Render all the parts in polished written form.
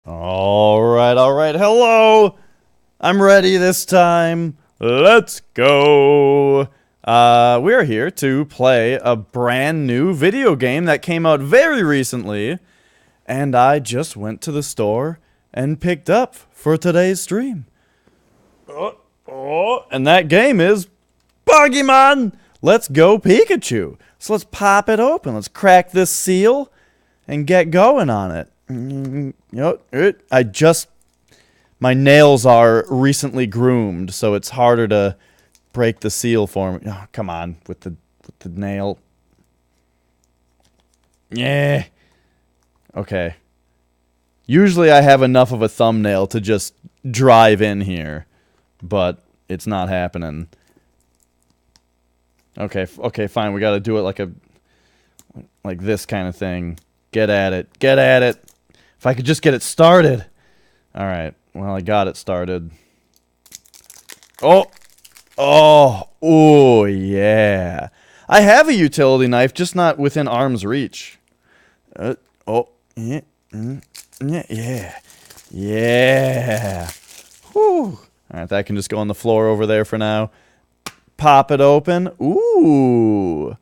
Alright, hello! I'm ready this time. Let's go! We're here to play a brand new video game that came out very recently, and I just went to the store and picked up for today's stream. And that game is Pokémon! Let's go Pikachu! So let's pop it open, let's crack this seal, and get going on it. My nails are recently groomed, so it's harder to break the seal for me. Oh, come on, with the nail. Yeah. Okay. Usually I have enough of a thumbnail to just drive in here, but it's not happening. Okay, fine. We gotta do it like this kind of thing. Get at it. Get at it. If I could just get it started. Alright. Well, I got it started. Oh! Oh, yeah. I have a utility knife, just not within arm's reach. Yeah. Yeah. Whew. Alright, that can just go on the floor over there for now. Pop it open. Ooh.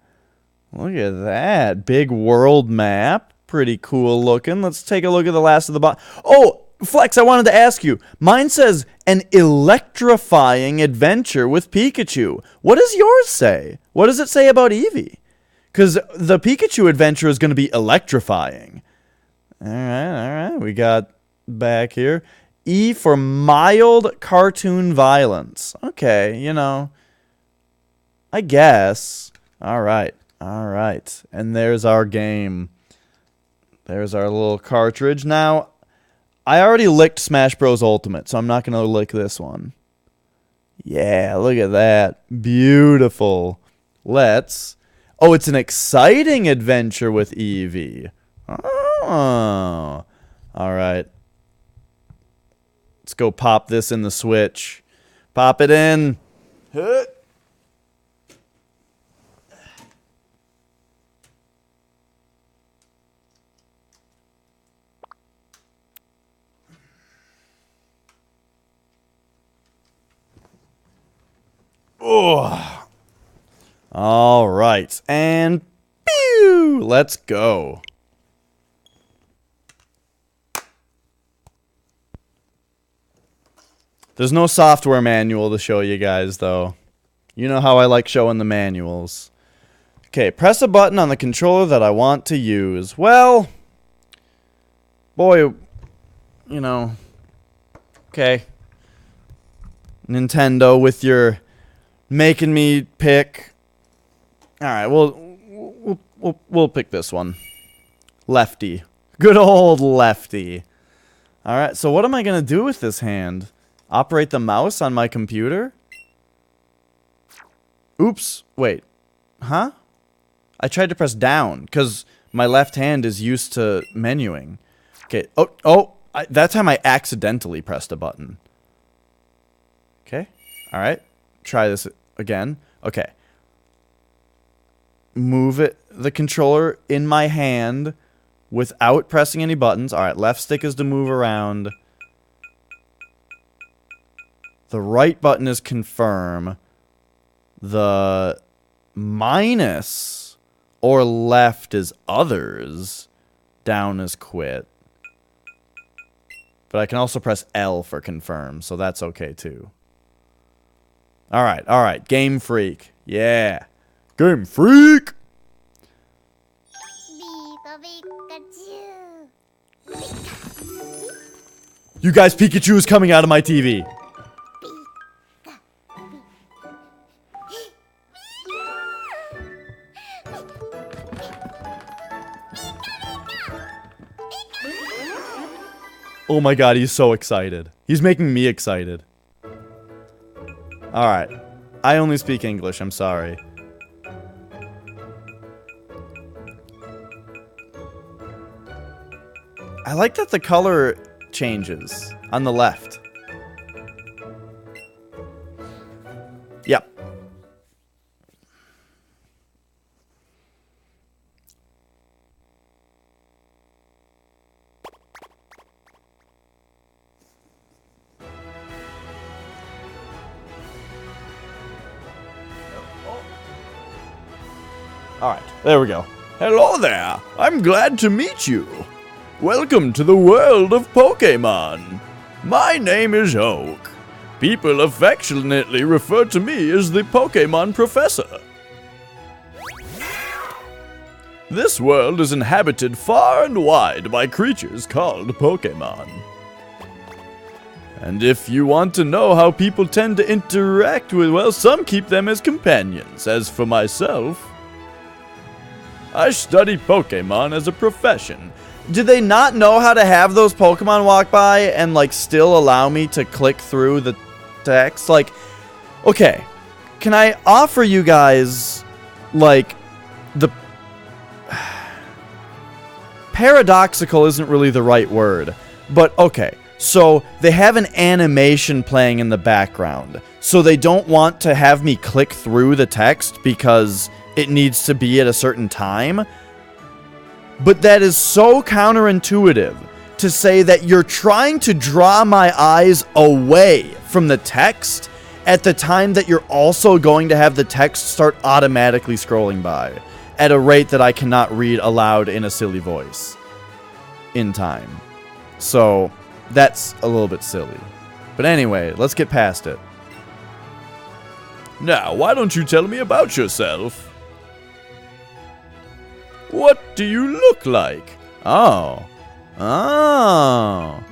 Look at that. Big world map. Pretty cool looking. Let's take a look at the last of the box. Oh, Flex, I wanted to ask you. Mine says an electrifying adventure with Pikachu. What does yours say? What does it say about Eevee? Because the Pikachu adventure is going to be electrifying. Alright. We got back here. E for mild cartoon violence. Okay, you know. I guess. Alright. And there's our game. There's our little cartridge. Now, I already licked Smash Bros. Ultimate, so I'm not going to lick this one. Yeah, look at that. Beautiful. Let's... Oh, it's an exciting adventure with Eevee. Oh. Alright. Let's go pop this in the Switch. Pop it in. Oh. All right. And pew! Let's go. There's no software manual to show you guys, though. You know how I like showing the manuals. Okay, press a button on the controller that I want to use. Well, boy, you know. Okay. Nintendo with your making me pick. Alright, we'll pick this one. Lefty. Good old lefty. Alright, so what am I going to do with this hand? Operate the mouse on my computer? Oops. Wait. Huh? I tried to press down, because my left hand is used to menuing. Okay. That time I accidentally pressed a button. Okay. Alright. Try this again. Okay. Move the controller in my hand without pressing any buttons. Alright, left stick is to move around. The right button is confirm. The minus or left is others. Down is quit. But I can also press L for confirm, so that's okay too. Alright. Game Freak. Yeah. Game Freak! You guys, Pikachu is coming out of my TV. Oh my god, he's so excited. He's making me excited. Alright. I only speak English, I'm sorry. I like that the color changes on the left. Yep. Alright, there we go. Hello there. I'm glad to meet you. Welcome to the world of Pokémon. My name is Oak. People affectionately refer to me as the Pokémon Professor. This world is inhabited far and wide by creatures called Pokémon. And if you want to know how people tend to interact with, well, some keep them as companions. As for myself, I study Pokémon as a profession. Do they not know how to have those Pokemon walk by and, like, still allow me to click through the text? Like, okay, can I offer you guys, like, the... Paradoxical isn't really the right word, but okay. So they have an animation playing in the background. So they don't want to have me click through the text because it needs to be at a certain time. But that is so counterintuitive to say that you're trying to draw my eyes away from the text at the time that you're also going to have the text start automatically scrolling by at a rate that I cannot read aloud in a silly voice in time. So that's a little bit silly. But anyway, let's get past it. Now, why don't you tell me about yourself? What do you look like? Oh. Oh.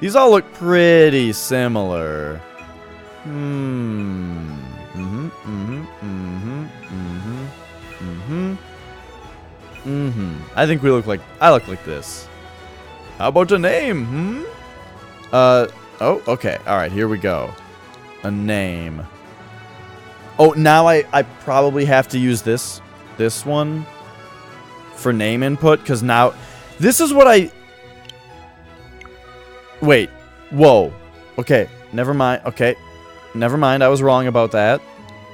These all look pretty similar. I think we look like... I look like this. How about a name, Oh, okay. Alright, here we go. A name. Oh, now I probably have to use this one for name input, because now... This is what I... Wait. Whoa. Okay. Never mind. Okay. Never mind. I was wrong about that.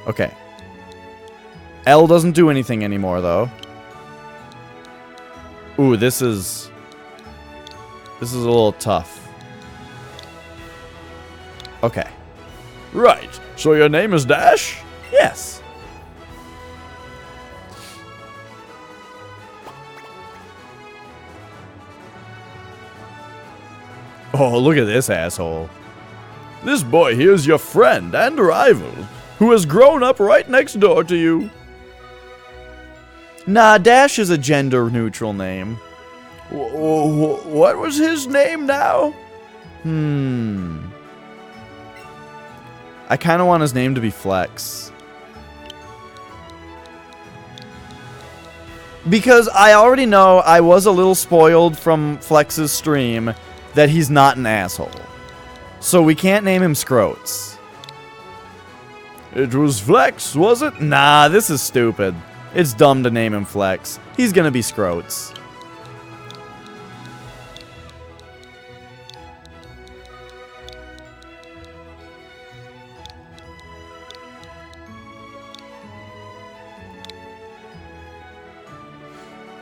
Okay. L doesn't do anything anymore, though. Ooh, this is a little tough. Okay. Right. So your name is Dash? Yes. Oh, look at this asshole. This boy here is your friend and rival, who has grown up right next door to you. Nah, Dash is a gender-neutral name. What was his name now? I kind of want his name to be Flex. Because I already know I was a little spoiled from Flex's stream that he's not an asshole. So we can't name him Scroats. It was Flex, was it? Nah, this is stupid. It's dumb to name him Flex. He's gonna be Scroats.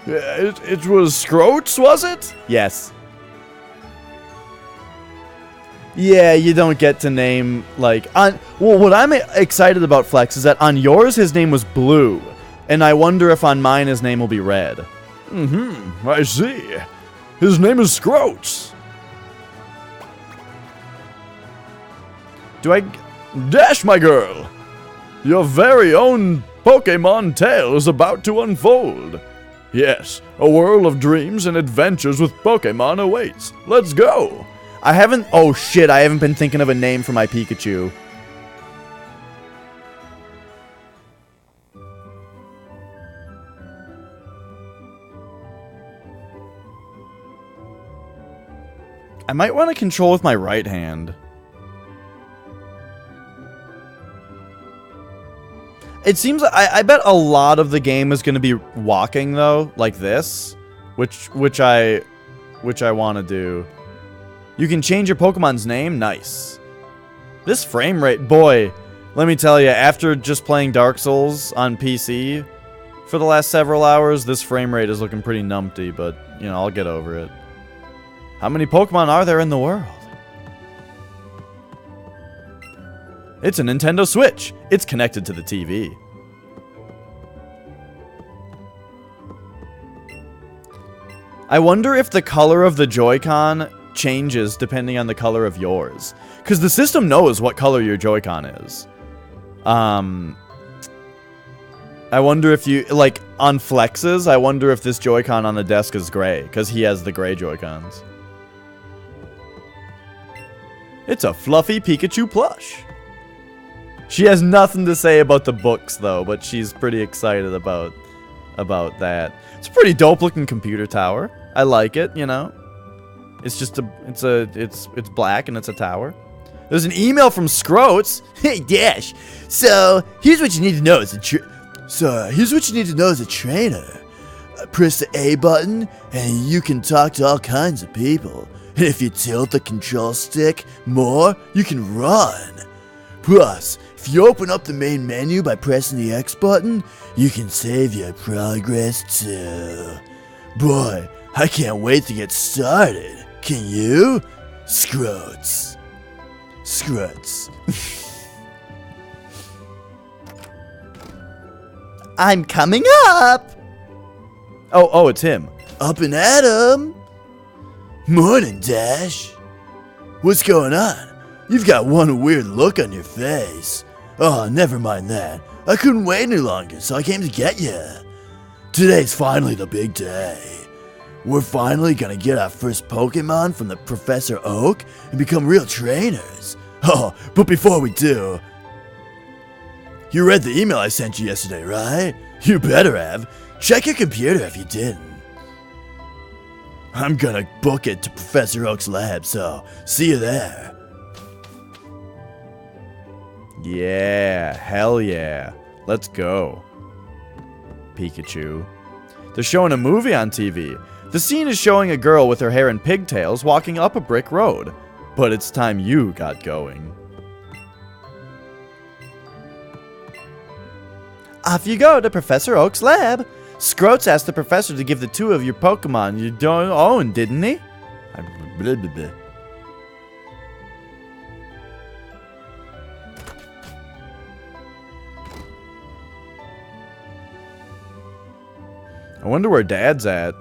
It was Scroats, was it? Yes. Yeah, you don't get to name, like, on... Well, what I'm excited about Flex is that on yours, his name was Blue. And I wonder if on mine, his name will be Red. I see. His name is Scroats. Dash, my girl! Your very own Pokémon tale is about to unfold. Yes, a world of dreams and adventures with Pokémon awaits. Let's go! Oh shit, I haven't been thinking of a name for my Pikachu. I might want to control with my right hand. It seems I bet a lot of the game is going to be walking though, like this, which I want to do. You can change your Pokemon's name. Nice. This frame rate, boy, let me tell you, after just playing Dark Souls on PC for the last several hours, this frame rate is looking pretty numpty, but you know, I'll get over it. How many Pokemon are there in the world? It's a Nintendo Switch. It's connected to the TV. I wonder if the color of the Joy-Con changes depending on the color of yours. Because the system knows what color your Joy-Con is. I wonder if you, like, on flexes, I wonder if this Joy-Con on the desk is gray. Because he has the gray Joy-Cons. It's a fluffy Pikachu plush. She has nothing to say about the books, though, but she's pretty excited about that. It's a pretty dope-looking computer tower. I like it, you know. It's just it's black and it's a tower. There's an email from Scroats. Hey Dash, so here's what you need to know as a trainer. Press the A button and you can talk to all kinds of people. And if you tilt the control stick more, you can run. Plus, if you open up the main menu by pressing the X button, you can save your progress too. Boy, I can't wait to get started. Can you? Scroats. Scroats. I'm coming up! Oh, it's him. Up and at 'em. Morning, Dash. What's going on? You've got one weird look on your face. Oh, never mind that. I couldn't wait any longer, so I came to get you. Today's finally the big day. We're finally gonna get our first Pokemon from the Professor Oak and become real trainers. Oh, but before we do... You read the email I sent you yesterday, right? You better have. Check your computer if you didn't. I'm gonna book it to Professor Oak's lab, so see you there. Yeah, hell yeah. Let's go. Pikachu. They're showing a movie on TV. The scene is showing a girl with her hair in pigtails walking up a brick road. But it's time you got going. Off you go to Professor Oak's lab. Scroats asked the professor to give the two of your Pokemon you don't own, didn't he? Blah, blah, blah. I wonder where Dad's at.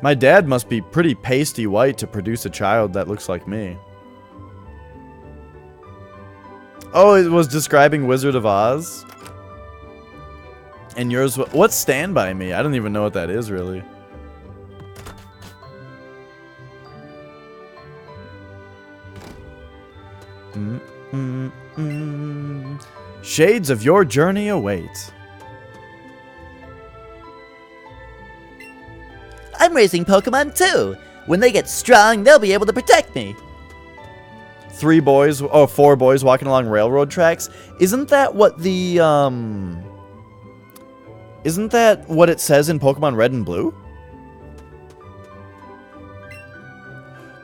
My dad must be pretty pasty white to produce a child that looks like me. Oh, it was describing Wizard of Oz? And yours, what's Stand By Me? I don't even know what that is, really. Shades of your journey await. I'm raising Pokemon too. When they get strong, they'll be able to protect me. 4 boys walking along railroad tracks. Isn't that what the, Isn't that what it says in Pokemon Red and Blue?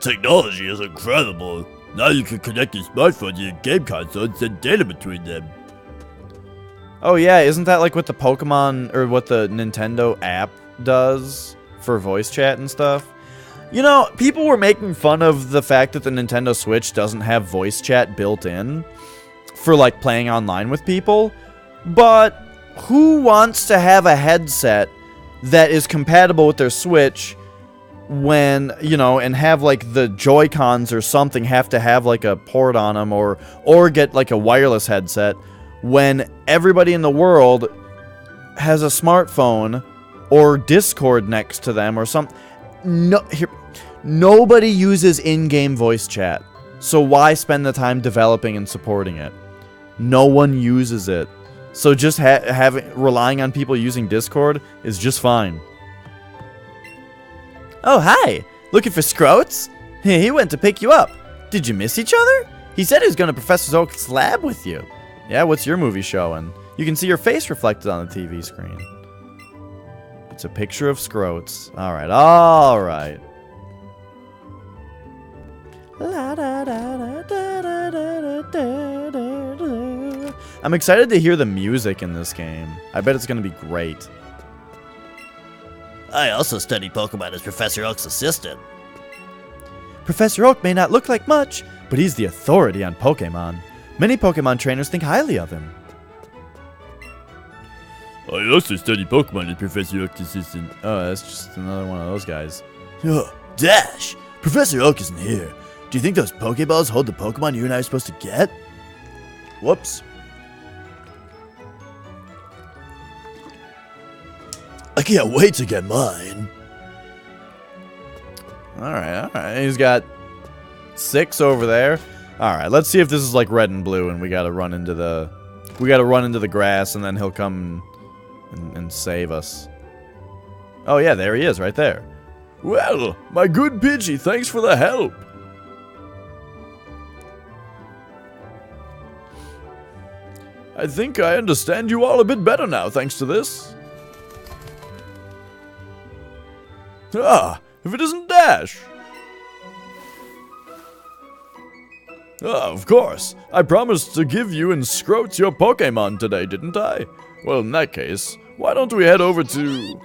Technology is incredible. Now you can connect your smartphone to your game console and send data between them. Oh yeah, isn't that like what the Pokemon, or what the Nintendo app does for voice chat and stuff? You know, people were making fun of the fact that the Nintendo Switch doesn't have voice chat built in for like playing online with people, but who wants to have a headset that is compatible with their Switch when, you know, and have like the Joy-Cons or something have to have like a port on them, or get like a wireless headset when everybody in the world has a smartphone or Discord next to them or something? No, nobody uses in-game voice chat, so why spend the time developing and supporting it? No one uses it. So just relying on people using Discord is just fine. Oh, hi! Looking for Scroats? He went to pick you up. Did you miss each other? He said he was going to Professor Oak's lab with you. Yeah, what's your movie showing? You can see your face reflected on the TV screen. It's a picture of Scroats. Alright, alright. I'm excited to hear the music in this game. I bet it's going to be great. I also studied Pokemon as Professor Oak's assistant. Professor Oak may not look like much, but he's the authority on Pokémon. Many Pokemon trainers think highly of him. I also study Pokemon as Professor Oak's assistant. Oh, that's just another one of those guys. Oh, Dash! Professor Oak isn't here. Do you think those Pokeballs hold the Pokemon you and I are supposed to get? Whoops. I can't wait to get mine. Alright. He's got 6 over there. Alright, let's see if this is like red and blue and we gotta run into the grass and then he'll come and save us. Oh yeah, there he is, right there. Well, my good Pidgey, thanks for the help. I think I understand you all a bit better now, thanks to this. Ah, if it isn't Dash! Ah, of course. I promised to give you and Scroats your Pokémon today, didn't I? Well, in that case, why don't we head over to...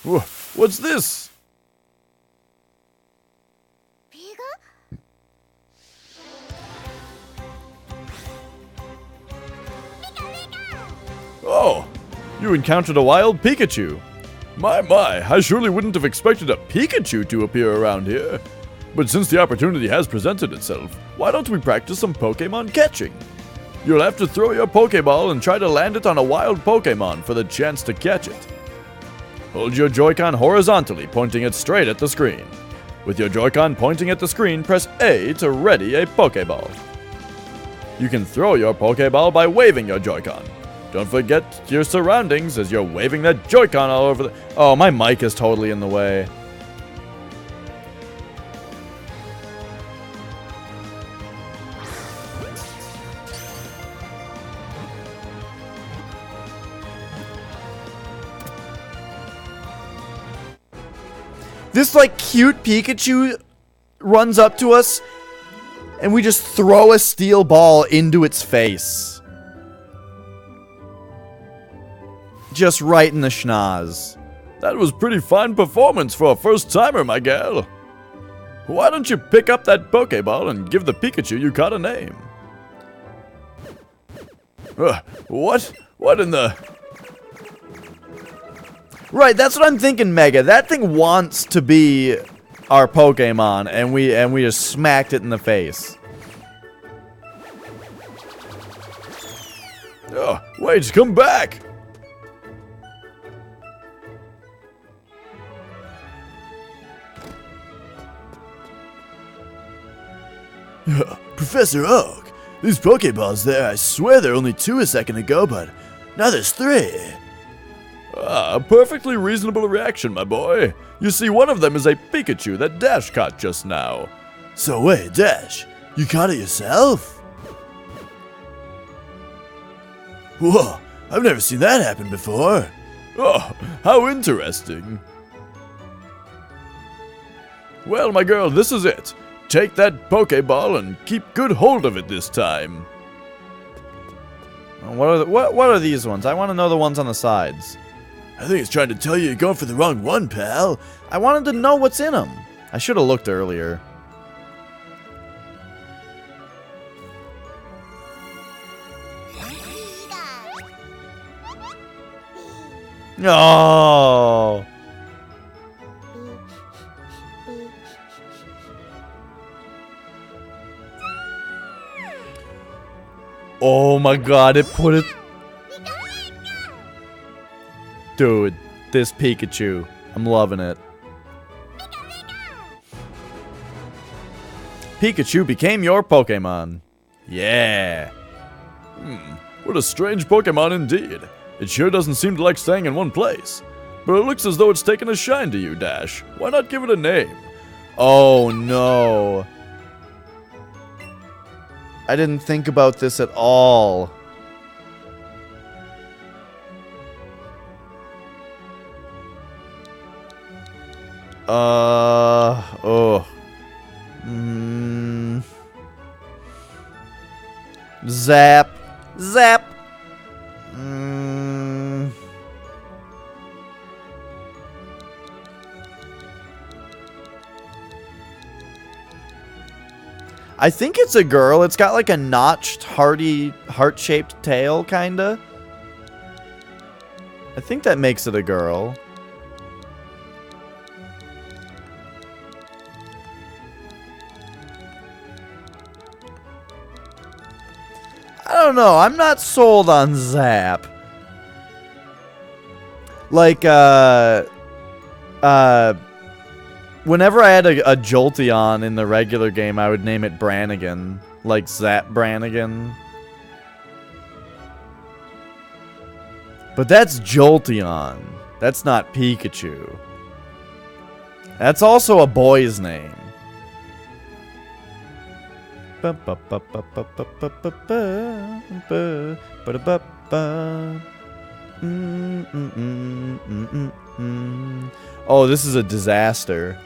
What's this? Oh, you encountered a wild Pikachu. My, I surely wouldn't have expected a Pikachu to appear around here. But since the opportunity has presented itself, why don't we practice some Pokémon catching? You'll have to throw your Pokéball and try to land it on a wild Pokémon for the chance to catch it. Hold your Joy-Con horizontally, pointing it straight at the screen. With your Joy-Con pointing at the screen, press A to ready a Pokéball. You can throw your Pokéball by waving your Joy-Con. Don't forget your surroundings as you're waving that Joy-Con all over the... Oh, my mic is totally in the way. This, like, cute Pikachu runs up to us, and we just throw a steel ball into its face. Just right in the schnoz. That was pretty fine performance for a first-timer, my gal. Why don't you pick up that Pokeball and give the Pikachu you caught a name? What? What in the... Right, that's what I'm thinking, Mega. That thing wants to be our Pokemon, and we just smacked it in the face. Oh, wait, come back! Professor Oak, these Pokeballs there, I swear there were only 2 a second ago, but now there's 3. Ah, a perfectly reasonable reaction, my boy. You see, one of them is a Pikachu that Dash caught just now. So wait, Dash, you caught it yourself? Whoa, I've never seen that happen before. Oh, how interesting. Well, my girl, this is it. Take that Pokeball and keep good hold of it this time. What are these ones? I want to know the ones on the sides. I think it's trying to tell you you're going for the wrong one, pal. I wanted to know what's in them. I should have looked earlier. No. Oh my god, it put it... Dude, this Pikachu. I'm loving it. Pikachu became your Pokemon. Yeah. What a strange Pokemon indeed. It sure doesn't seem to like staying in one place. But it looks as though it's taken a shine to you, Dash. Why not give it a name? Oh no. I didn't think about this at all. Oh. Zap. Zap. I think it's a girl. It's got like a notched, heart-shaped tail, kinda. I think that makes it a girl. I don't know. I'm not sold on Zap. Like, whenever I had a Jolteon in the regular game, I would name it Brannigan. Like Zap Brannigan. But that's Jolteon. That's not Pikachu. That's also a boy's name. Oh, this is a disaster.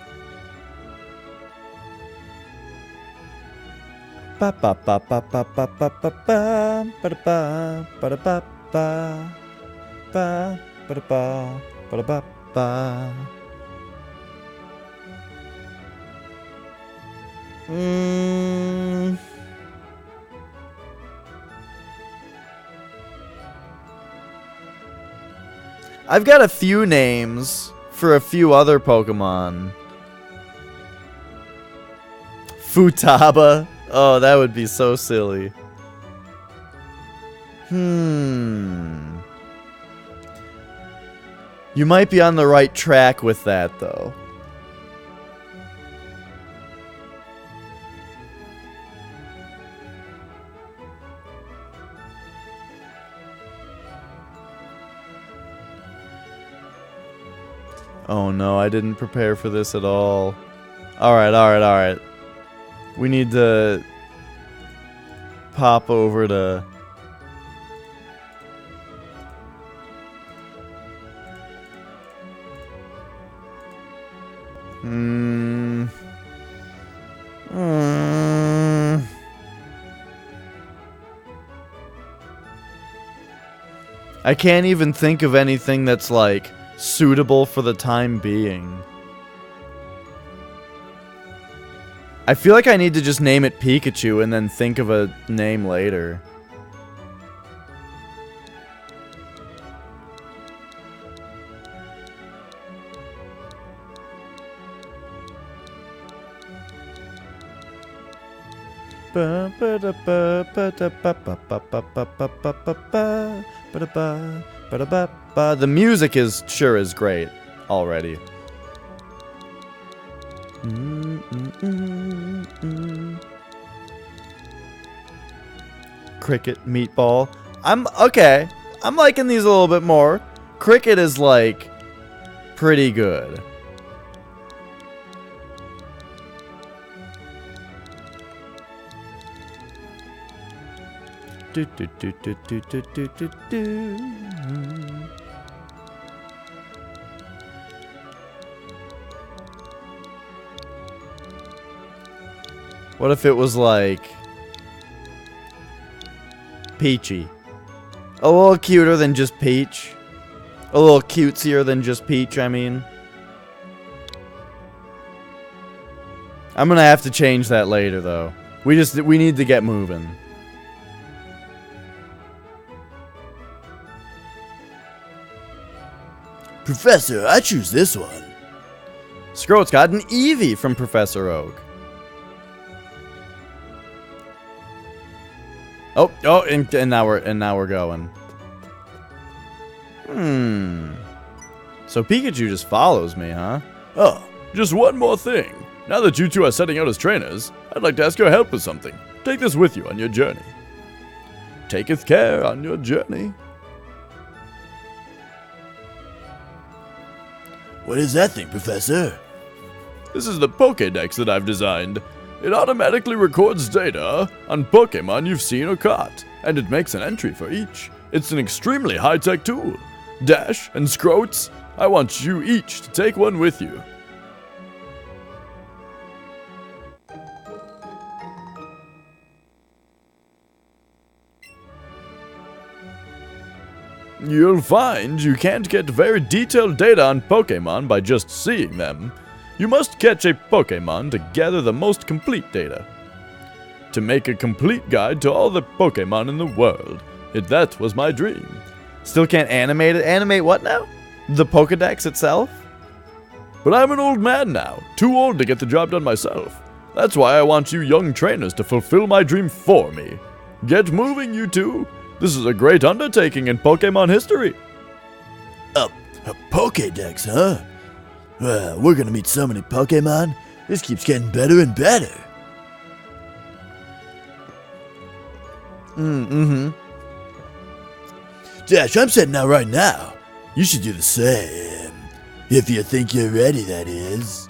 I've got a few names for a few other Pokemon. Futaba. Oh, that would be so silly. You might be on the right track with that, though. Oh no, I didn't prepare for this at all. Alright. We need to pop over to... I can't even think of anything that's like suitable for the time being. I feel like I need to just name it Pikachu and then think of a name later. The music sure is great already. Cricket, meatball. Okay. I'm liking these a little bit more. Cricket is like pretty good. What if it was like Peachy? A little cuter than just Peach. A little cutesier than just Peach, I mean. I'm gonna have to change that later though. We need to get moving. Professor, I choose this one. Scroat's got an Eevee from Professor Oak. Oh, and now we're going. So Pikachu just follows me, huh? Oh, just one more thing. Now that you two are setting out as trainers, I'd like to ask your help with something. Take this with you on your journey. Taketh care on your journey. What is that thing, Professor? This is the Pokédex that I've designed. It automatically records data on Pokémon you've seen or caught, and it makes an entry for each. It's an extremely high-tech tool. Dash and Scroats, I want you each to take one with you. You'll find you can't get very detailed data on Pokémon by just seeing them. You must catch a Pokémon to gather the most complete data. to make a complete guide to all the Pokémon in the world. That was my dream. Still can't animate it? Animate what now? The Pokedex itself? But I'm an old man now, too old to get the job done myself. That's why I want you young trainers to fulfill my dream for me. Get moving, you two. This is a great undertaking in Pokémon history. A Pokédex, huh? We're gonna meet so many Pokémon. This keeps getting better and better. Mm-hmm. Dash, I'm setting out right now. You should do the same. If you think you're ready, that is.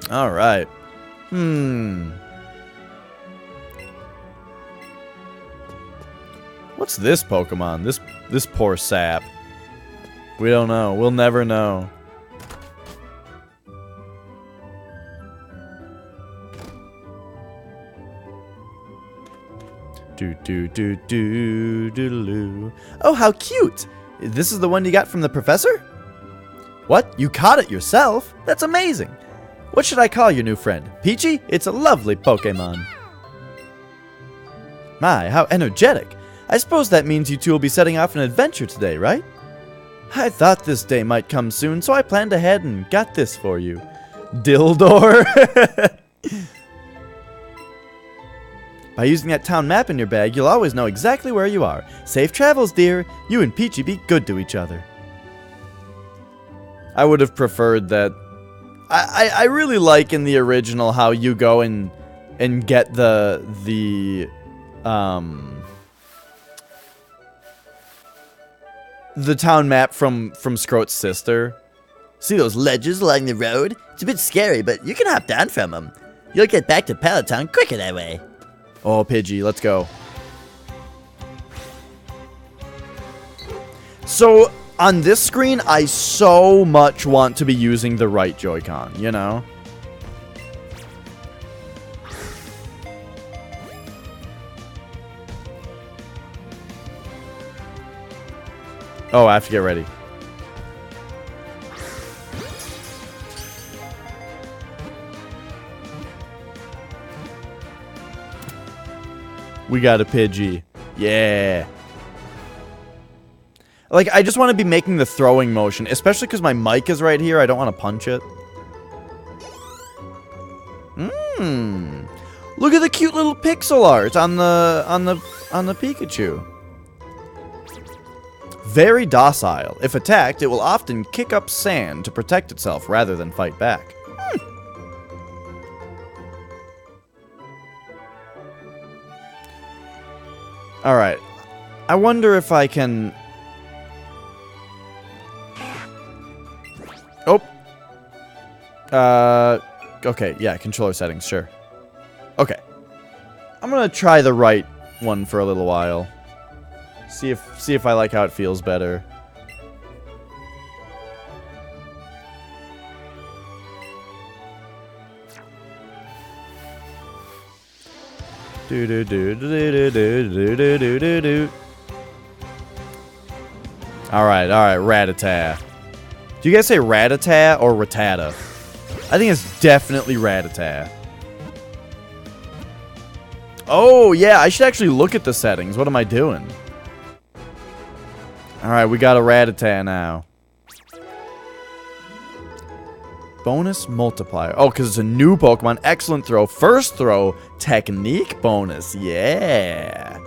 Alright. What's this Pokemon? This poor sap. We don't know. We'll never know. Do. Oh, how cute! This is the one you got from the professor? What? You caught it yourself? That's amazing! What should I call your new friend? Peachy? It's a lovely Pokemon. My, how energetic! I suppose that means you two will be setting off an adventure today, right? I thought this day might come soon, so I planned ahead and got this for you. Dildor! By using that town map in your bag, you'll always know exactly where you are. Safe travels, dear. You and Peachy be good to each other. I would have preferred that. I really like in the original how you go and get the town map from Scroat's sister. See those ledges along the road? It's a bit scary, but you can hop down from them. You'll get back to Peloton quicker that way. Oh, Pidgey, let's go. So, on this screen, I so much want to be using the right Joy-Con, you know? Oh, I have to get ready. We got a Pidgey. Yeah. Like, I just want to be making the throwing motion, especially because my mic is right here. I don't want to punch it. Look at the cute little pixel art on the Pikachu. Very docile. If attacked, it will often kick up sand to protect itself rather than fight back. Alright. I wonder if I can... Oh. Okay, yeah, controller settings, sure. Okay. I'm gonna try the right one for a little while. See if I like how it feels better. Alright, Rattata. Do you guys say Rattata or Rattata? I think it's definitely Rattata. Oh, yeah, I should actually look at the settings. What am I doing? Alright, we got a Rattata now. Bonus multiplier. Oh, because it's a new Pokemon. Excellent throw. First throw. Technique bonus. Yeah.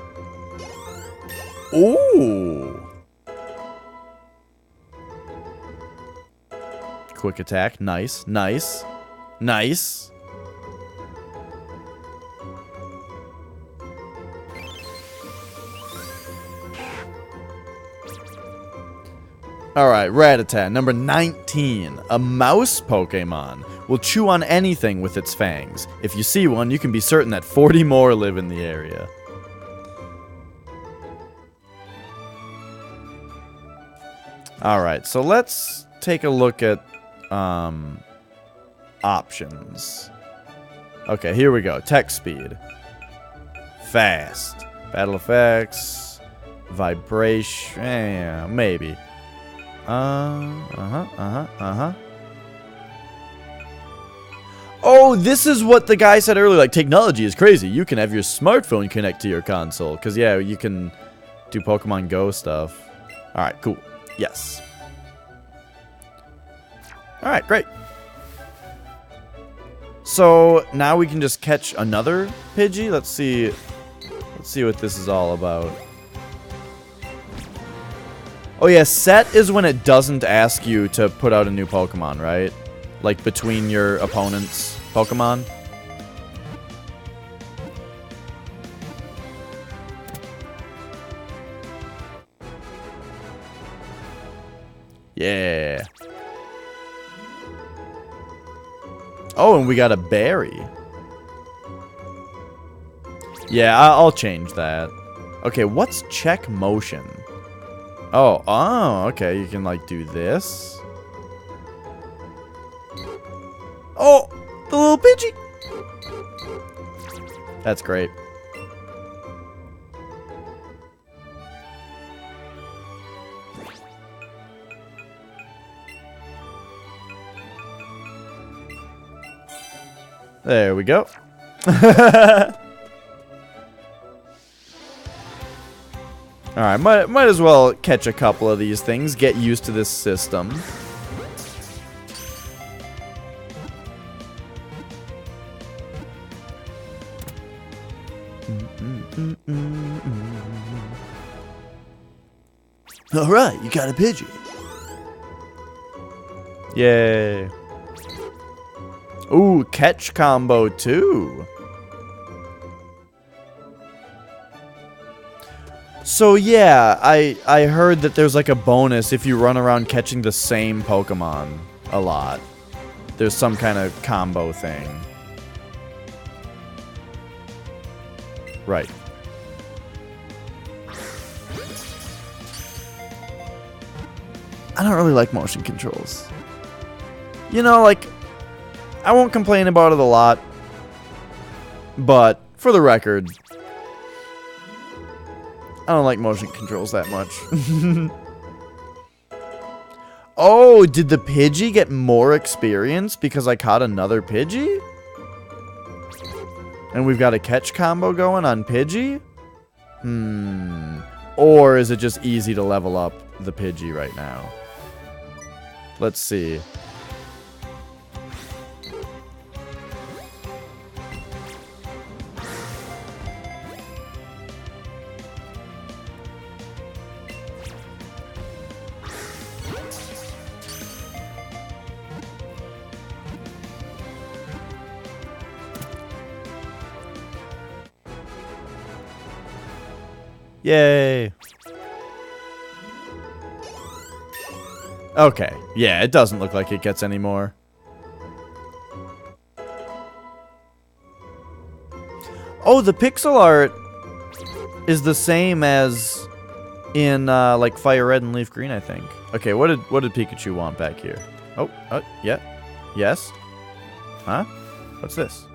Ooh. Quick attack. Nice. Nice. Nice. Alright, Rattata, number 19. A mouse Pokemon will chew on anything with its fangs. If you see one, you can be certain that 40 more live in the area. Alright, so let's take a look at options. Okay, here we go. Tech speed. Fast. Battle effects. Vibration. Yeah, maybe. Oh, this is what the guy said earlier. Like, technology is crazy. You can have your smartphone connect to your console. Because, yeah, you can do Pokemon Go stuff. All right, cool. Yes. All right, great. So now we can just catch another Pidgey. Let's see what this is all about. Oh yeah, set is when it doesn't ask you to put out a new Pokemon, right? Like between your opponent's Pokemon. Yeah. Oh, and we got a berry. Yeah, I'll change that. Okay, what's check motion? Oh, okay. You can, like, do this. Oh, the little Pidgey. That's great. There we go. Alright, might as well catch a couple of these things, get used to this system. Alright, you got a Pidgey. Yay. Ooh, catch combo too. So yeah, I heard that there's like a bonus if you run around catching the same Pokemon a lot. There's some kind of combo thing. Right. I don't really like motion controls. You know, like, I won't complain about it a lot, but for the record, I don't like motion controls that much. Oh, did the Pidgey get more experience because I caught another Pidgey? And we've got a catch combo going on Pidgey? Or is it just easy to level up the Pidgey right now? Let's see. Yay. Okay. Yeah, it doesn't look like it gets any more. Oh, the pixel art is the same as in like Fire Red and Leaf Green, I think. Okay, what did Pikachu want back here? Oh, yeah. Yes? Huh? What's this?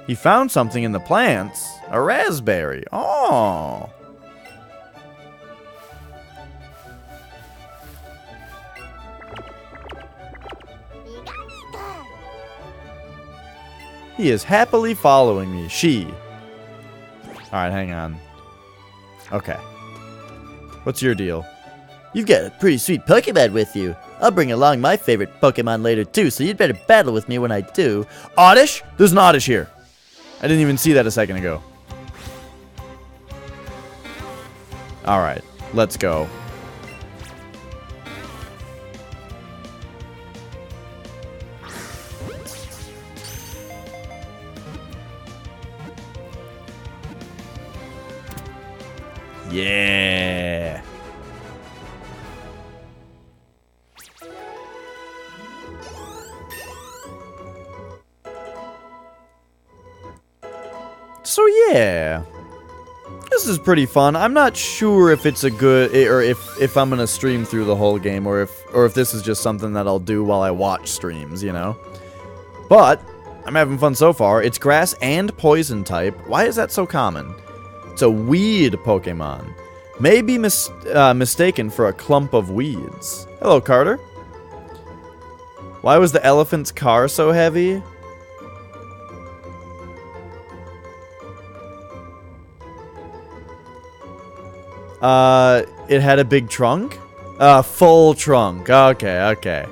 He found something in the plants. A raspberry. Oh. He is happily following me. She. Alright, hang on. Okay. What's your deal? You've got a pretty sweet Pokemon with you. I'll bring along my favorite Pokemon later too, so you'd better battle with me when I do. Oddish? There's an Oddish here. I didn't even see that a second ago. Alright, let's go. Yeah. So yeah, this is pretty fun. I'm not sure if it's a good, or if I'm gonna stream through the whole game, or if this is just something that I'll do while I watch streams, you know. But I'm having fun so far. It's grass and poison type. Why is that so common? It's a weed Pokemon. May be mistaken for a clump of weeds. Hello, Carter. Why was the elephant's car so heavy? It had a big trunk? Full trunk. Okay, okay.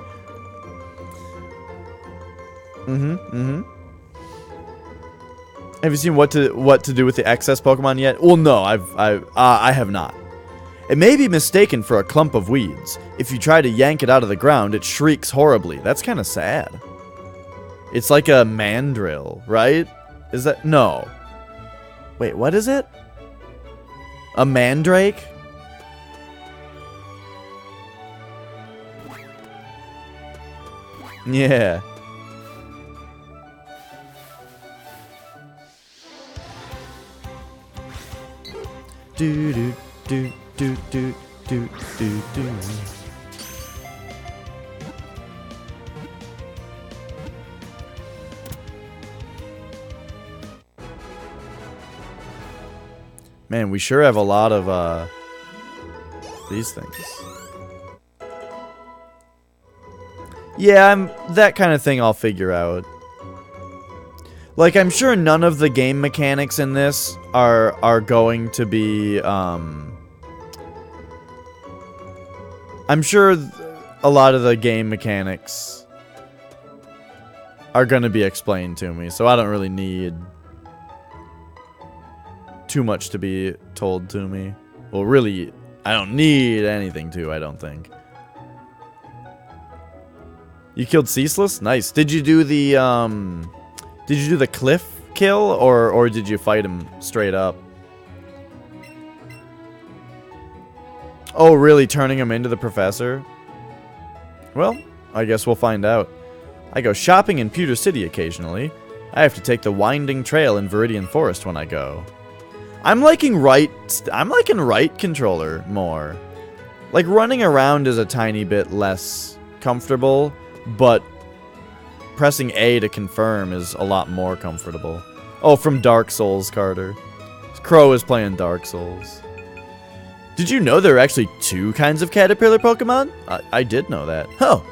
Have you seen what to do with the excess Pokemon yet? Well, no, I have not. It may be mistaken for a clump of weeds. If you try to yank it out of the ground, it shrieks horribly. That's kind of sad. It's like a mandrill, right? Is that... No. Wait, what is it? A mandrake? Yeah. Do do do do do do do do. Man, we sure have a lot of these things. Yeah, that kind of thing I'll figure out. Like, I'm sure none of the game mechanics in this are going to be, I'm sure a lot of the game mechanics are going to be explained to me, so I don't really need too much to be told to me. Well, really, I don't need anything to, I don't think. You killed Ceaseless? Nice. Did you do the cliff kill, or did you fight him straight up? Oh, really? Turning him into the professor? Well, I guess we'll find out. I go shopping in Pewter City occasionally. I have to take the winding trail in Viridian Forest when I go. I'm liking right controller more. Like, running around is a tiny bit less comfortable, but pressing A to confirm is a lot more comfortable. Oh, from Dark Souls, Carter. Crow is playing Dark Souls. Did you know there are actually 2 kinds of caterpillar Pokemon? I did know that. Oh.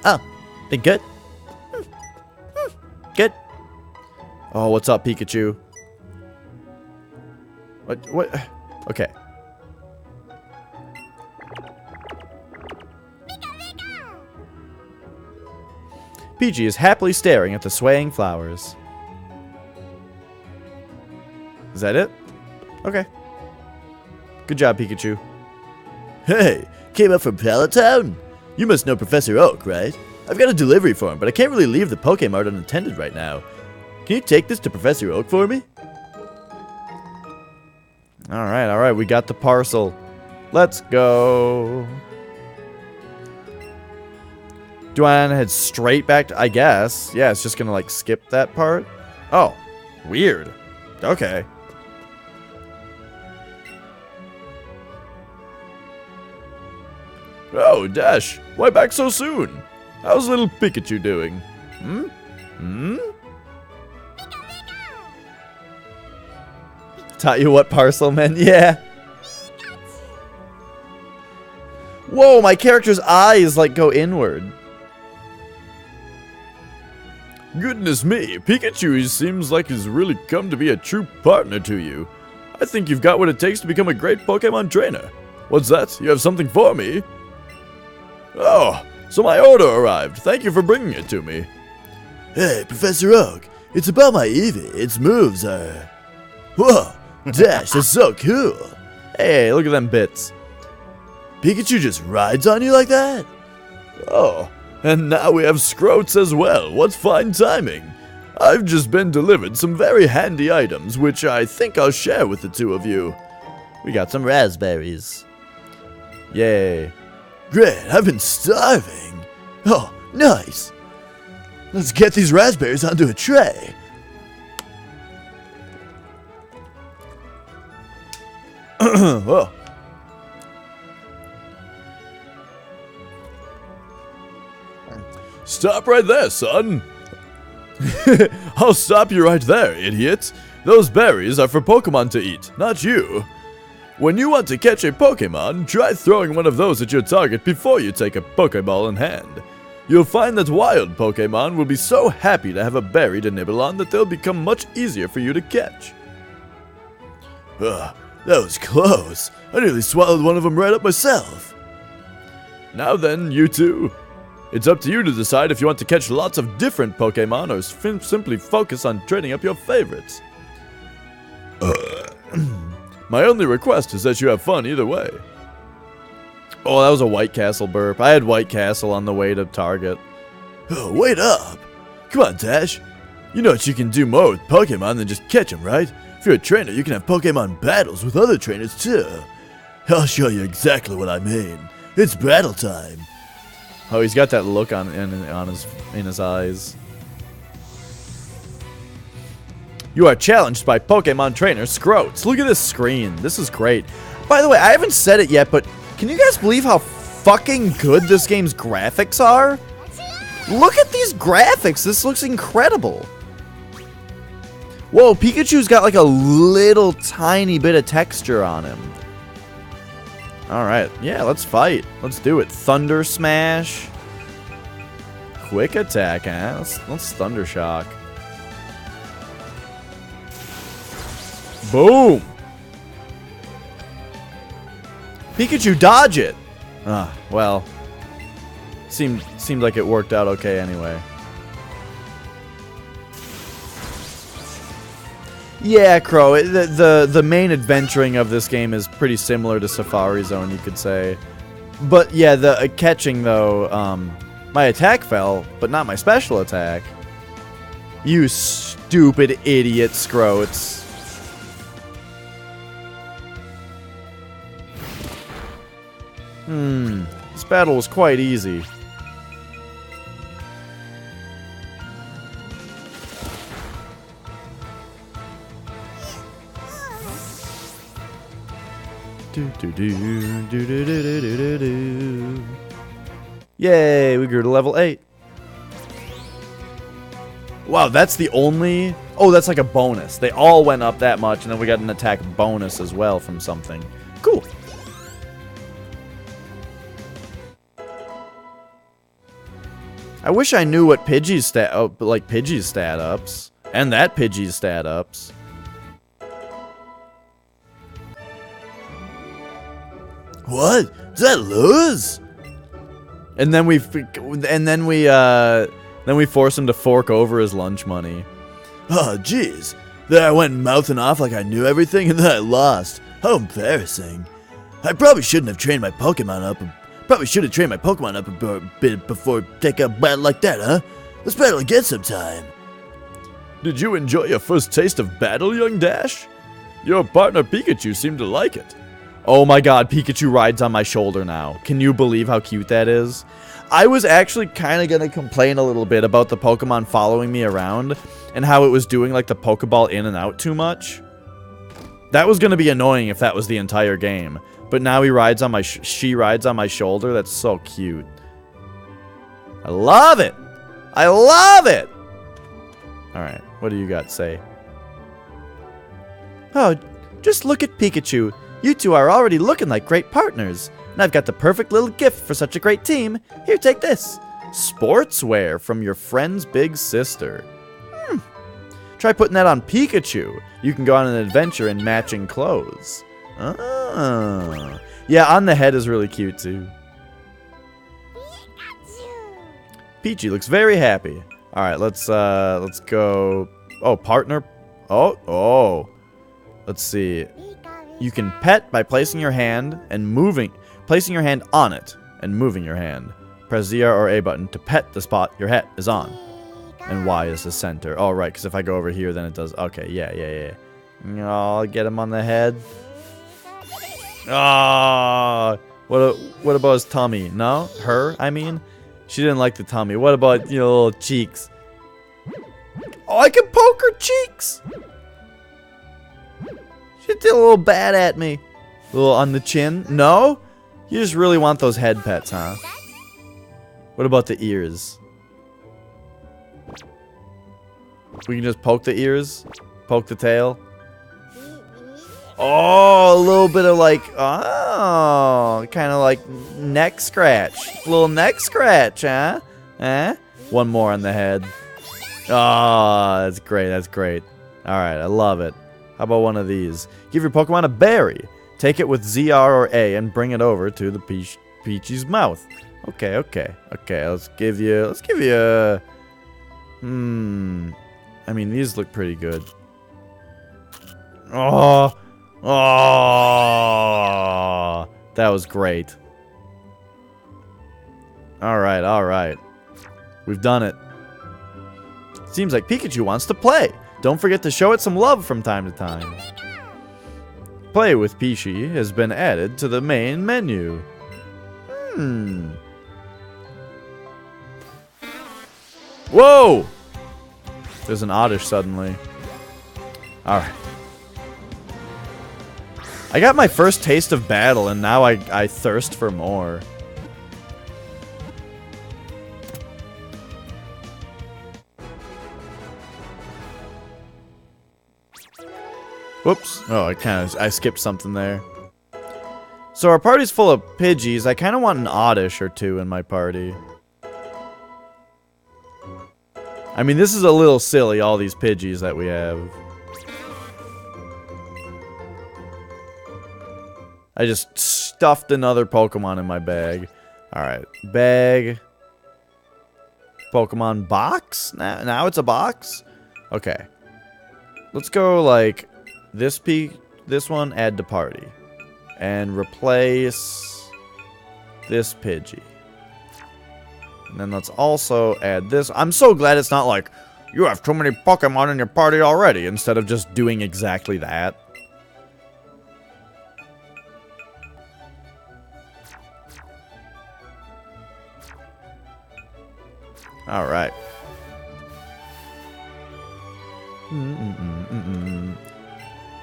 Oh. Been good? Good. Oh, what's up, Pikachu? What? Okay. Peachy is happily staring at the swaying flowers. Is that it? Okay. Good job, Pikachu. Hey, came up from Palatown? You must know Professor Oak, right? I've got a delivery for him, but I can't really leave the Pokemart unattended right now. Can you take this to Professor Oak for me? Alright, we got the parcel. Let's go. Do I want to head straight back to... I guess. Yeah, it's just gonna, like, skip that part. Oh, weird. Okay. Oh, Dash, why back so soon? How's little Pikachu doing? Taught you what parcel meant? Yeah. Whoa, my character's eyes, like, go inward. Goodness me, Pikachu seems like he's really come to be a true partner to you. I think you've got what it takes to become a great Pokemon trainer. What's that? You have something for me? Oh, so my order arrived. Thank you for bringing it to me. Hey, Professor Oak, it's about my Eevee. Its moves are... Whoa, Dash, that's so cool. Hey, look at them bits. Pikachu just rides on you like that? Oh, and now we have Scroats as well. What fine timing. I've just been delivered some very handy items, which I think I'll share with the 2 of you. We got some raspberries. Yay. Great, I've been starving. Oh, nice. Let's get these raspberries onto a tray. Whoa. Stop right there, son. I'll stop you right there, idiot. Those berries are for Pokemon to eat, not you. When you want to catch a Pokemon, try throwing one of those at your target before you take a Pokeball in hand. You'll find that wild Pokémon will be so happy to have a berry to nibble on that they'll become much easier for you to catch. Ugh, that was close. I nearly swallowed one of them right up myself. Now then, you two. It's up to you to decide if you want to catch lots of different Pokémon or simply focus on training up your favorites. My only request is that you have fun either way. Oh, that was a White Castle burp. I had White Castle on the way to Target. Oh, wait up. Come on, Dash. You know that you can do more with Pokemon than just catch them, right? If you're a trainer, you can have Pokemon battles with other trainers, too. I'll show you exactly what I mean. It's battle time. Oh, he's got that look in his eyes. You are challenged by Pokemon trainer Scroats. Look at this screen. This is great. By the way, I haven't said it yet, but can you guys believe how fucking good this game's graphics are? Look at these graphics. This looks incredible. Whoa, Pikachu's got like a little tiny bit of texture on him. Alright, yeah, let's fight. Let's do it. Thunder Smash. Quick attack, huh? Let's Thunder Shock. Boom! Pikachu, dodge it! Ah, well. Seemed like it worked out okay anyway. Yeah, Crow, the main adventuring of this game is pretty similar to Safari Zone, you could say. But yeah, the catching, though, my attack fell, but not my special attack. You stupid idiot, Scroats. This battle was quite easy. Yay, we grew to level 8. Wow, that's the only... Oh, that's like a bonus. They all went up that much, and then we got an attack bonus as well from something. Cool. I wish I knew what Pidgey's stat... Oh, like Pidgey's stat ups. And that Pidgey's stat ups. What? Did I lose? And then we force him to fork over his lunch money. Oh, jeez. Then I went mouthing off like I knew everything, and then I lost. How embarrassing. I probably shouldn't have trained my Pokemon up. Probably should have trained my Pokemon up a bit before taking a battle like that, huh? Let's battle again sometime. Did you enjoy your first taste of battle, young Dash? Your partner Pikachu seemed to like it. Oh my god, Pikachu rides on my shoulder now. Can you believe how cute that is? I was actually kind of going to complain a little bit about the Pokemon following me around and how it was doing like the Pokeball in and out too much. That was going to be annoying if that was the entire game. But now he rides on my she rides on my shoulder. That's so cute. I love it. I love it. All right, what do you got to say? Oh, just look at Pikachu. You two are already looking like great partners. And I've got the perfect little gift for such a great team. Here, take this. Sportswear from your friend's big sister. Try putting that on Pikachu. You can go on an adventure in matching clothes. Oh. Yeah, on the head is really cute too. Peachy looks very happy. All right, let's go. Oh, partner. Oh. Let's see. You can pet by placing your hand on it and moving your hand. Press Z or A button to pet the spot your hat is on. And Y is the center. Oh, right, because if I go over here, then it does. Okay, yeah. Oh, get him on the head. Oh, what about his tummy? No? Her, I mean? She didn't like the tummy. What about, little cheeks? Oh, I can poke her cheeks! She did a little bad at me. A little on the chin. No? You just really want those head pets, huh? What about the ears? We can just poke the ears? Poke the tail? Oh, a little bit of like, kind of like neck scratch. A little neck scratch, huh? Eh? One more on the head. Oh, that's great. That's great. All right, I love it. How about one of these? Give your Pokemon a berry. Take it with ZR or A and bring it over to the Peachy's mouth. Okay, okay, okay. Let's give you a... I mean, these look pretty good. Oh, oh, that was great. All right, all right. We've done it. Seems like Pikachu wants to play. Don't forget to show it some love from time to time. Play with Peachy has been added to the main menu. Whoa! There's an Oddish suddenly. Alright. I got my first taste of battle, and now I thirst for more. Whoops. Oh, I skipped something there. So our party's full of Pidgeys. I kind of want an Oddish or two in my party. I mean, this is a little silly, all these Pidgeys that we have. I just stuffed another Pokemon in my bag. Alright, bag. Pokemon box? Now it's a box? Okay. Let's go, like, this one, add to party. And replace this Pidgey. And then let's also add this. I'm so glad it's not like, you have too many Pokemon in your party already, instead of just doing exactly that. Alright.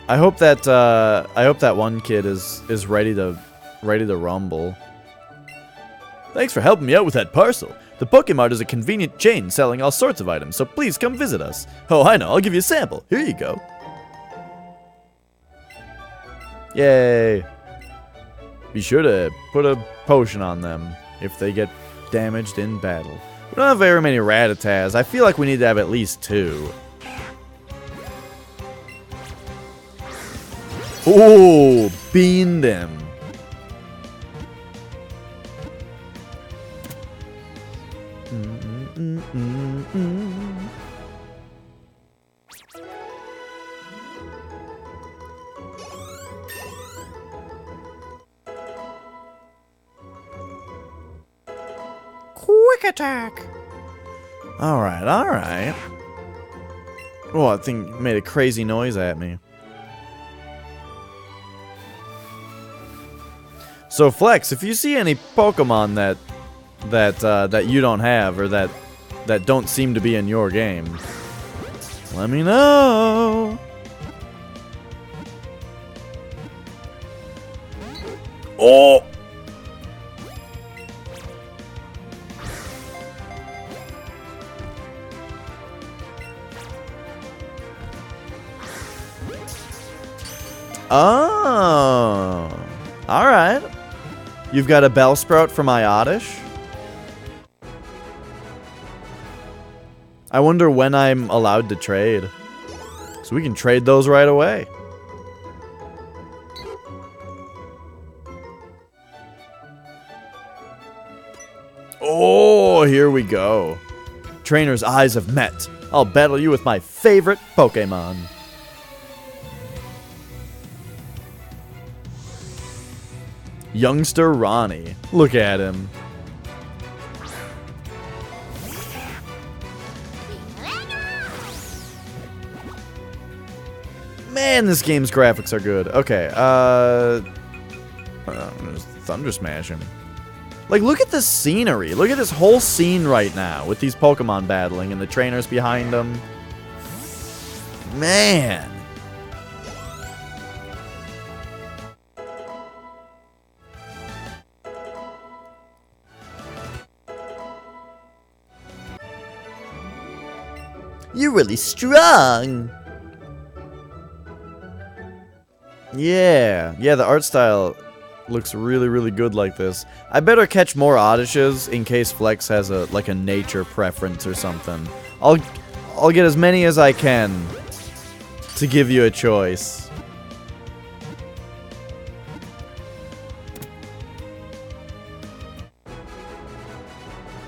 I hope that one kid is ready to rumble. Thanks for helping me out with that parcel. The Pokemart is a convenient chain selling all sorts of items, so please come visit us. Oh, I know, I'll give you a sample. Here you go. Yay. Be sure to put a potion on them if they get damaged in battle. We don't have very many Rattatas. I feel like we need to have at least 2. Ooh, bean them. Quick attack. All right, all right. Oh, that thing made a crazy noise at me. So Flex, if you see any Pokemon that you don't have or that don't seem to be in your game, let me know. Oh! Oh. All right. You've got a Bellsprout for my Oddish? I wonder when I'm allowed to trade. So we can trade those right away. Oh, here we go. Trainers' eyes have met. I'll battle you with my favorite Pokemon. Youngster Ronnie. Look at him. Man, this game's graphics are good. Okay, just Thunder Smash him. Like, look at this scenery. Look at this whole scene right now with these Pokemon battling and the trainers behind them. Man. You're really strong. Yeah, the art style looks really, really good like this. I better catch more Oddishes in case Flex has a nature preference or something. I'll get as many as I can to give you a choice.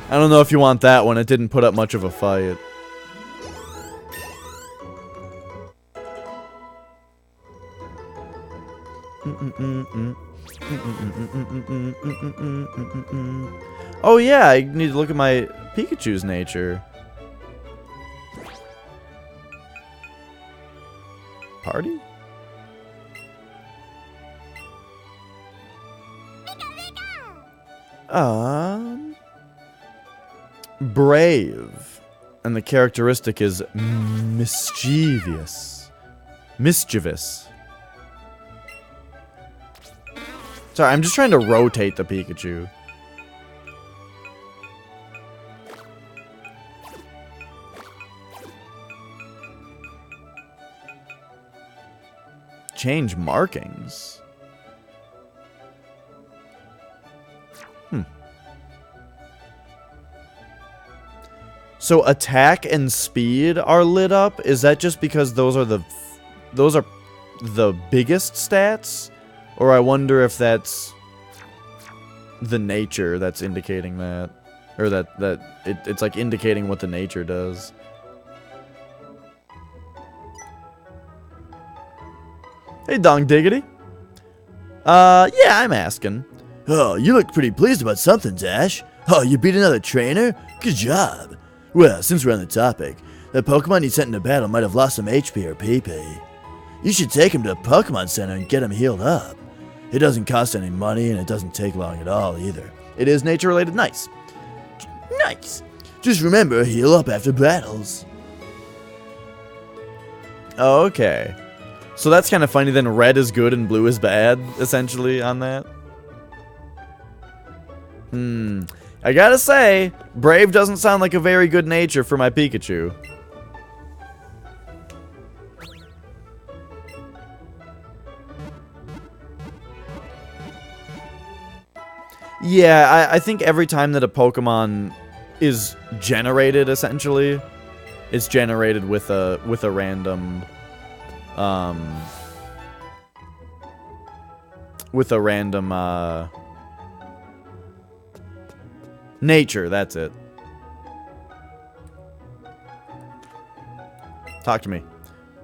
I don't know if you want that one. It didn't put up much of a fight. Oh yeah, I need to look at my Pikachu's nature. Party? Brave. And the characteristic is mischievous. Mischievous. Sorry, I'm just trying to rotate the Pikachu. Change markings. So attack and speed are lit up? Is that just because those are the biggest stats? Or I wonder if that's the nature that's indicating that. Or it's like indicating what the nature does. Hey, Dong Diggity. Yeah, I'm asking. Oh, you look pretty pleased about something, Dash. Oh, you beat another trainer? Good job. Well, since we're on the topic, that Pokemon you sent into battle might have lost some HP or PP. You should take him to a Pokemon Center and get him healed up. It doesn't cost any money, and it doesn't take long at all, either. It is nature-related. Nice. Nice. Just remember, heal up after battles. Okay. So that's kind of funny, then red is good and blue is bad, essentially, on that. I gotta say, Brave doesn't sound like a very good nature for my Pikachu. Yeah, I think every time that a Pokemon is generated, essentially, it's generated with a random nature, that's it. Talk to me.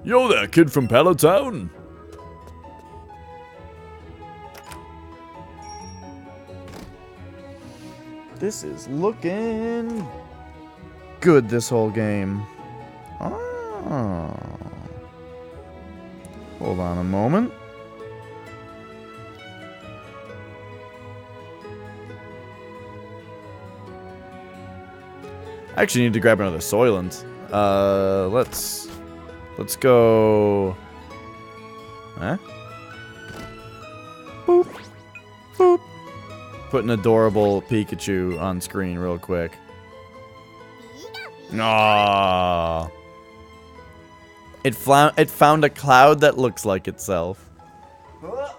Yo there, kid from Palatown. This is looking good this whole game. Oh. Hold on a moment. I actually need to grab another Soylent. Let's go. Huh? Boop. Boop. Put an adorable Pikachu on screen real quick. Aww. It found a cloud that looks like itself. Whoa.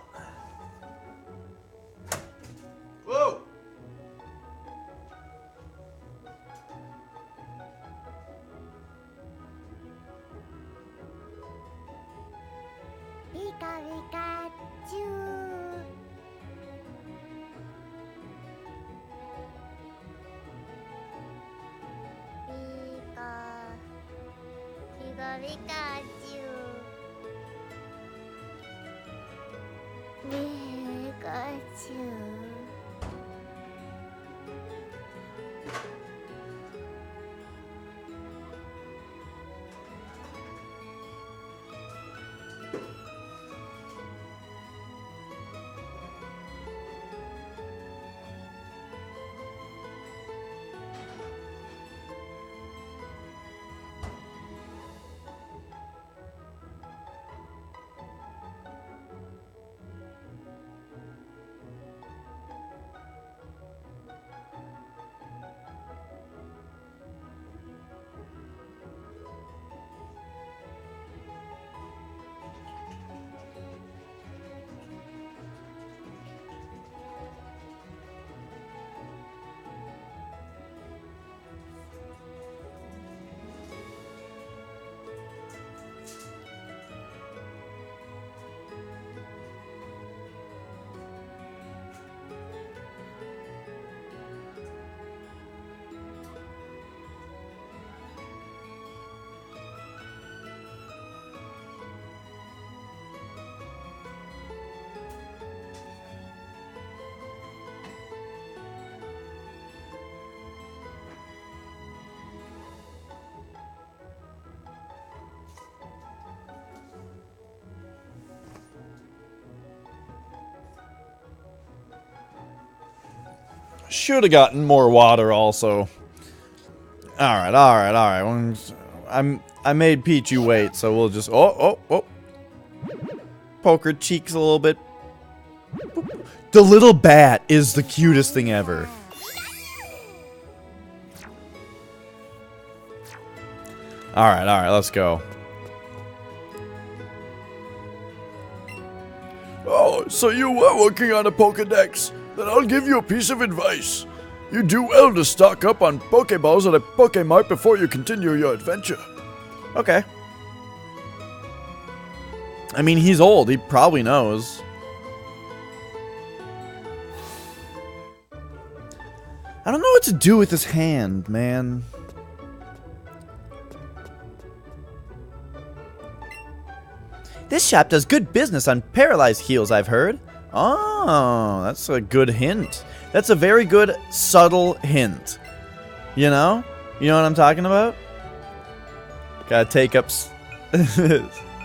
Should have gotten more water also. Alright. I made Pichu wait, so we'll just... Oh. Poke her cheeks a little bit. The little bat is the cutest thing ever. Alright, let's go. Oh, so you were working on a Pokédex? Then I'll give you a piece of advice. You do well to stock up on Pokeballs at a Pokemart before you continue your adventure. Okay. I mean, he's old. He probably knows. I don't know what to do with his hand, man. This shop does good business on paralyzed heals, I've heard. Oh, that's a good hint. That's a very good, subtle hint. You know? You know what I'm talking about? Gotta take up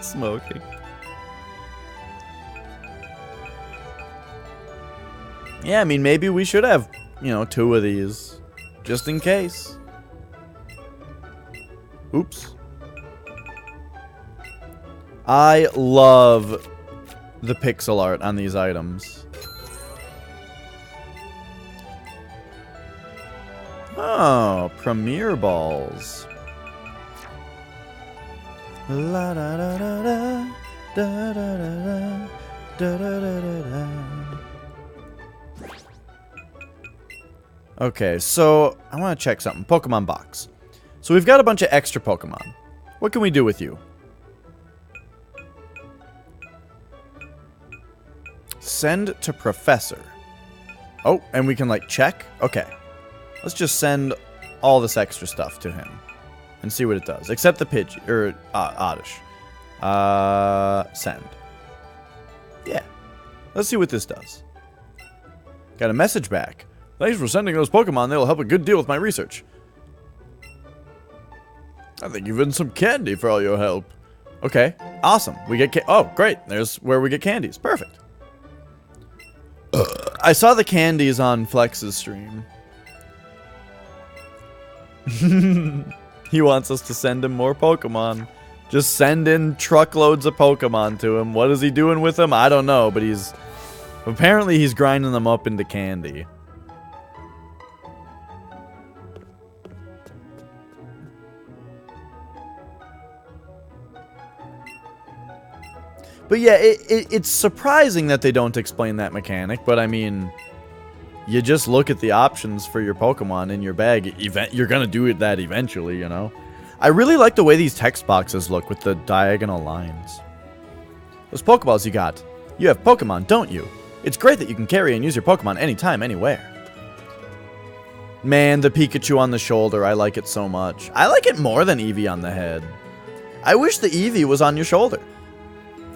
smoking. Yeah, I mean, maybe we should have, you know, 2 of these. Just in case. Oops. I love the pixel art on these items. Oh, Premier Balls. La da da da da da da da da da da da. Okay, so I want to check something. Pokemon box. So we've got a bunch of extra Pokemon. What can we do with you? Send to Professor. Oh, and we can like check? Okay. Let's just send all this extra stuff to him. And see what it does. Except the Pidgey, or Oddish. Send. Yeah. Let's see what this does. Got a message back. Thanks for sending those Pokemon. They'll help a good deal with my research. I think you've written some candy for all your help. Okay. Awesome. We get oh, great. There's where we get candies. Perfect. I saw the candies on Flex's stream. He wants us to send him more Pokemon. Just send in truckloads of Pokemon to him. What is he doing with them? I don't know, but apparently he's grinding them up into candy. But yeah, it's surprising that they don't explain that mechanic, but I mean, you just look at the options for your Pokemon in your bag. You're gonna do that eventually, you know? I really like the way these text boxes look with the diagonal lines. Those Pokeballs you got. You have Pokemon, don't you? It's great that you can carry and use your Pokemon anytime, anywhere. Man, the Pikachu on the shoulder, I like it so much. I like it more than Eevee on the head. I wish the Eevee was on your shoulder.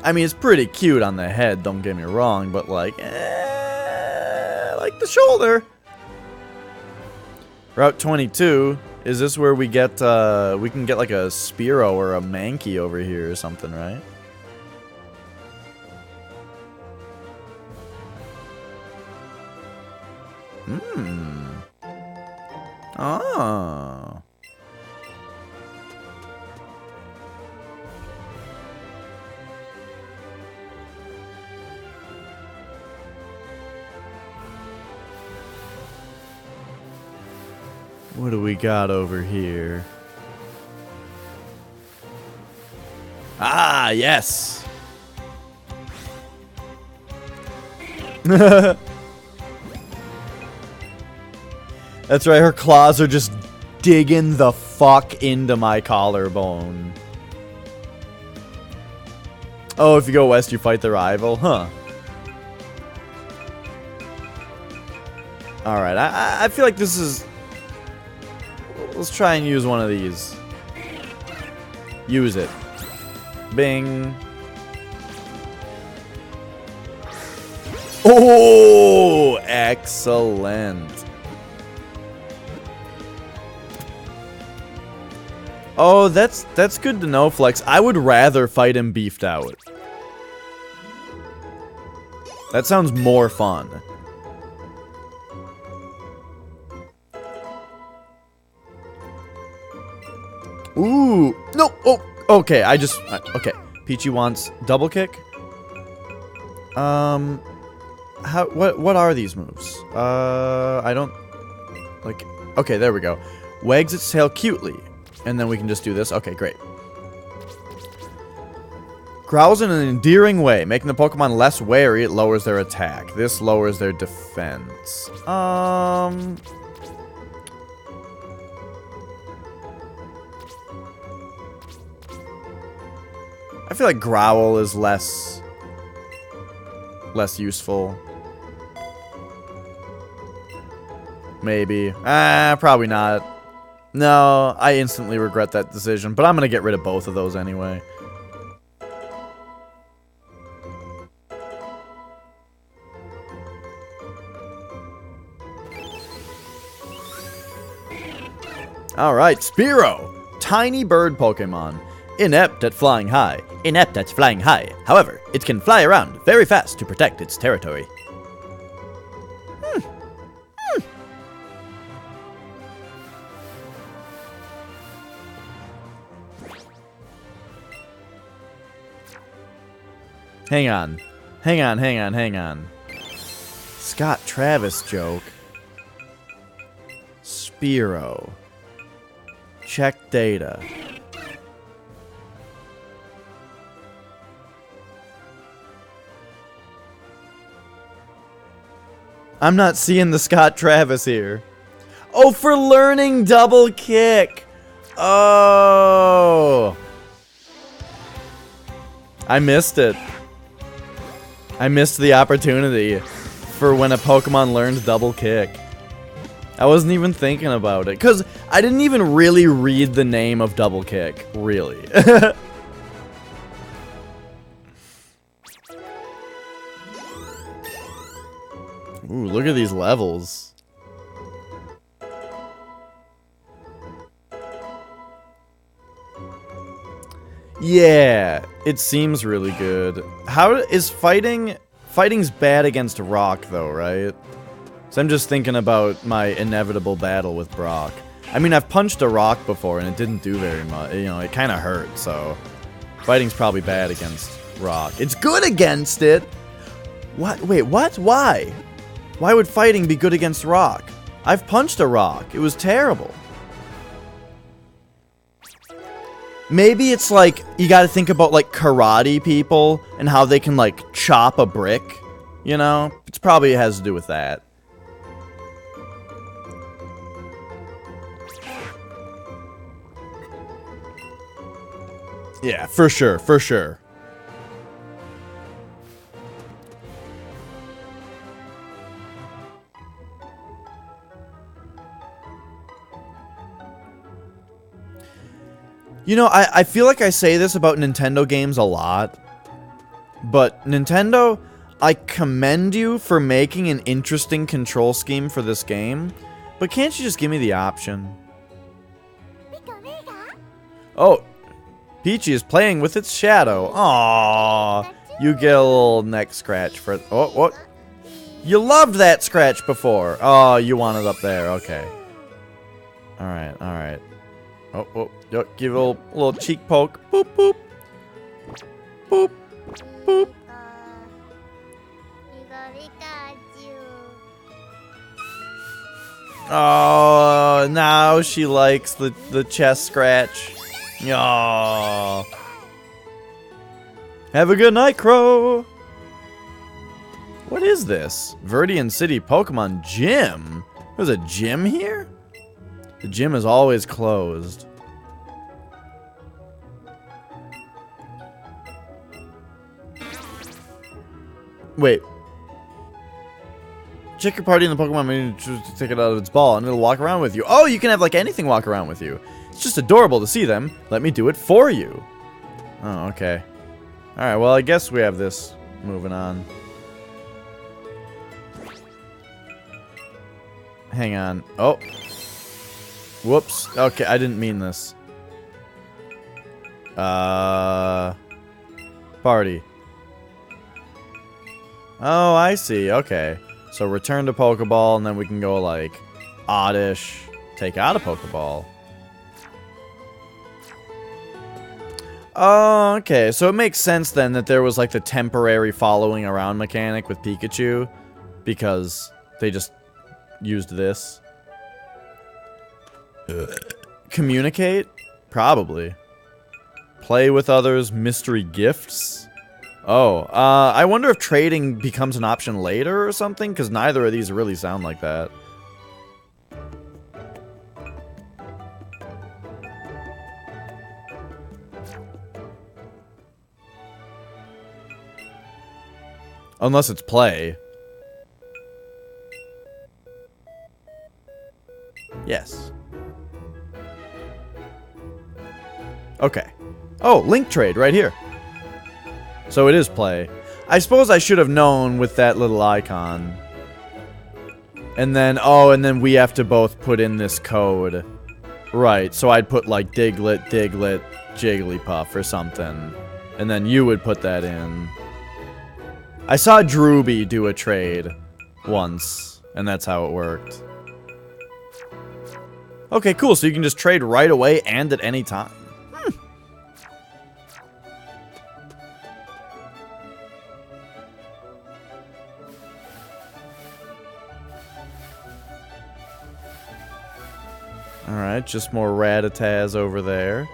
I mean, it's pretty cute on the head, don't get me wrong, but like, I like the shoulder. Route 22, is this where we get, we can get like a Spearow or a Mankey over here or something, right? Oh. What do we got over here? Ah, yes. That's right, her claws are just digging the fuck into my collarbone. Oh, if you go west, you fight the rival? Huh. Alright, I feel like this is... Let's try and use one of these. Use it. Bing. Oh, excellent. Oh, that's good to know, Flex. I would rather fight him beefed out. That sounds more fun. Ooh. No. Oh, okay. Okay. Peachy wants double kick. What are these moves? I don't, like, okay, there we go. Wags its tail cutely. And then we can just do this. Okay, great. Growls in an endearing way, making the Pokemon less wary. It lowers their attack. This lowers their defense. I feel like Growl is less useful. Maybe. Probably not. No, I instantly regret that decision, but I'm gonna get rid of both of those anyway. Alright, Spearow! Tiny bird Pokemon. Inept at flying high. Inept at flying high. However, it can fly around very fast to protect its territory. Hang on. Hang on. Scott Travis joke. Spearow. Check data. I'm not seeing the Scott Travis here. Oh, for learning double kick. Oh. I missed it. I missed the opportunity for when a Pokemon learned double kick. I wasn't even thinking about it, because I didn't even really read the name of double kick, really. Ooh, look at these levels. Yeah, it seems really good. How is fighting? Fighting's bad against Rock, though, right? So I'm just thinking about my inevitable battle with Brock. I mean, I've punched a Rock before, and it didn't do very much. You know, it kind of hurt, so fighting's probably bad against Rock. It's good against it. What? Wait, what? Why? Why would fighting be good against Rock? I've punched a Rock. It was terrible. Maybe it's like, you gotta think about like karate people and how they can like chop a brick, you know? It probably has to do with that. Yeah, for sure, for sure. You know, I feel like I say this about Nintendo games a lot, but Nintendo, I commend you for making an interesting control scheme for this game, but can't you just give me the option? Oh, Peachy is playing with its shadow. Aww, you get a little neck scratch for... Oh, what? You loved that scratch before. Oh, you want it up there. Okay. Alright, alright. Oh, give it a little cheek poke. Boop, boop. Boop, boop. Oh, now she likes the chest scratch. Aww. Have a good night, Crow. What is this? Verdian City Pokemon Gym? There's a gym here? The gym is always closed. Wait. Check your party in the Pokemon menu to take it out of its ball, and it'll walk around with you. Oh, you can have, like, anything walk around with you. It's just adorable to see them. Let me do it for you. Oh, okay. Alright, well, I guess we have this. Moving on. Hang on. Oh. Whoops. Okay, I didn't mean this. Party. Oh, I see. Okay. So return to Pokeball, and then we can go, like, Oddish. Take out a Pokeball. Oh, okay. So it makes sense then that there was like the temporary following around mechanic with Pikachu because they just used this. Communicate? Probably. Play with others, mystery gifts? Oh, I wonder if trading becomes an option later or something, because neither of these really sound like that. Unless it's play. Yes. Okay. Oh, link trade right here. So it is play. I suppose I should have known with that little icon. And then, oh, and then we have to both put in this code. Right, so I'd put like Diglett, Diglett, Jigglypuff or something. And then you would put that in. I saw Drooby do a trade once, and that's how it worked. Okay, cool, so you can just trade right away and at any time. Alright, just more Rattatas over there.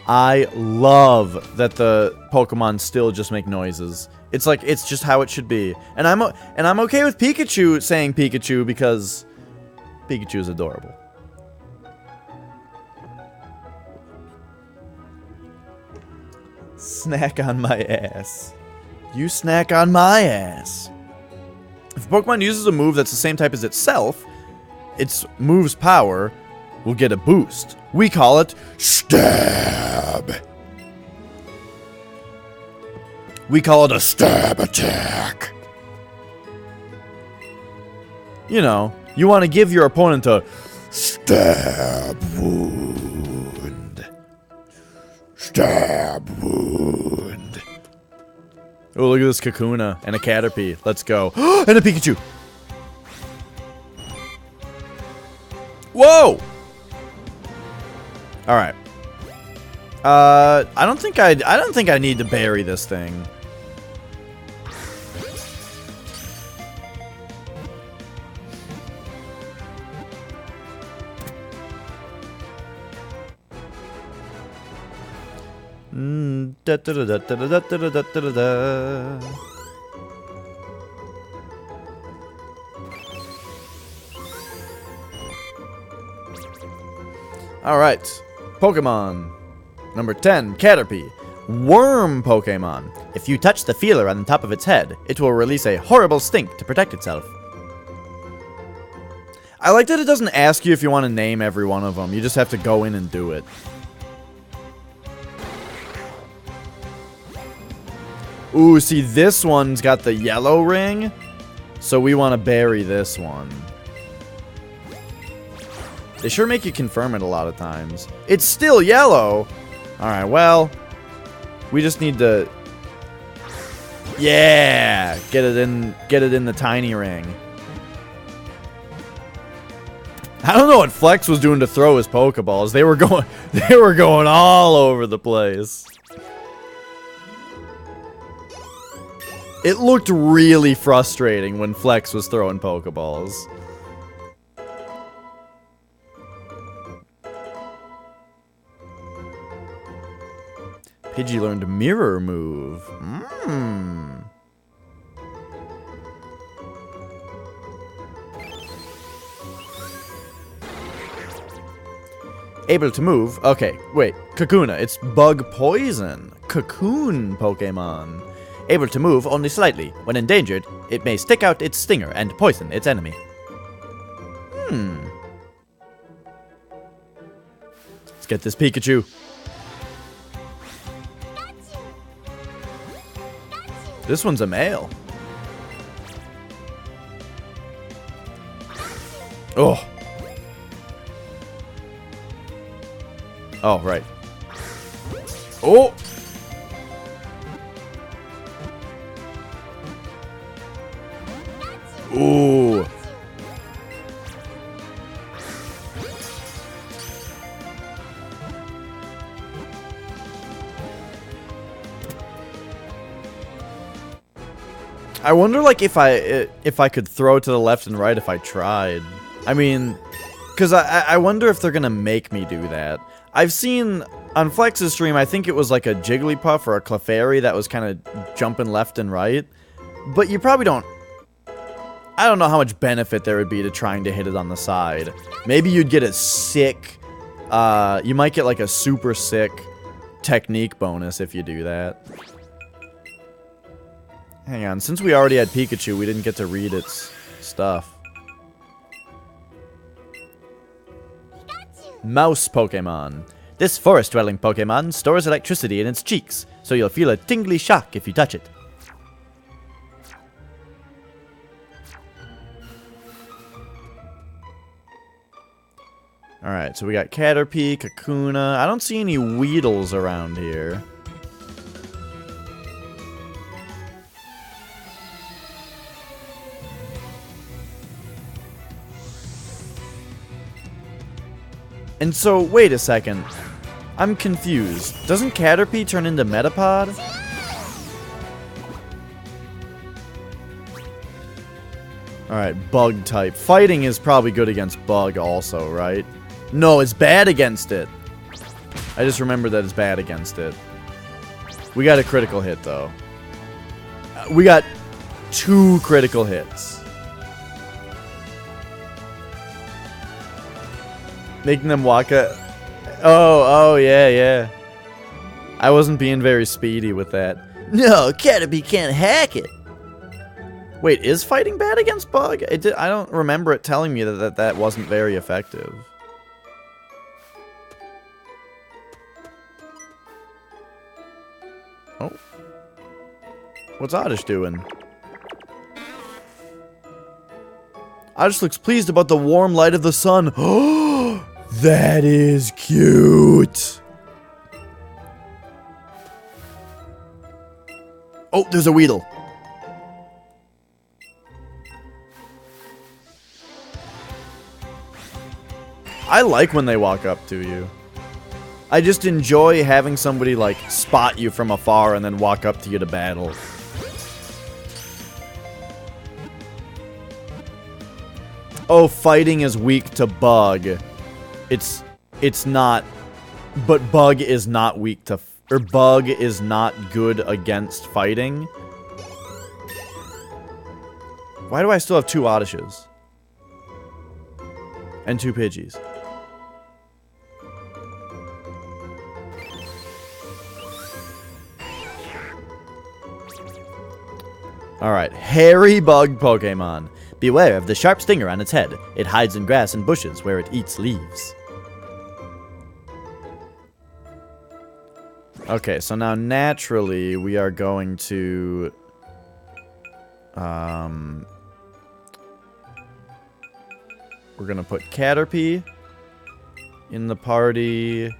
I love that the Pokemon still just make noises. It's like, it's just how it should be. And I'm okay with Pikachu saying Pikachu because Pikachu is adorable. Snack on my ass. You snack on my ass. If a Pokemon uses a move that's the same type as itself, its move's power will get a boost. We call it Stab. We call it a Stab attack. You know, you want to give your opponent a Stab wound. Stab wound. Oh, look at this Kakuna and a Caterpie. Let's go. And a Pikachu. Whoa! All right. I don't think I need to bury this thing. Da, da, da, da, da, da, da, da, da, da. All right, Pokemon number 10, Caterpie, Worm Pokemon. If you touch the feeler on the top of its head, it will release a horrible stink to protect itself. I like that it doesn't ask you if you want to name every one of them. You just have to go in and do it. Ooh, see, this one's got the yellow ring, so we want to bury this one. They sure make you confirm it a lot of times. It's still yellow! Alright, well, we just need to... Yeah! Get it in the tiny ring. I don't know what Flex was doing to throw his Pokeballs. They were going all over the place. It looked really frustrating when Flex was throwing Pokeballs. Pidgey learned Mirror Move. Able to move. Okay, wait. Kakuna. It's Bug Poison. Cocoon Pokemon. Able to move only slightly. When endangered, it may stick out its stinger and poison its enemy. Let's get this Pikachu. This one's a male. Oh. Oh, right. Oh! Ooh. I wonder, like, if I could throw to the left and right if I tried. I mean, because I wonder if they're going to make me do that. I've seen, on Flex's stream, I think it was like a Jigglypuff or a Clefairy that was kind of jumping left and right. But you probably don't... I don't know how much benefit there would be to trying to hit it on the side. Maybe you'd get a sick... you might get, like, a super sick technique bonus if you do that. Hang on, since we already had Pikachu, we didn't get to read its stuff. Mouse Pokemon. This forest-dwelling Pokemon stores electricity in its cheeks, so you'll feel a tingly shock if you touch it. Alright, so we got Caterpie, Kakuna. I don't see any Weedles around here. And so, wait a second. I'm confused. Doesn't Caterpie turn into Metapod? Alright, Bug type. Fighting is probably good against Bug also, right? No, it's bad against it. I just remembered that it's bad against it. We got a critical hit, though. We got 2 critical hits. Making them walk a... Oh, yeah. I wasn't being very speedy with that. No, Caterpie can't hack it. Wait, is fighting bad against Bug? I don't remember it telling me that wasn't very effective. Oh. What's Oddish doing? Oddish looks pleased about the warm light of the sun. Oh, that is cute. Oh, there's a Weedle. I like when they walk up to you. I just enjoy having somebody, like, spot you from afar and then walk up to you to battle. Oh, fighting is weak to Bug. It's not... But Bug is not weak to... Or Bug is not good against fighting. Why do I still have 2 Oddishes? And 2 Pidgeys. Alright, hairy bug Pokemon. Beware of the sharp stinger on its head. It hides in grass and bushes where it eats leaves. Okay, so now naturally we are going to... we're going to put Caterpie in the party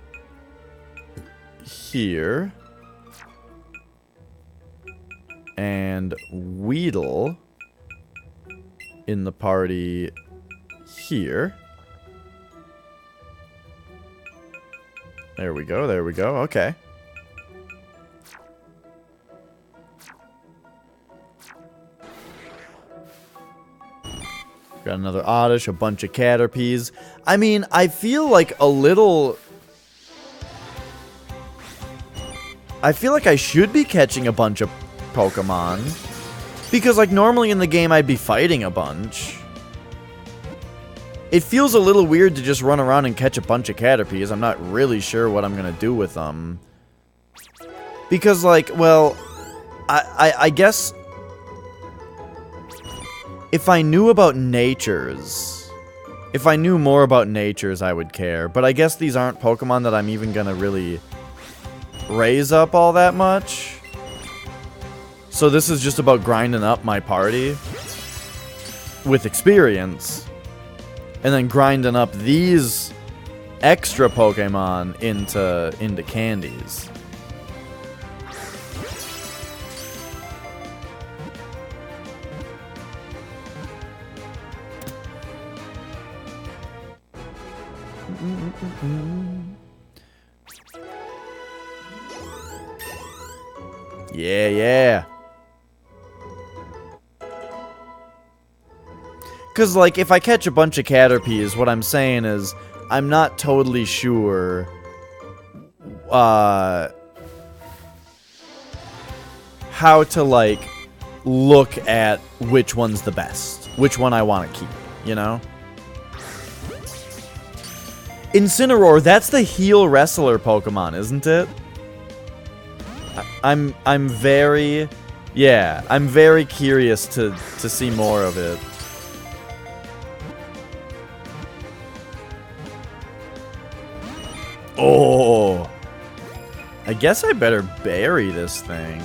here. And Weedle in the party here. There we go, okay. Got another Oddish, a bunch of Caterpies. I mean, I feel like a little... I feel like I should be catching a bunch of Pokemon. Because, like, normally in the game I'd be fighting a bunch. It feels a little weird to just run around and catch a bunch of Caterpies. I'm not really sure what I'm gonna do with them. Because, like, well... I guess... If I knew about natures... If I knew more about natures, I would care. But I guess these aren't Pokemon that I'm even gonna really... raise up all that much. So this is just about grinding up my party with experience, and then grinding up these extra Pokemon into candies. Yeah. Because, like, if I catch a bunch of Caterpies, what I'm saying is I'm not totally sure how to, like, look at which one's the best. Which one I want to keep, you know? Incineroar, that's the heal wrestler Pokemon, isn't it? I'm very... Yeah, I'm very curious to see more of it. Oh! I guess I better bury this thing.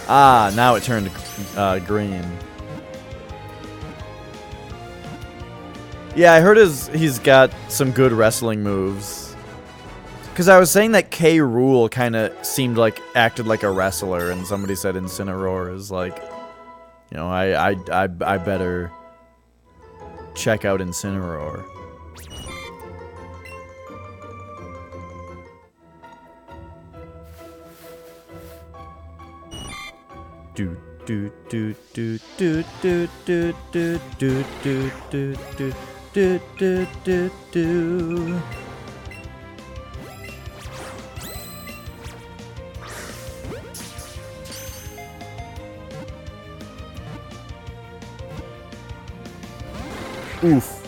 Ah, now it turned green. Yeah, I heard he's got some good wrestling moves. Because I was saying that K. Rool kind of acted like a wrestler, and somebody said Incineroar is like, you know, I better check out Incineroar. Do do do do do do do do do do do do do do do. Oof.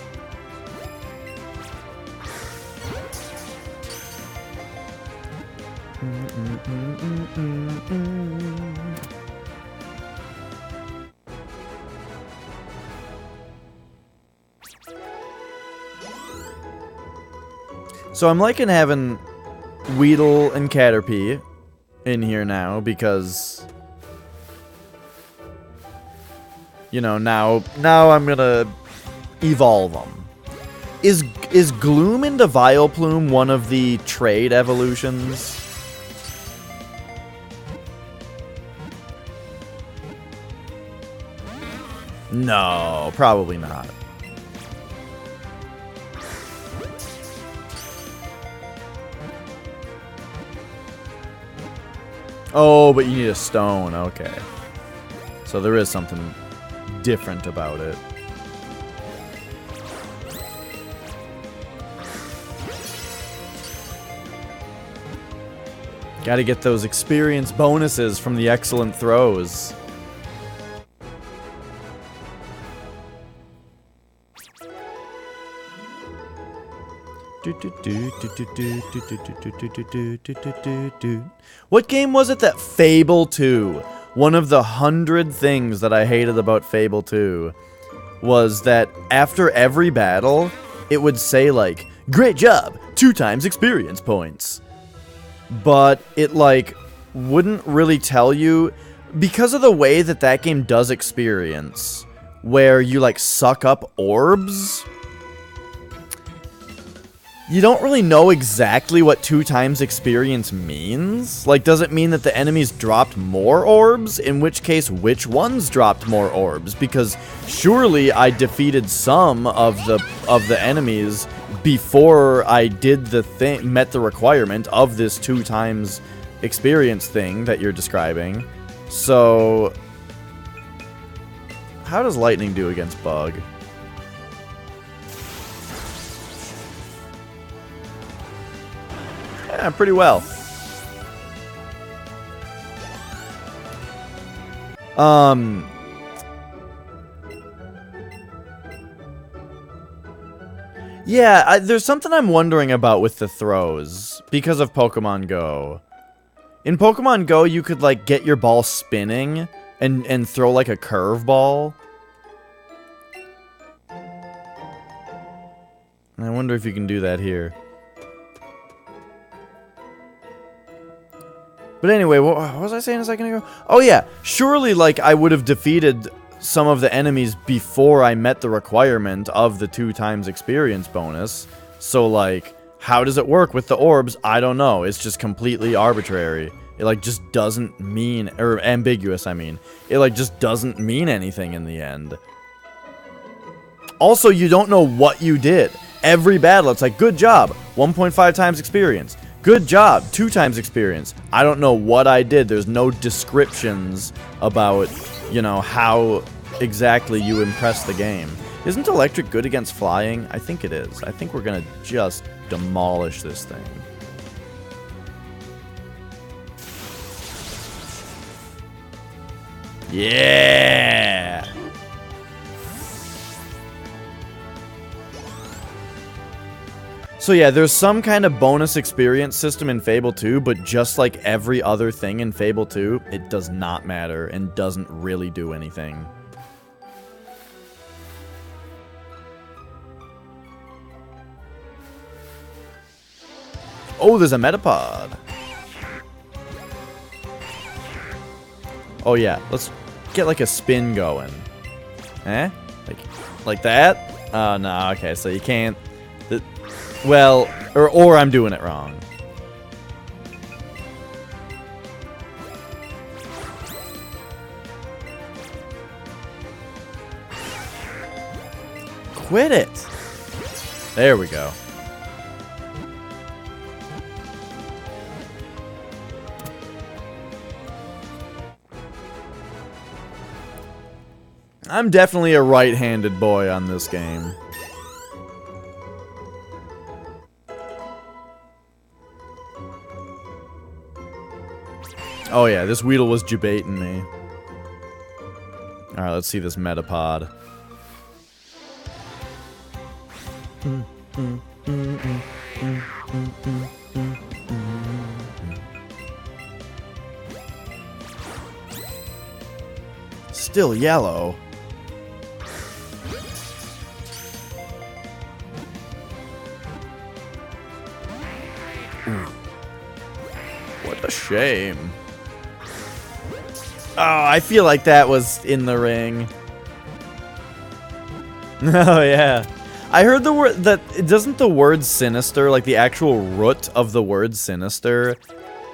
So I'm liking having Weedle and Caterpie in here now because, you know, now I'm gonna evolve them. Is Gloom into Vileplume one of the trade evolutions? No, probably not. Oh, but you need a stone. Okay. So there is something different about it. Gotta get those experience bonuses from the excellent throws. What game was it that Fable 2? One of the 100 things that I hated about Fable 2 was that after every battle, it would say like, "Great job, 2 times experience points." But it like wouldn't really tell you, because of the way that that game does experience, where you like suck up orbs. You don't really know exactly what 2 times experience means. Like, does it mean that the enemies dropped more orbs? In which case, which ones dropped more orbs? Because surely I defeated some of the enemies before I did the thing, met the requirement of this 2 times experience thing that you're describing. So, how does Lightning do against Bug? Yeah, pretty well. Yeah, there's something I'm wondering about with the throws because of Pokemon Go. In Pokemon Go, you could like get your ball spinning and throw like a curveball. And I wonder if you can do that here. But anyway, what was I saying a second ago? Oh yeah, surely like I would have defeated some of the enemies before I met the requirement of the 2 times experience bonus. So like, how does it work with the orbs? I don't know. It's just completely arbitrary. It like just doesn't mean, or ambiguous, I mean. It like just doesn't mean anything in the end. Also, you don't know what you did. Every battle, it's like, good job, 1.5 times experience. Good job. 2 times experience. I don't know what I did. There's no descriptions about, you know, how exactly you impress the game. Isn't electric good against flying? I think it is. I think we're going to just demolish this thing. Yeah! So yeah, there's some kind of bonus experience system in Fable 2, but just like every other thing in Fable 2, it does not matter and doesn't really do anything. Oh, there's a Metapod. Oh yeah, let's get like a spin going. Eh? Like that? Oh no, okay, so you can't. Well, or I'm doing it wrong. Quit it. There we go. I'm definitely a right-handed boy on this game. Oh yeah, this Weedle was debating me. Alright, let's see this Metapod. Still yellow. What a shame. Oh, I feel like that was in the ring. Oh, yeah. I heard the word that doesn't the word sinister, like the actual root of the word sinister,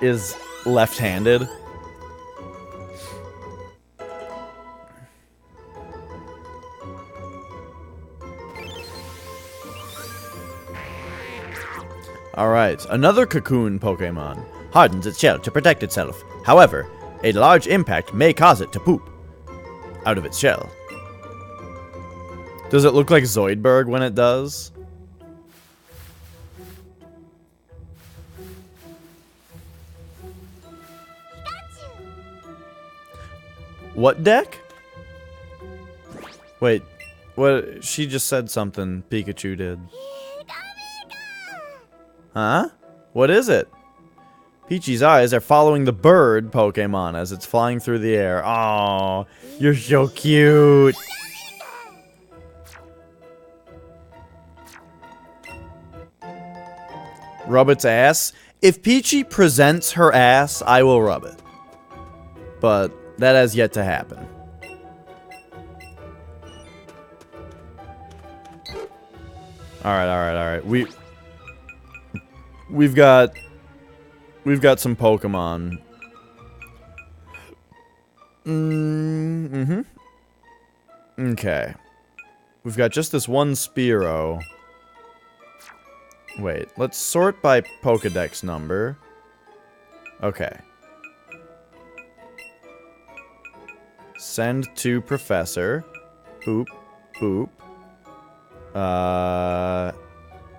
is left-handed. Alright, another cocoon Pokemon. Hardens its shell to protect itself. However, a large impact may cause it to poop out of its shell. Does it look like Zoidberg when it does? What deck? Wait, what? She just said something. Pikachu did. Huh? What is it? Peachy's eyes are following the bird Pokemon as it's flying through the air. Aww, you're so cute. Rub its ass? If Peachy presents her ass, I will rub it. But that has yet to happen. Alright. We've got some Pokemon. Okay. We've got just this one Spearow. Wait, let's sort by Pokedex number. Okay. Send to Professor. Boop. Boop.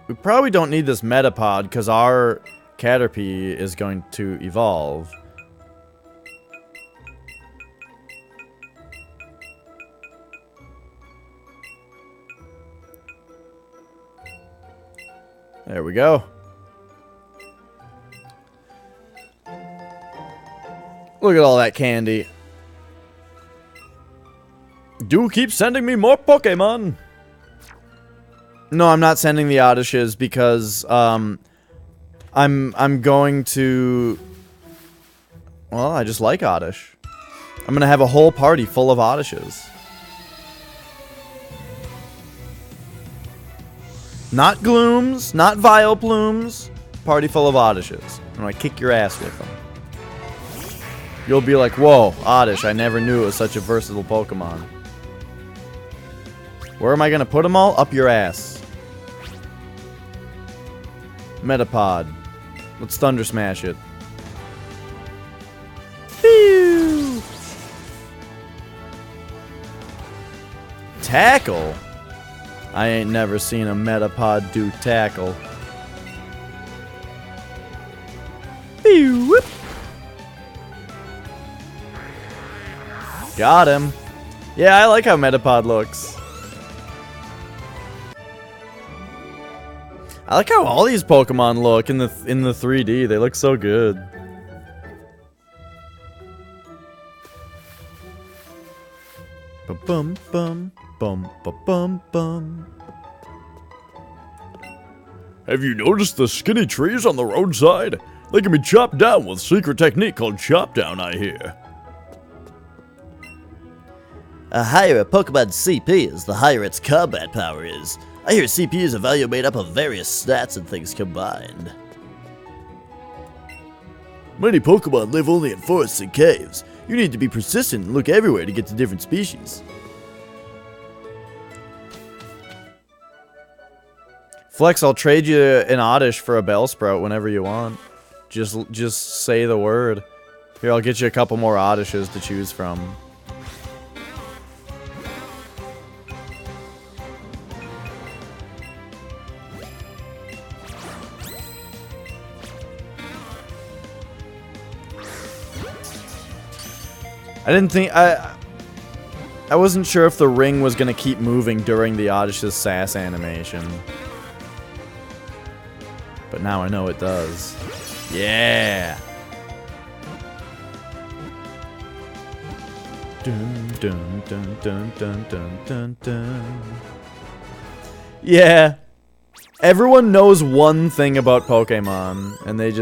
We probably don't need this Metapod because our Caterpie is going to evolve. There we go. Look at all that candy. Do keep sending me more Pokemon. No, I'm not sending the Oddishes because I'm going to. Well, I just like Oddish. I'm gonna have a whole party full of Oddishes. Not Glooms, not Vileplumes. Party full of Oddishes. I'm gonna kick your ass with them. You'll be like, whoa, Oddish, I never knew it was such a versatile Pokemon. Where am I gonna put them all? Up your ass. Metapod. Let's Thunder Smash it. Phew! Tackle? I ain't never seen a Metapod do tackle. Phew! Whoop. Got him. Yeah, I like how Metapod looks. I like how all these Pokemon look in the 3D. They look so good. Bum bum bum bum bum bum. Have you noticed the skinny trees on the roadside? They can be chopped down with a secret technique called chop down, I hear. The higher a Pokemon's CP is, the higher its combat power is. I hear CP is a value made up of various stats and things combined. Many Pokemon live only in forests and caves. You need to be persistent and look everywhere to get to different species. Flex, I'll trade you an Oddish for a Bellsprout whenever you want. Just say the word. Here, I'll get you a couple more Oddishes to choose from. I didn't think I wasn't sure if the ring was gonna keep moving during the Oddish's sass animation. But now I know it does. Yeah. Dun dun dun dun dun dun dun dun. Yeah. Everyone knows one thing about Pokemon, and they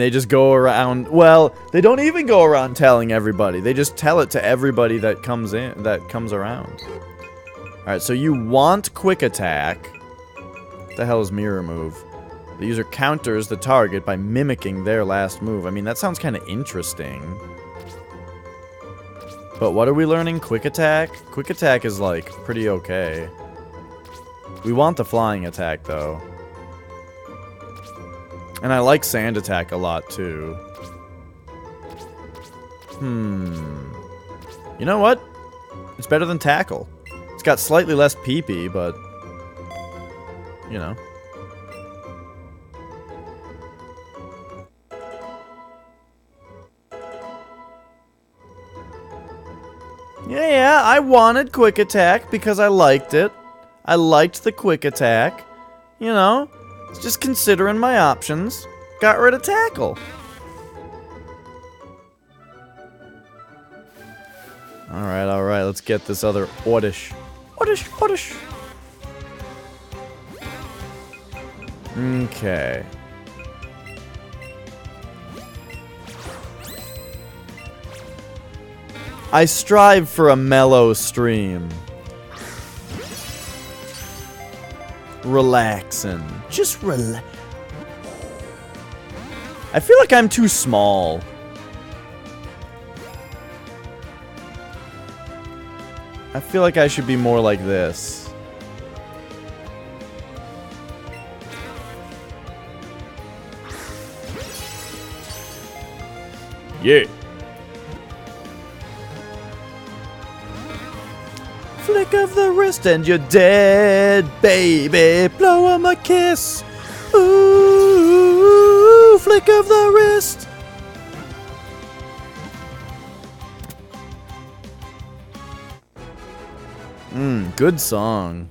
just go around. Well, they don't even go around telling everybody. They just tell it to everybody that comes around. All right, so you want Quick Attack. What the hell is Mirror Move? The user counters the target by mimicking their last move. I mean, that sounds kind of interesting. But what are we learning? Quick Attack? Quick Attack is, like, pretty okay. We want the Flying Attack, though. And I like Sand Attack a lot, too. You know what? It's better than Tackle. It's got slightly less PP, but... you know. Yeah, I wanted Quick Attack because I liked it. I liked the Quick Attack. You know, just considering my options. Got rid of Tackle. Alright, let's get this other Oddish. Oddish. Okay. I strive for a mellow stream. Relaxing. Just relax. I feel like I'm too small. I feel like I should be more like this. Yeah. Flick of the wrist and you're dead, baby. Blow 'em a kiss. Ooh, flick of the wrist. Good song.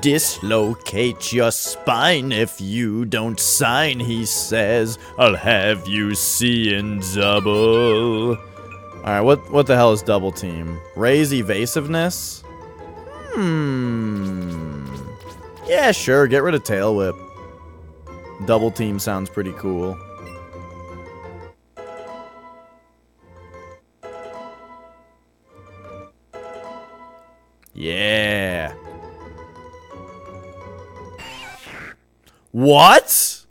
Dislocate your spine if you don't sign, he says. I'll have you seeing double. Alright, what the hell is Double Team? Raise evasiveness? Yeah, sure, get rid of Tail Whip. Double Team sounds pretty cool. Yeah. What?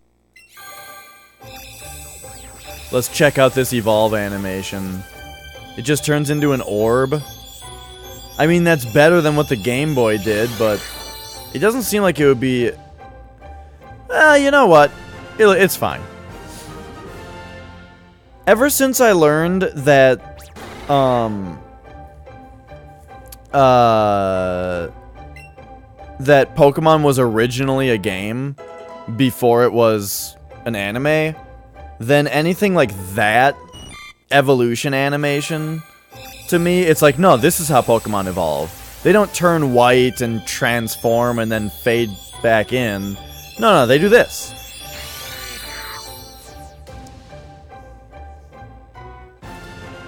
Let's check out this evolve animation. It just turns into an orb. I mean, that's better than what the Game Boy did, but it doesn't seem like it would be You know what? It's fine. Ever since I learned that, that Pokemon was originally a game before it was an anime, then anything like that evolution animation, to me, it's like, no, this is how Pokemon evolve. They don't turn white and transform and then fade back in. No, they do this.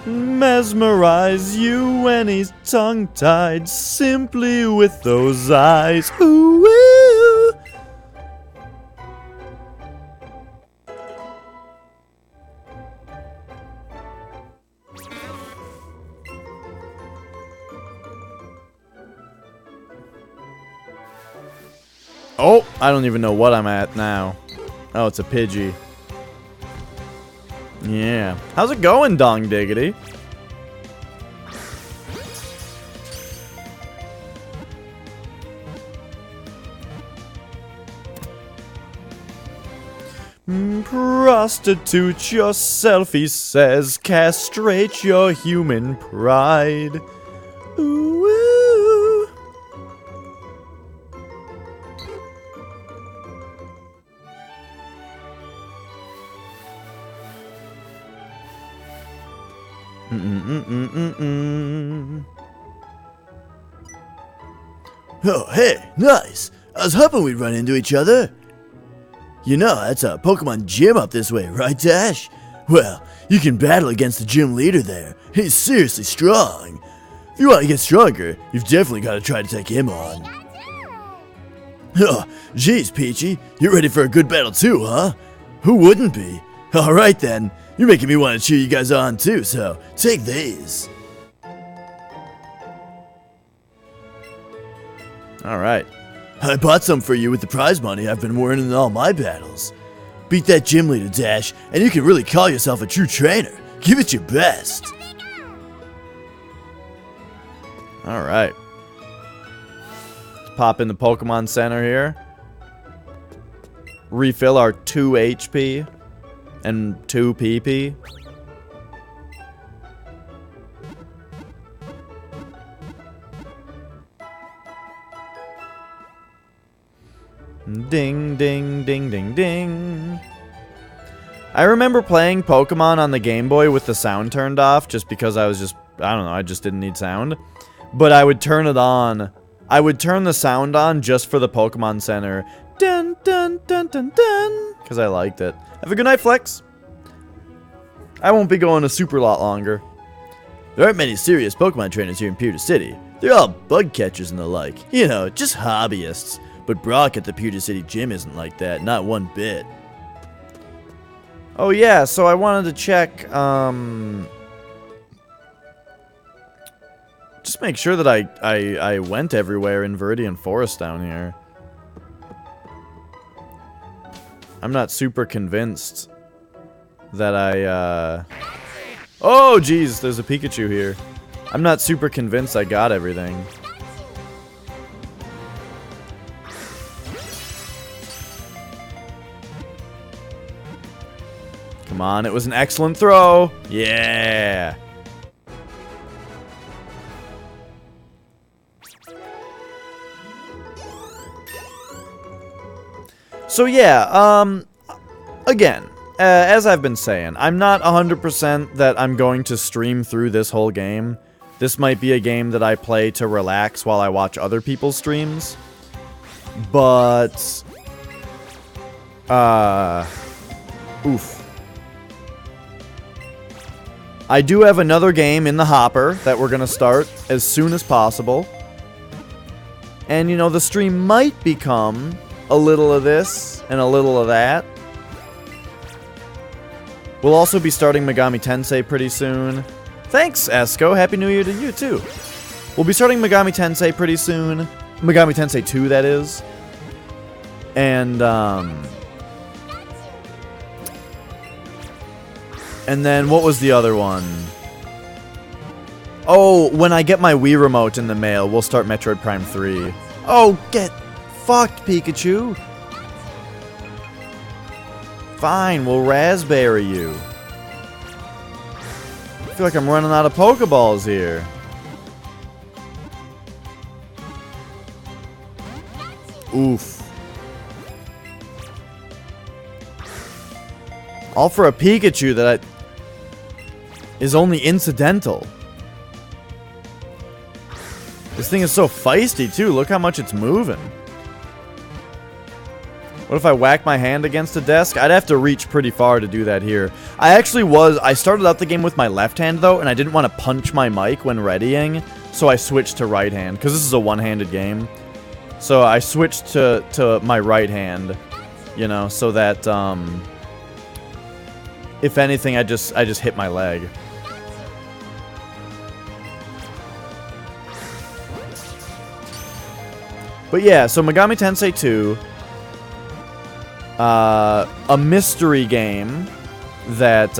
Mesmerize you when he's tongue-tied simply with those eyes. Ooh, ooh. Oh, I don't even know what I'm at now. Oh, it's a Pidgey. Yeah. How's it going, Dong Diggity? Prostitute yourself, he says. Castrate your human pride. Ooh, ooh. Oh, hey, nice. I was hoping we'd run into each other. You know, that's a Pokemon gym up this way, right, Dash? Well, you can battle against the gym leader there. He's seriously strong. If you want to get stronger, you've definitely got to try to take him on. Oh, geez, Peachy, you're ready for a good battle too, huh? Who wouldn't be? Alright then, you're making me want to cheer you guys on too, so take these. Alright. I bought some for you with the prize money I've been winning in all my battles. Beat that gym leader, Dash, and you can really call yourself a true trainer. Give it your best. Alright. Let's pop in the Pokemon Center here. Refill our 2 HP and 2 PP. Ding, ding, ding, ding, ding. I remember playing Pokemon on the Game Boy with the sound turned off just because I don't know, I just didn't need sound. But I would turn it on. I would turn the sound on just for the Pokemon Center. Dun, dun, dun, dun, dun. Because I liked it. Have a good night, Flex. I won't be going a super lot longer. There aren't many serious Pokemon trainers here in Pewter City. They're all bug catchers and the like. You know, just hobbyists. But Brock at the Pewter City gym isn't like that, not one bit. Oh yeah, so I wanted to check, just make sure that I went everywhere in Viridian Forest down here. I'm not super convinced that oh geez, there's a Pikachu here. I'm not super convinced I got everything. Come on, it was an excellent throw. Yeah. So yeah, again, as I've been saying, I'm not 100% that I'm going to stream through this whole game. This might be a game that I play to relax while I watch other people's streams. But, oof. I do have another game in the hopper that we're going to start as soon as possible. And, you know, the stream might become a little of this and a little of that. We'll also be starting Megami Tensei pretty soon. Thanks, Esco. Happy New Year to you, too. We'll be starting Megami Tensei pretty soon. Megami Tensei 2, that is. And then, what was the other one? Oh, when I get my Wii Remote in the mail, we'll start Metroid Prime 3. Oh, get fucked, Pikachu. Fine, we'll raspberry you. I feel like I'm running out of Pokeballs here. Oof. All for a Pikachu that is only incidental. This thing is so feisty too. Look how much it's moving. What if I whack my hand against a desk? I'd have to reach pretty far to do that here. I started out the game with my left hand though, and I didn't want to punch my mic when readying, so I switched to right hand, because this is a one-handed game. So I switched to my right hand, you know, so that, if anything, I just hit my leg. But yeah, so Megami Tensei 2, a mystery game that,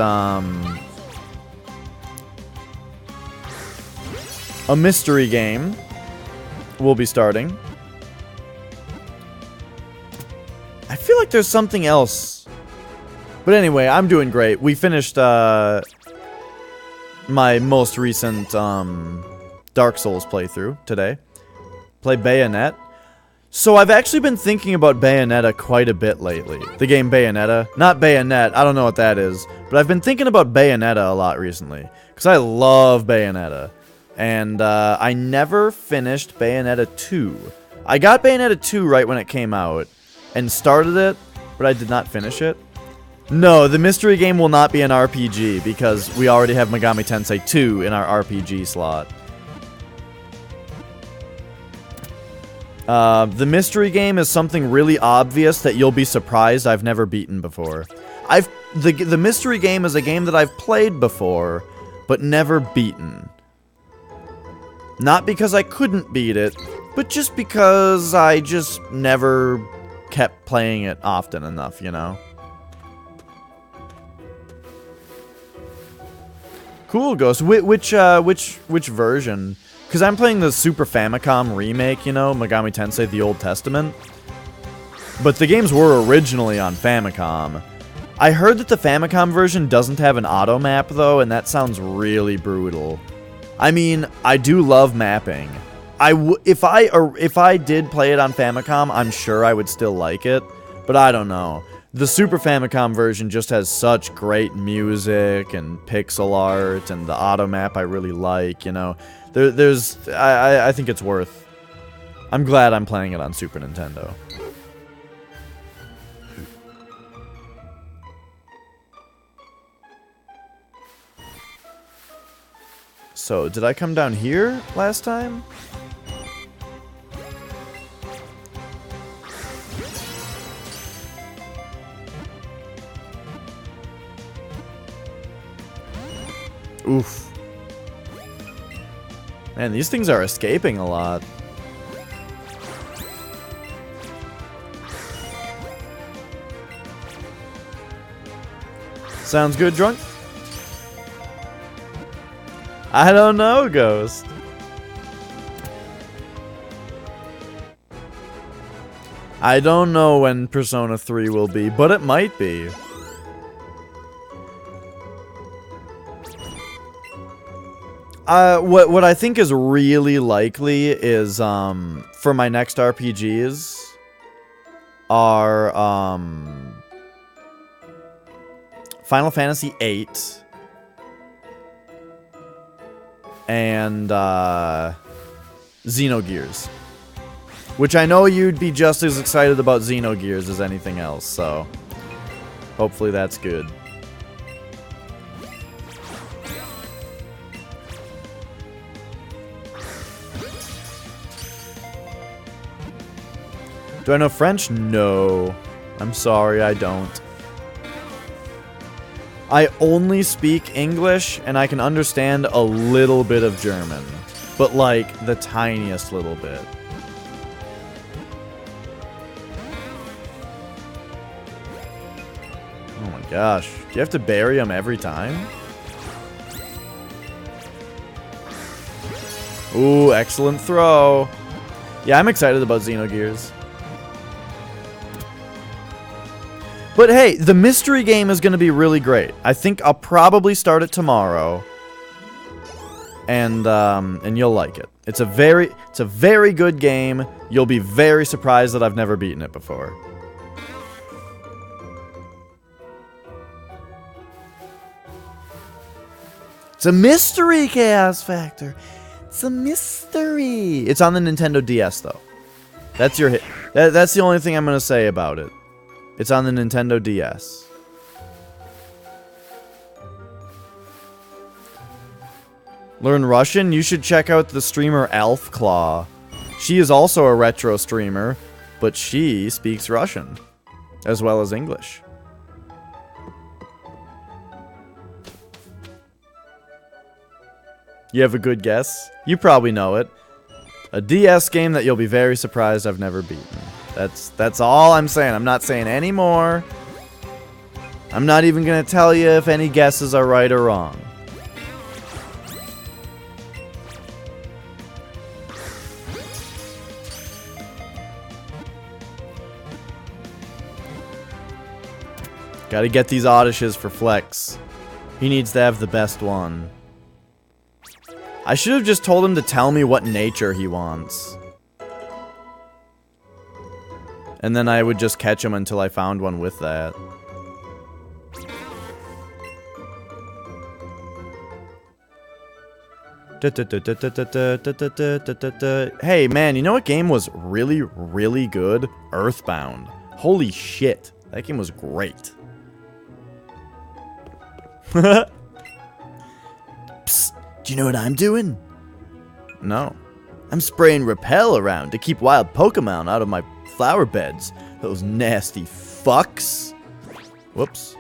will be starting. I feel like there's something else. But anyway, I'm doing great. We finished, my most recent, Dark Souls playthrough today. Played Bayonetta. So I've actually been thinking about Bayonetta quite a bit lately. The game Bayonetta. Not Bayonet, I don't know what that is. But I've been thinking about Bayonetta a lot recently. Because I love Bayonetta. And I never finished Bayonetta 2. I got Bayonetta 2 right when it came out. And started it, but I did not finish it. No, the mystery game will not be an RPG. Because we already have Megami Tensei 2 in our RPG slot. The mystery game is something really obvious that you'll be surprised I've never beaten before. The mystery game is a game that I've played before, but never beaten. Not because I couldn't beat it, but just because I just never kept playing it often enough, you know? Cool, Ghost. Which version? Because I'm playing the Super Famicom remake, you know, Megami Tensei The Old Testament. But the games were originally on Famicom. I heard that the Famicom version doesn't have an auto map, though, and that sounds really brutal. I mean, I do love mapping. If I did play it on Famicom, I'm sure I would still like it, but I don't know. The Super Famicom version just has such great music and pixel art, and the auto map I really like, you know. I think it's worth. I'm glad I'm playing it on Super Nintendo. So, did I come down here last time? Oof. Man, these things are escaping a lot. Sounds good, Drunk? I don't know, Ghost. I don't know when Persona 3 will be, but it might be. What I think is really likely is, for my next RPGs are, Final Fantasy VIII and, Xenogears. Which I know you'd be just as excited about Xenogears as anything else, so hopefully that's good. Do I know French? No. I'm sorry, I don't. I only speak English, and I can understand a little bit of German. But, like, the tiniest little bit. Oh my gosh. Do you have to bury them every time? Ooh, excellent throw. Yeah, I'm excited about Xenogears. But hey, the mystery game is going to be really great. I think I'll probably start it tomorrow. And you'll like it. It's a very good game. You'll be very surprised that I've never beaten it before. It's a mystery, Chaos Factor. It's a mystery. It's on the Nintendo DS, though. That's your hit. That's the only thing I'm going to say about it. It's on the Nintendo DS. Learn Russian? You should check out the streamer Elf Claw. She is also a retro streamer, but she speaks Russian, as well as English. You have a good guess? You probably know it. A DS game that you'll be very surprised I've never beaten. That's all I'm saying. I'm not saying any more. I'm not even going to tell you if any guesses are right or wrong. Gotta get these Odyshes for Flex. He needs to have the best one. I should have just told him to tell me what nature he wants. And then I would just catch him until I found one with that. Hey man, you know what game was really, really good? Earthbound. Holy shit. That game was great. Psst, do you know what I'm doing? No. I'm spraying Repel around to keep wild Pokemon out of my flower beds. Those nasty fucks. Whoops.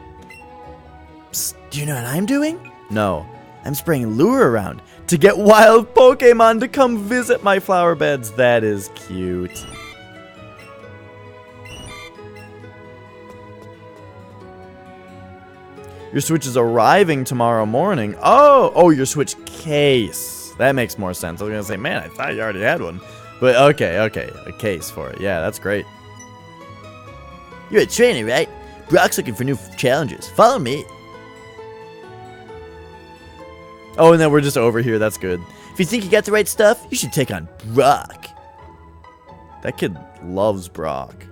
Psst, do you know what I'm doing? No. I'm spraying Lure around to get wild Pokemon to come visit my flower beds. That is cute. Your Switch is arriving tomorrow morning. Oh, your Switch case. That makes more sense. I was going to say, man, I thought you already had one. But okay, a case for it. Yeah, that's great. You're a trainer, right? Brock's looking for new challenges. Follow me. Oh, and then we're just over here. That's good. If you think you got the right stuff, you should take on Brock. That kid loves Brock.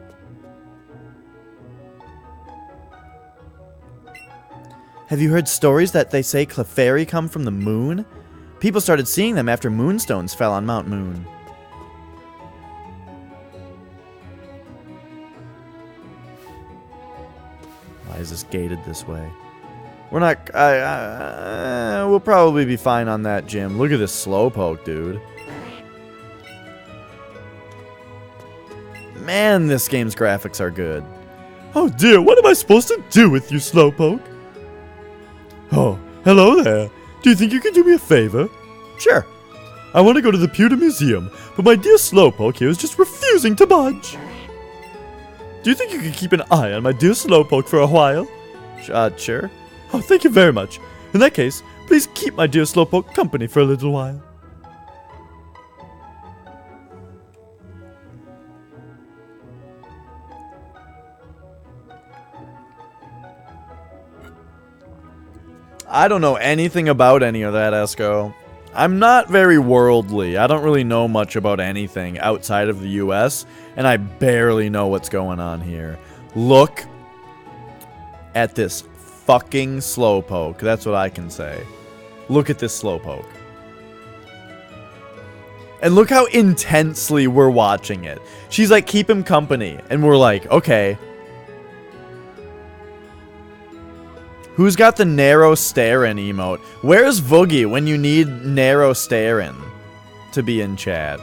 Have you heard stories that they say Clefairy come from the moon? People started seeing them after moonstones fell on Mount Moon. Why is this gated this way? We're not... we'll probably be fine on that gym. Look at this Slowpoke, dude. Man, this game's graphics are good. Oh dear, what am I supposed to do with you, Slowpoke? Oh, hello there. Do you think you can do me a favor? Sure. I want to go to the Pewter Museum, but my dear Slowpoke here is just refusing to budge. Do you think you could keep an eye on my dear Slowpoke for a while? Sure. Oh, thank you very much. In that case, please keep my dear Slowpoke company for a little while. I don't know anything about any of that, Esco. I'm not very worldly. I don't really know much about anything outside of the US, and I barely know what's going on here. Look at this fucking Slowpoke. That's what I can say. Look at this Slowpoke. And look how intensely we're watching it. She's like, keep him company. And we're like, okay. Who's got the narrow starin' emote? Where's Voogie when you need narrow starin' to be in chat?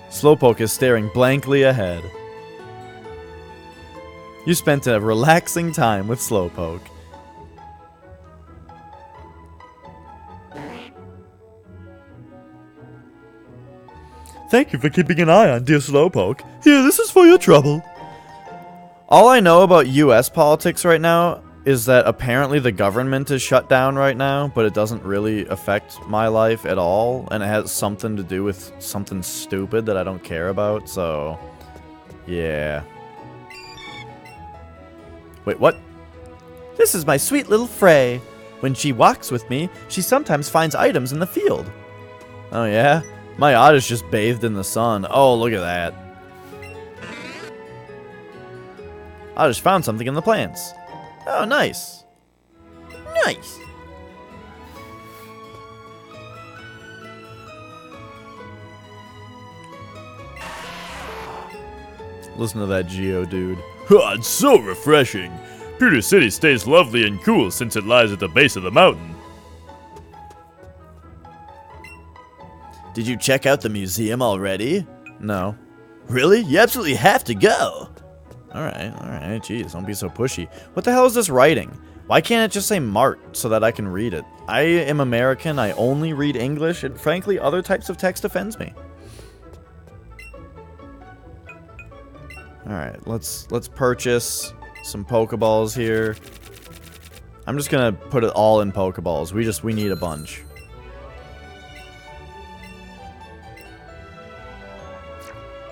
Slowpoke is staring blankly ahead. You spent a relaxing time with Slowpoke. Thank you for keeping an eye on dear Slowpoke. Here, this is for your trouble. All I know about US politics right now is that apparently the government is shut down right now, but it doesn't really affect my life at all, and it has something to do with something stupid that I don't care about, so yeah. Wait, what? This is my sweet little Frey. When she walks with me, she sometimes finds items in the field. Oh, yeah? My Oddish just bathed in the sun. Oh, look at that. Oddish found something in the plants. Oh, nice. Nice. Listen to that Geodude. It's so refreshing. Pewter City stays lovely and cool since it lies at the base of the mountain. Did you check out the museum already? No. Really? You absolutely have to go. Alright. Jeez, don't be so pushy. What the hell is this writing? Why can't it just say Mart so that I can read it? I am American, I only read English, and frankly, other types of text offends me. Alright, let's purchase some Pokeballs here. I'm just gonna put it all in Pokeballs. We need a bunch.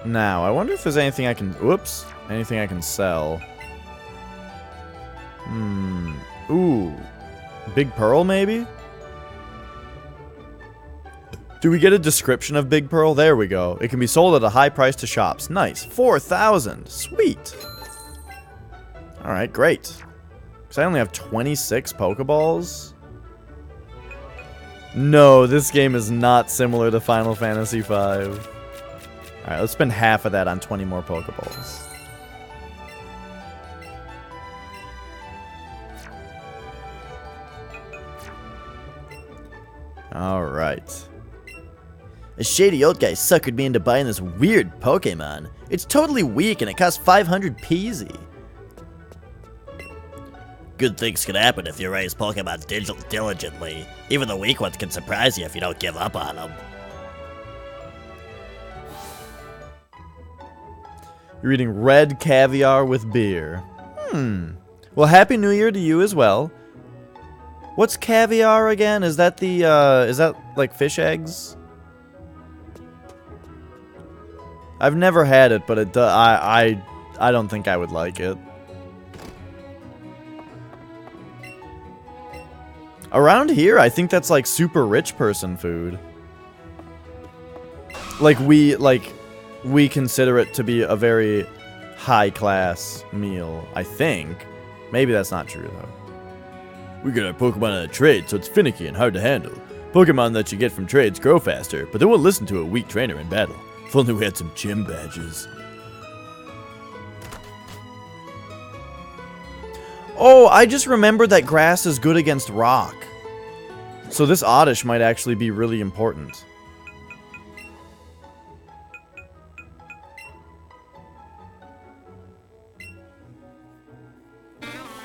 Now, I wonder if there's anything I can... Whoops. Anything I can sell. Ooh. Big Pearl, maybe? Do we get a description of Big Pearl? There we go. It can be sold at a high price to shops. Nice. 4,000. Sweet. Alright, great. Because I only have 26 Pokeballs. No, this game is not similar to Final Fantasy V. Alright, let's spend half of that on 20 more Pokeballs. Alright. A shady old guy suckered me into buying this weird Pokemon. It's totally weak and it costs 500 PZ. Good things can happen if you raise Pokemon diligently. Even the weak ones can surprise you if you don't give up on them. You're eating red caviar with beer. Well, Happy New Year to you as well. What's caviar again? Is that the, is that like fish eggs? I've never had it, but it I don't think I would like it. Around here, I think that's like super rich person food. Like we consider it to be a very high class meal, I think. Maybe that's not true though. We get our Pokemon on a trade, so it's finicky and hard to handle. Pokemon that you get from trades grow faster, but they won't listen to a weak trainer in battle. If only we had some gym badges. Oh, I just remembered that grass is good against rock. So this Oddish might actually be really important.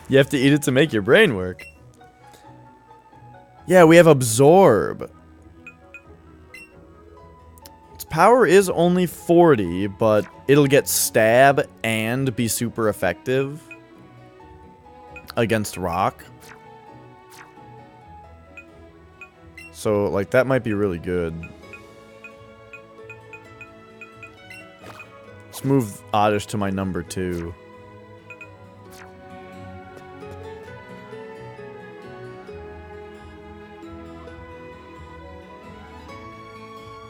You have to eat it to make your brain work. Yeah, we have Absorb. Its power is only 40, but it'll get Stab and be super effective against rock. So, like, that might be really good. Let's move Oddish to my number 2.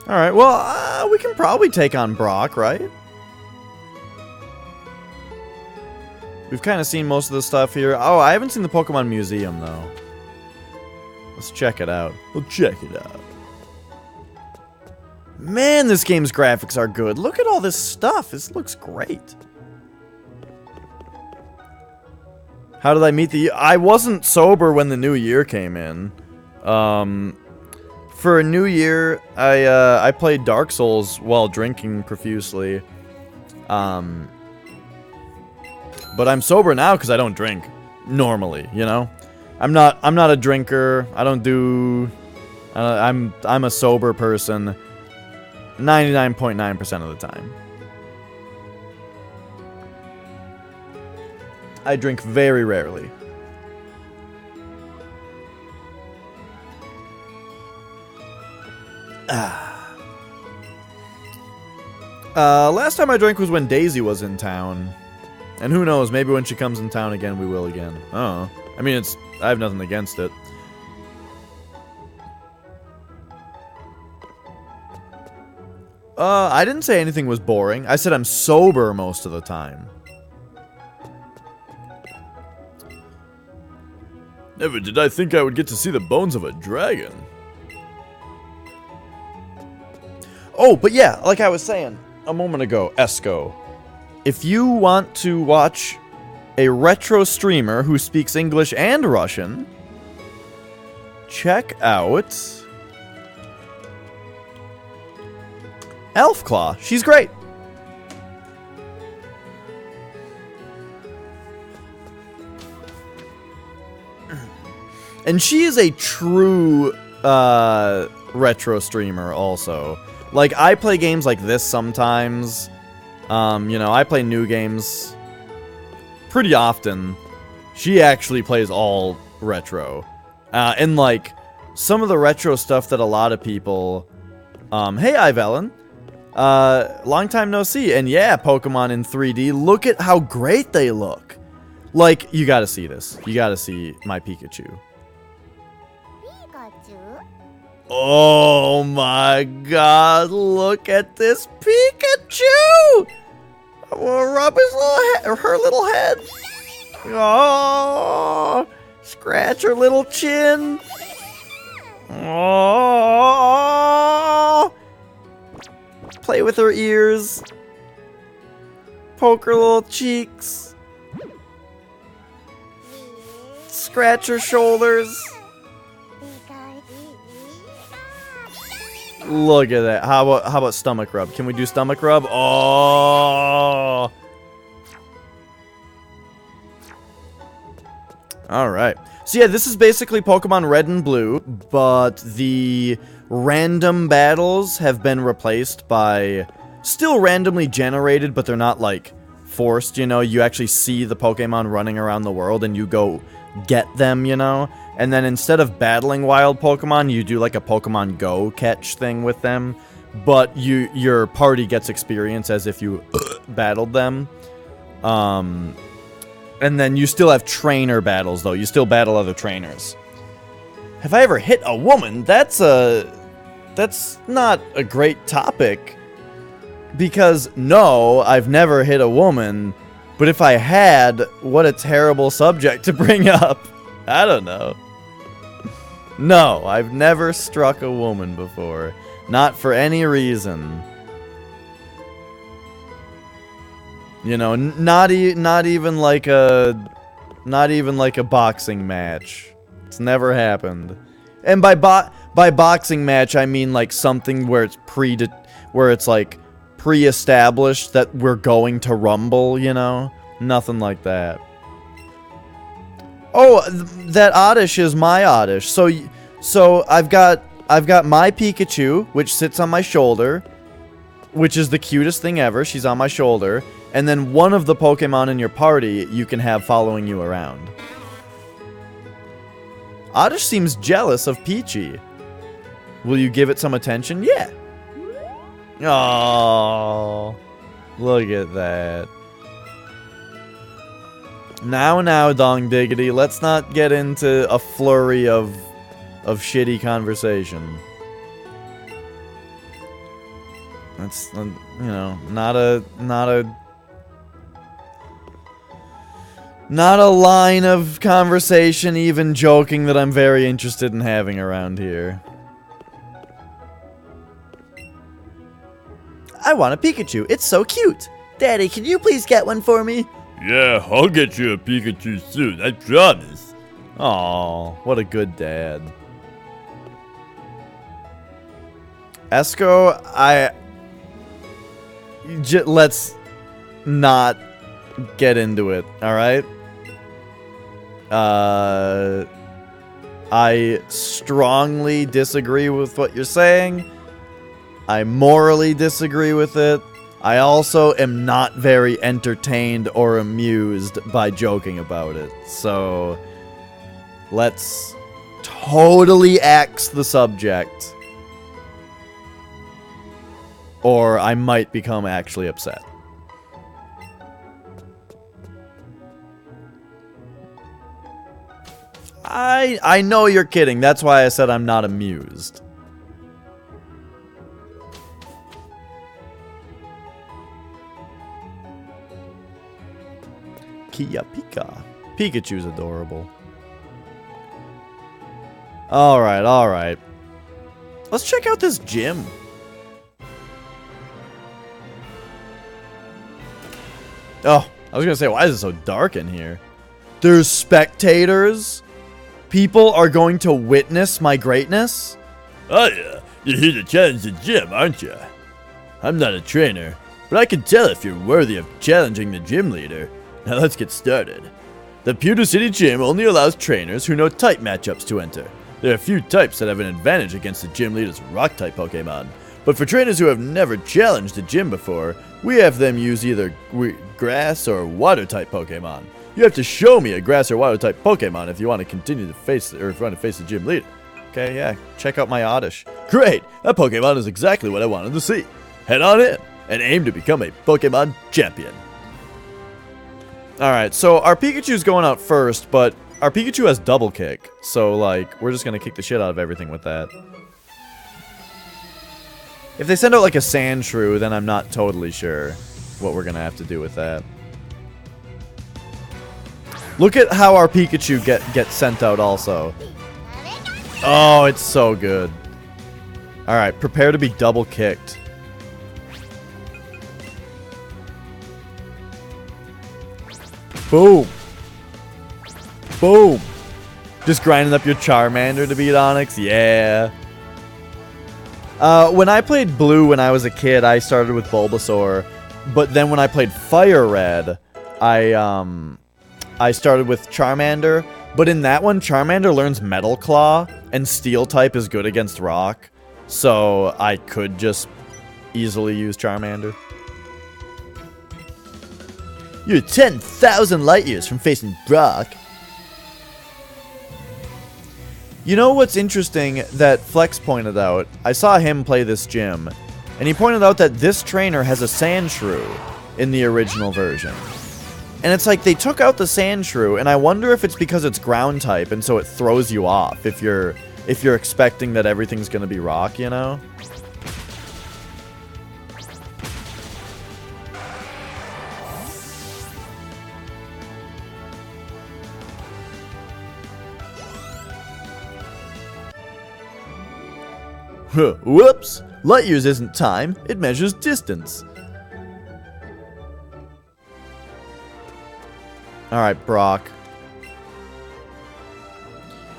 Alright, well, we can probably take on Brock, right? We've kind of seen most of the stuff here. Oh, I haven't seen the Pokemon Museum, though. Let's check it out. We'll check it out. Man, this game's graphics are good. Look at all this stuff. This looks great. How did I meet the... I wasn't sober when the new year came in. For a new year, I played Dark Souls while drinking profusely. But I'm sober now because I don't drink normally, you know? I'm not a drinker. I don't do... I'm a sober person 99.9% of the time. I drink very rarely. Last time I drank was when Daisy was in town. And who knows, maybe when she comes in town again, we will again. I don't know. I mean, I have nothing against it. I didn't say anything was boring. I said I'm sober most of the time. Never did I think I would get to see the bones of a dragon. Oh, but yeah, like I was saying a moment ago, Esco. If you want to watch a retro streamer who speaks English and Russian, check out Elfclaw. She's great. And she is a true retro streamer also. Like, I play games like this sometimes. You know, I play new games pretty often. She actually plays all retro. And, like, some of the retro stuff that a lot of people... hey, Ivelen. Long time no see. And yeah, Pokemon in 3D. Look at how great they look. Like, you gotta see this. You gotta see my Pikachu. Oh my god, look at this Pikachu! I want to rub his little her little head. Oh, scratch her little chin. Oh, play with her ears. Poke her little cheeks. Scratch her shoulders. Look at that. How about stomach rub? Can we do stomach rub? Oh. Alright. So yeah, this is basically Pokemon Red and Blue, but the random battles have been replaced by still randomly generated, but they're not like forced, you know? You actually see the Pokemon running around the world and you go get them, you know? And then instead of battling wild Pokemon, you do like a Pokemon Go catch thing with them. But your party gets experience as if you battled them. And then you still have trainer battles, though. You still battle other trainers. Have I ever hit a woman? That's not a great topic. Because, no, I've never hit a woman. But if I had, what a terrible subject to bring up. I don't know. No, I've never struck a woman before. Not for any reason. You know, not even like a boxing match. It's never happened. And by boxing match, I mean like something where it's like pre-established that we're going to rumble, you know? Nothing like that. Oh, that Oddish is my Oddish. So I've got my Pikachu, which sits on my shoulder, which is the cutest thing ever. She's on my shoulder. And then one of the Pokemon in your party you can have following you around. Oddish seems jealous of Peachy. Will you give it some attention? Yeah. Oh, look at that. Now, Dong Diggity, let's not get into a flurry of shitty conversation. That's, you know, not a line of conversation, even joking, that I'm very interested in having around here. I want a Pikachu. It's so cute. Daddy, can you please get one for me? Yeah, I'll get you a Pikachu soon, I promise. Aw, what a good dad. Esco, let's not get into it, alright? I strongly disagree with what you're saying. I morally disagree with it. I also am not very entertained or amused by joking about it. So, let's totally axe the subject. Or I might become actually upset. I know you're kidding. That's why I said I'm not amused. Kia Pika. Pikachu's adorable. Alright, alright. Let's check out this gym. Oh, I was gonna say, why is it so dark in here? There's spectators? People are going to witness my greatness? Oh yeah, you're here to challenge the gym, aren't you? I'm not a trainer, but I can tell if you're worthy of challenging the gym leader. Now let's get started. The Pewter City Gym only allows trainers who know type matchups to enter. There are a few types that have an advantage against the gym leader's rock-type Pokemon. But for trainers who have never challenged the gym before, we have them use either grass or water-type Pokemon. You have to show me a grass or water-type Pokemon if you want to continue to face, or if you want to face the gym leader. Okay, yeah. Check out my Oddish. Great! That Pokemon is exactly what I wanted to see. Head on in and aim to become a Pokemon champion. Alright, so our Pikachu's going out first, but our Pikachu has double kick. So, like, we're just gonna kick the shit out of everything with that. If they send out, like, a Sandshrew, then I'm not totally sure what we're gonna have to do with that. Look at how our Pikachu gets sent out also. Oh, it's so good. Alright, prepare to be double kicked. Boom. Boom. Just grinding up your Charmander to beat Onix? Yeah. When I played Blue when I was a kid, I started with Bulbasaur. But then when I played Fire Red, I started with Charmander. But in that one, Charmander learns Metal Claw, and Steel type is good against Rock. So I could just easily use Charmander. You're 10,000 light years from facing Brock. You know what's interesting that Flex pointed out? I saw him play this gym, and he pointed out that this trainer has a Sandshrew in the original version. And it's like they took out the Sandshrew, and I wonder if it's because it's ground type, and so it throws you off if you're expecting that everything's gonna be rock, you know? Whoops! Light years isn't time, it measures distance. Alright, Brock.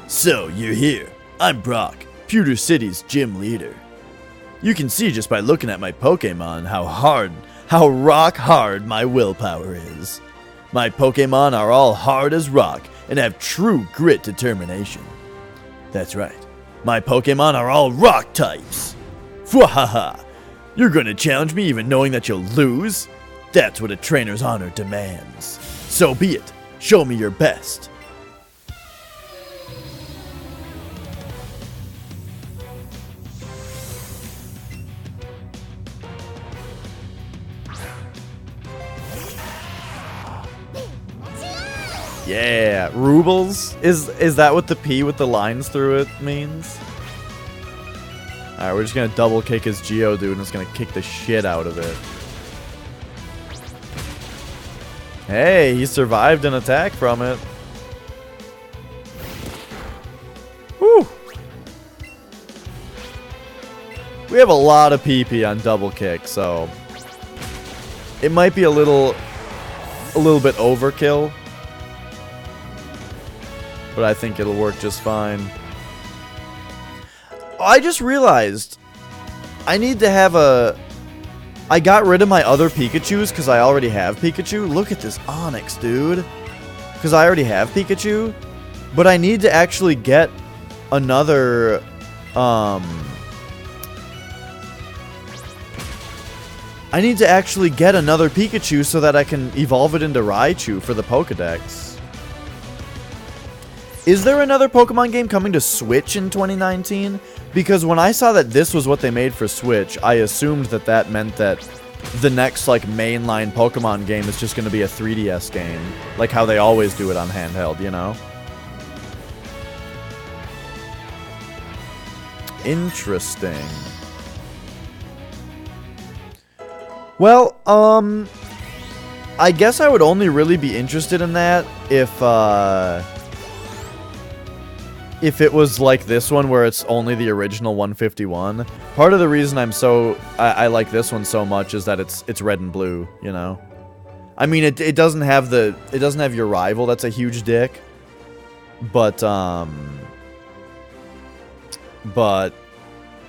So, you're here. I'm Brock, Pewter City's gym leader. You can see just by looking at my Pokemon how rock hard my willpower is. My Pokemon are all hard as rock and have true grit determination. That's right. My Pokemon are all rock types. Fwahaha! You're gonna challenge me even knowing that you'll lose? That's what a trainer's honor demands. So be it. Show me your best. Yeah, Rubles? Is that what the P with the lines through it means? Alright, we're just gonna double kick his Geodude and it's gonna kick the shit out of it. Hey, he survived an attack from it. Whew. We have a lot of PP on double kick, so it might be a little bit overkill. But I think it'll work just fine. Oh, I just realized I need to have a... I got rid of my other Pikachus because I already have Pikachu. Look at this Onix, dude. Because I already have Pikachu. But I need to actually get another... I need to actually get another Pikachu so that I can evolve it into Raichu for the Pokedex. Is there another Pokemon game coming to Switch in 2019? Because when I saw that this was what they made for Switch, I assumed that that meant that the next, like, mainline Pokemon game is just going to be a 3DS game. Like how they always do it on handheld, you know? Interesting. Well, I guess I would only really be interested in that if it was like this one where it's only the original 151. Part of the reason I like this one so much is that it's red and blue, you know. I mean, it doesn't have your rival that's a huge dick, but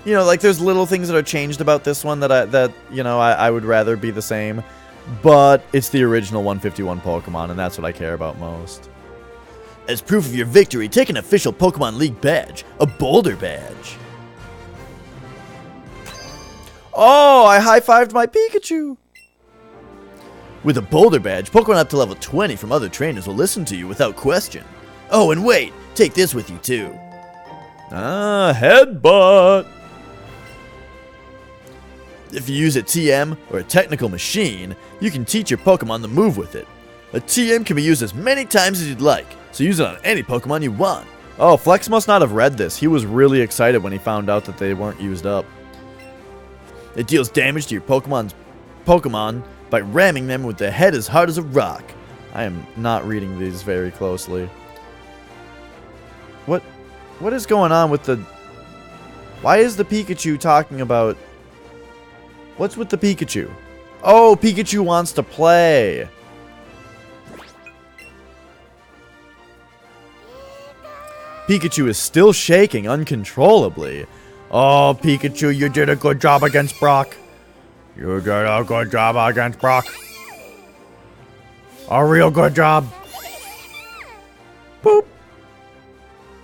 you know, like there's little things that are changed about this one that I would rather be the same, but it's the original 151 Pokemon, and that's what I care about most. As proof of your victory, take an official Pokemon League badge, a Boulder badge. Oh, I high-fived my Pikachu! With a Boulder badge, Pokemon up to level 20 from other trainers will listen to you without question. Oh, and wait, take this with you too. Ah, headbutt! If you use a TM, or a technical machine, you can teach your Pokemon the move with it. A TM can be used as many times as you'd like, so use it on any Pokemon you want. Oh, Flex must not have read this. He was really excited when he found out that they weren't used up. It deals damage to your Pokemon by ramming them with the head as hard as a rock. I am not reading these very closely. What is going on with the... Why is the Pikachu talking about... What's with the Pikachu? Oh, Pikachu wants to play. Pikachu is still shaking uncontrollably. Oh, Pikachu, you did a good job against Brock. You did a good job against Brock. A real good job. Boop.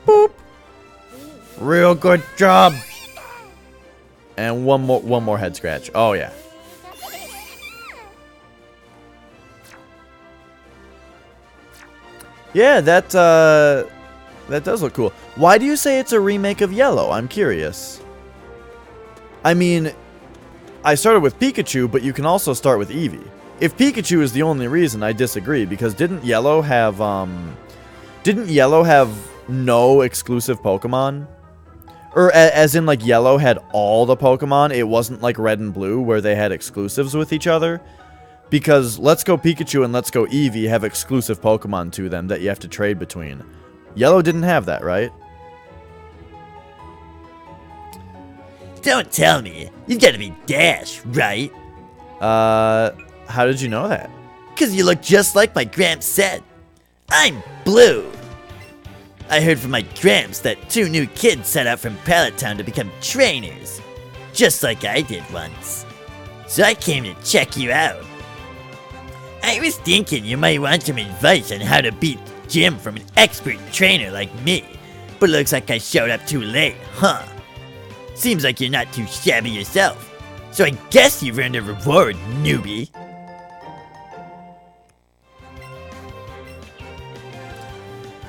Boop. Real good job. And one more head scratch. Oh, yeah. Yeah, that does look cool. Why do you say it's a remake of Yellow? I'm curious. I mean, I started with Pikachu, but you can also start with Eevee. If Pikachu is the only reason, I disagree, because didn't Yellow have no exclusive Pokemon? Or as in, like, Yellow had all the Pokemon. It wasn't like Red and Blue where they had exclusives with each other. Because Let's Go Pikachu and Let's Go Eevee have exclusive Pokemon to them that you have to trade between. Yellow didn't have that, right? Don't tell me. You've got to be Dash, right? How did you know that? 'Cause you look just like my Gramps said. I'm Blue. I heard from my Gramps that 2 new kids set out from Pallet Town to become trainers. Just like I did once. So I came to check you out. I was thinking you might want some advice on how to beat Jim from an expert trainer like me. But looks like I showed up too late, huh? Seems like you're not too shabby yourself. So I guess you've earned a reward, newbie.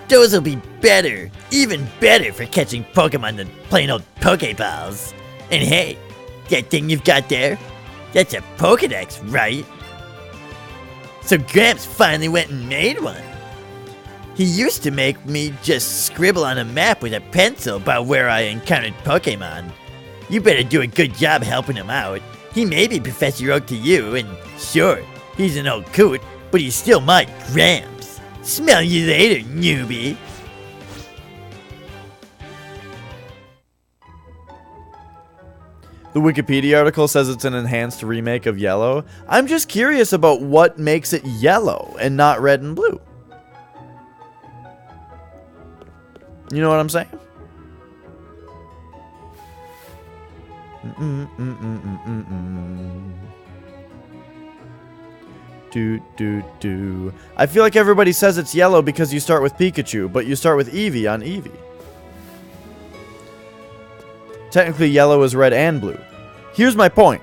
Those'll be better, even better for catching Pokemon than plain old Pokeballs. And hey, that thing you've got there, that's a Pokedex, right? So Gramps finally went and made one. He used to make me just scribble on a map with a pencil about where I encountered Pokemon. You better do a good job helping him out. He may be Professor Oak to you, and sure, he's an old coot, but he's still my Gramps. Smell you later, newbie. The Wikipedia article says it's an enhanced remake of Yellow. I'm just curious about what makes it Yellow and not Red and Blue. You know what I'm saying? I feel like everybody says it's Yellow because you start with Pikachu, but you start with Eevee on Eevee. Technically, Yellow is Red and Blue. Here's my point.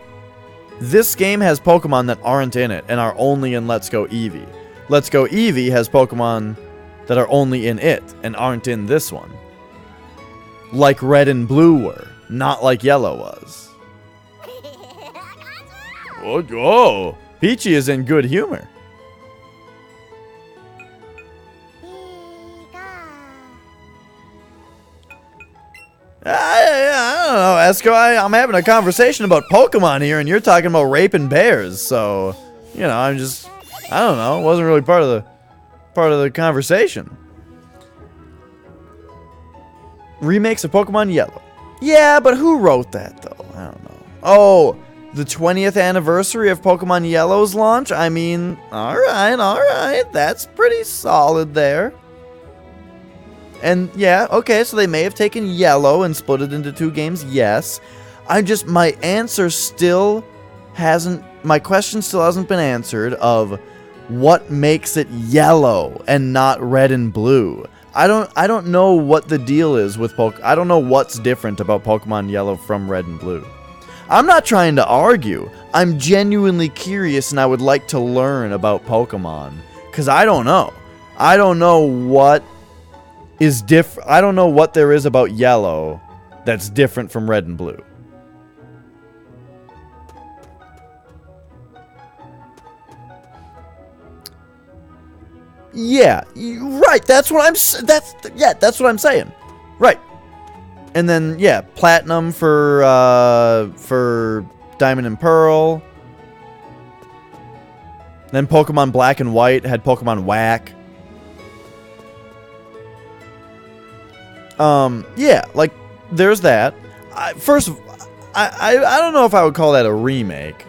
This game has Pokemon that aren't in it and are only in Let's Go Eevee. Let's Go Eevee has Pokemon that are only in it and aren't in this one. Like Red and Blue were, not like Yellow was. Oh, Peachy is in good humor. I I'm having a conversation about Pokemon here, and you're talking about raping bears. So, you know, I don't know. It wasn't really part of the conversation. Remakes of Pokemon Yellow. Yeah, but who wrote that, though? I don't know. Oh, the 20th anniversary of Pokemon Yellow's launch? I mean, alright. That's pretty solid there. And yeah, okay, so they may have taken Yellow and split it into 2 games, yes. My question still hasn't been answered of what makes it yellow and not red and blue. I don't know what the deal is with I don't know what's different about Pokemon Yellow from Red and Blue. I'm not trying to argue. I'm genuinely curious and I would like to learn about Pokemon. Because I don't know. I don't know what is different. I don't know what there is about Yellow that's different from Red and Blue. Yeah, right. That's what I'm saying. Right. And then yeah, Platinum for Diamond and Pearl. Then Pokemon Black and White had Pokemon Whack. Yeah, like there's that. I don't know if I would call that a remake.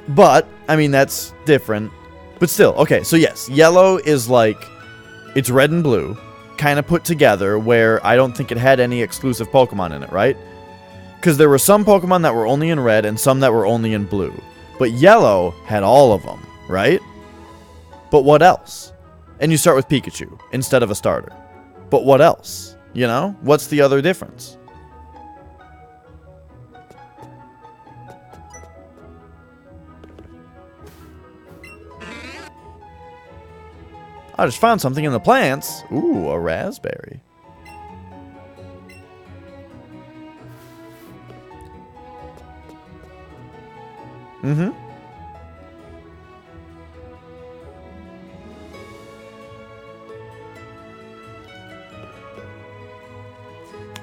But I mean that's different. But still, okay, so yes, Yellow is like, it's Red and Blue, kind of put together, where I don't think it had any exclusive Pokemon in it, right? Because there were some Pokemon that were only in Red and some that were only in Blue. But Yellow had all of them, right? But what else? And you start with Pikachu instead of a starter. But what else? You know? What's the other difference? I just found something in the plants. Ooh, a raspberry. Mm-hmm.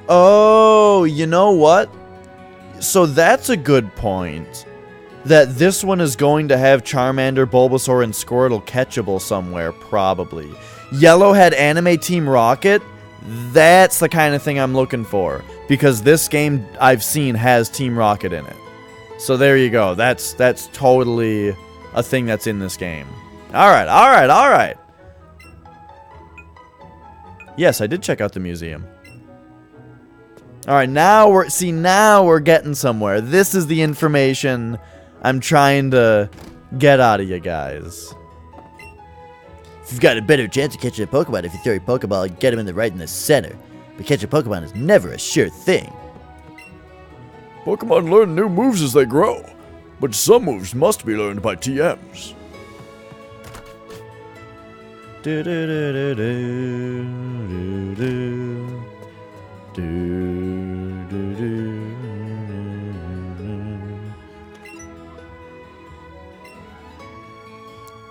Oh, you know what? So that's a good point. That this one is going to have Charmander, Bulbasaur, and Squirtle catchable somewhere, probably. Yellow had Anime Team Rocket. That's the kind of thing I'm looking for. Because this game I've seen has Team Rocket in it. So there you go. That's totally a thing that's in this game. Alright. Yes, I did check out the museum. Alright, now we're getting somewhere. This is the information I'm trying to get out of you guys. You've got a better chance of catching a Pokemon if you throw your Pokeball and get him in the center. But catching a Pokemon is never a sure thing. Pokemon learn new moves as they grow, but some moves must be learned by TMs.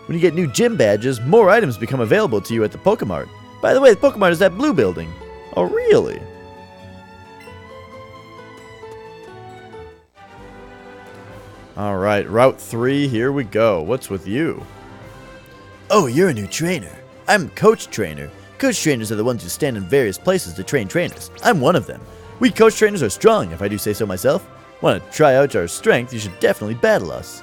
When you get new gym badges, more items become available to you at the Pokemart. By the way, the Pokemart is that blue building. Oh, really? Alright, Route 3, here we go. What's with you? Oh, you're a new trainer. I'm Coach Trainer. Coach Trainers are the ones who stand in various places to train trainers. I'm one of them. We Coach Trainers are strong, if I do say so myself. Want to try out our strength, you should definitely battle us.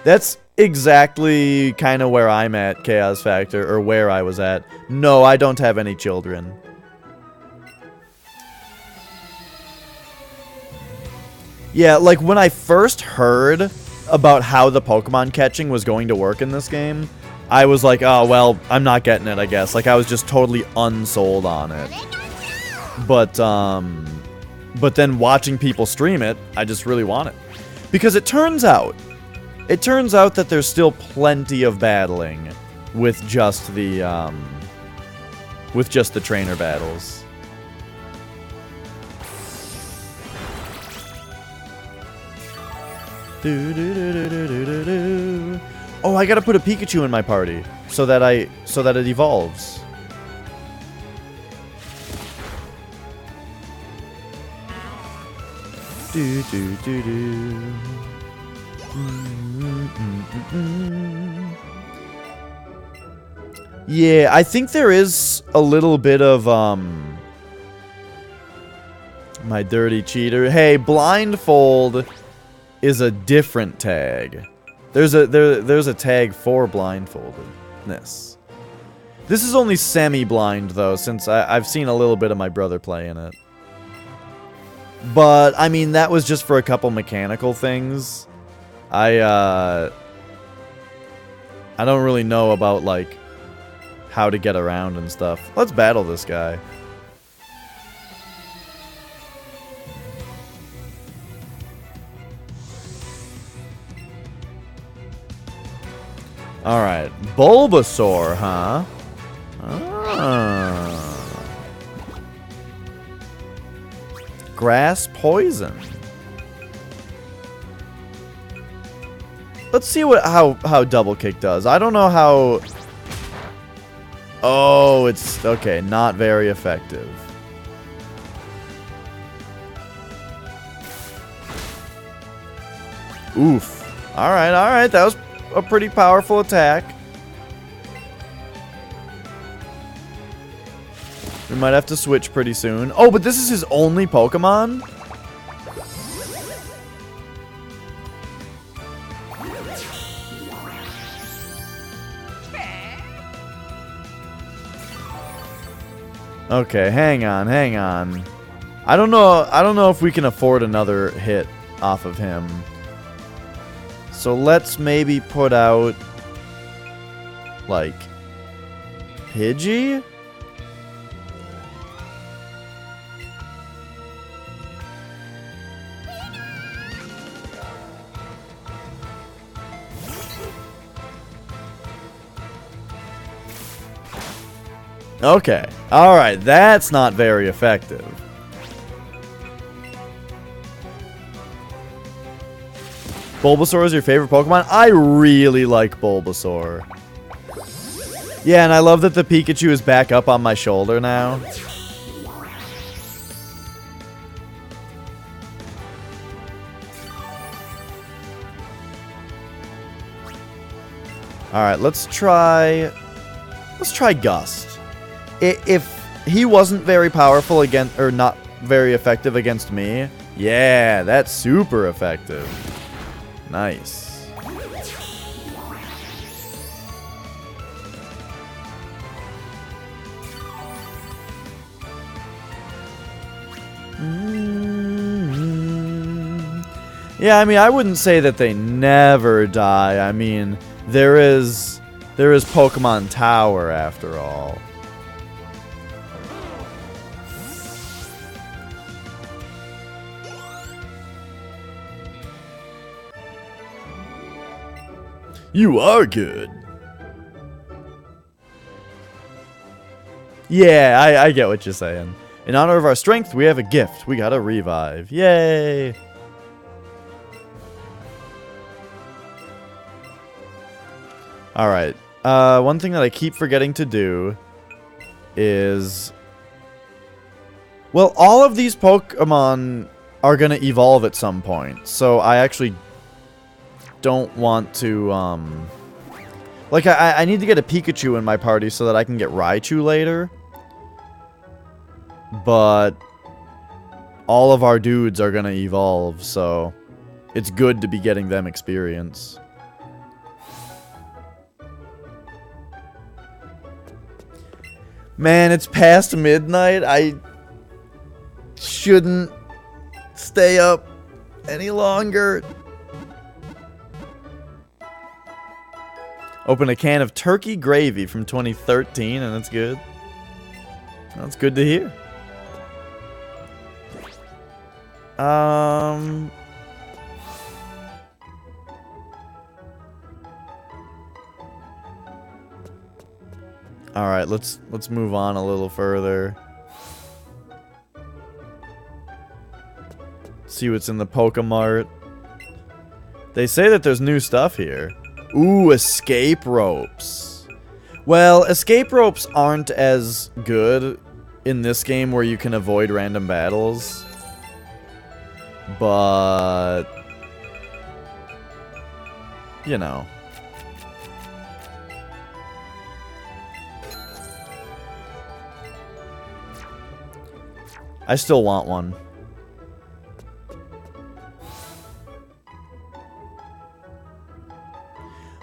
That's exactly kind of where I'm at, Chaos Factor, or where I was at. No, I don't have any children. Yeah, like when I first heard about how the Pokemon catching was going to work in this game, I was like, oh, well, I'm not getting it, I guess. Like, I was just totally unsold on it. But then watching people stream it, I just really want it. Because it turns out that there's still plenty of battling with just the trainer battles. Oh, I gotta put a Pikachu in my party so that it evolves. Do, do, do, do. Yeah, I think there is a little bit of, my dirty cheater. Hey, blindfold is a different tag. There's a tag for blindfoldedness. This is only semi-blind, though, since I've seen a little bit of my brother play in it. But, I mean, that was just for a couple mechanical things. I don't really know about, like, how to get around and stuff. Let's battle this guy. Alright, Bulbasaur, huh? Ah. Grass poison. Let's see how double kick does. I don't know how. Oh, it's okay. Not very effective. Oof. All right. That was a pretty powerful attack. We might have to switch pretty soon. Oh, but this is his only Pokemon? Okay, hang on. I don't know if we can afford another hit off of him. So let's maybe put out like Pidgey? Okay. Alright, that's not very effective. Bulbasaur is your favorite Pokemon? I really like Bulbasaur. Yeah, and I love that the Pikachu is back up on my shoulder now. Alright, let's try Gust. If he wasn't very powerful against, or not very effective against me, yeah, that's super effective. Nice. Yeah, I mean, I wouldn't say that they never die. I mean, there is Pokemon Tower after all. You are good. Yeah, I get what you're saying. In honor of our strength, we have a gift. We got a revive. Yay! Alright. One thing that I keep forgetting to do is... Well, all of these Pokemon are going to evolve at some point. So I actually don't want to, like, I need to get a Pikachu in my party so that I can get Raichu later. But all of our dudes are gonna evolve, so it's good to be getting them experience. Man, it's past midnight. I shouldn't stay up any longer. Open a can of turkey gravy from 2013, and that's good. That's good to hear. All right, let's move on a little further. See what's in the Pokemart. They say that there's new stuff here. Ooh, escape ropes. Well, escape ropes aren't as good in this game where you can avoid random battles. But, you know. I still want one.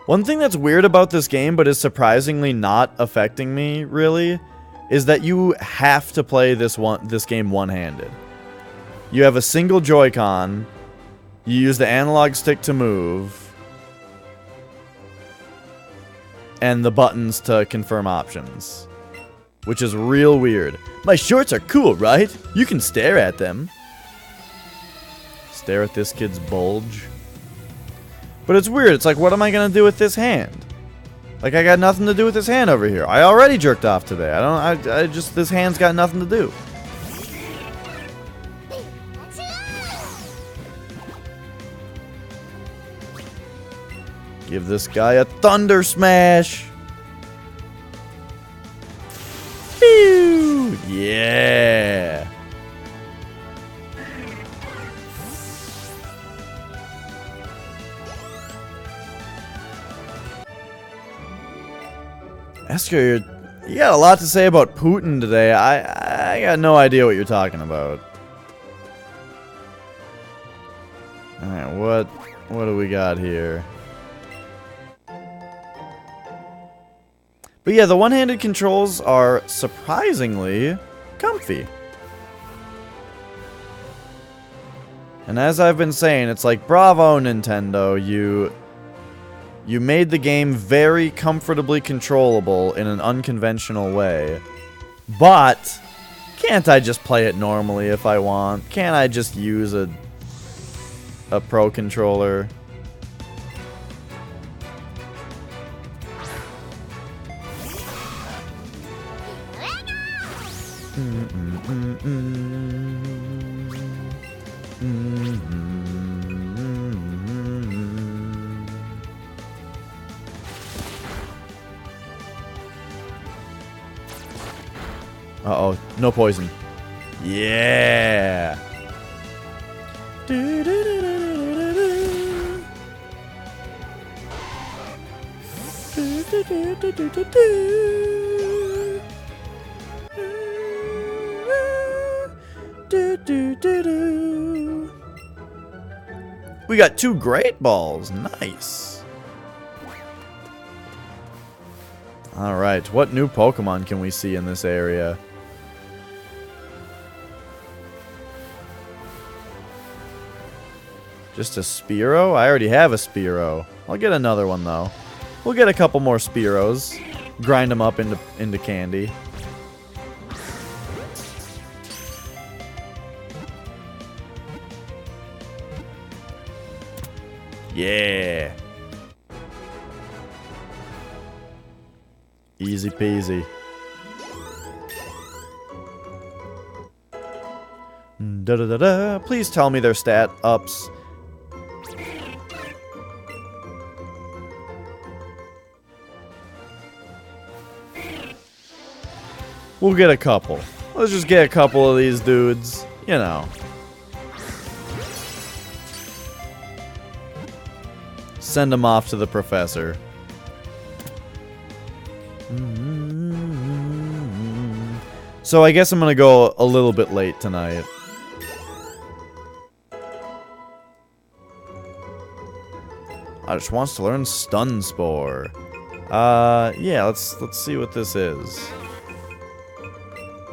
One thing that's weird about this game, but is surprisingly not affecting me, really, is that you have to play this game one-handed. You have a single Joy-Con. You use the analog stick to move. And the buttons to confirm options. Which is real weird. My shorts are cool, right? You can stare at them. Stare at this kid's bulge. But it's weird. It's like, what am I going to do with this hand? Like, I got nothing to do with this hand over here. I already jerked off today. I just, this hand's got nothing to do. Give this guy a thunder smash. Phew! Yeah. Esker, you got a lot to say about Putin today. I got no idea what you're talking about. Alright, what do we got here? But yeah, the one-handed controls are surprisingly comfy. And as I've been saying, it's like, bravo, Nintendo, you made the game very comfortably controllable in an unconventional way. But can't I just play it normally if I want? Can't I just use a Pro controller? Uh-oh, no poison. Yeah. We got 2 great balls. Nice. Alright, what new Pokemon can we see in this area? Just a Spearow? I already have a Spearow. I'll get another one, though. We'll get a couple more Spearows. Grind them up into candy. Yeah. Easy peasy. Da da da da. Please tell me their stat ups. We'll get a couple. Let's just get a couple of these dudes. You know. Send them off to the professor. So I guess I'm gonna go a little bit late tonight. I just wants to learn Stun Spore. Yeah, let's see what this is.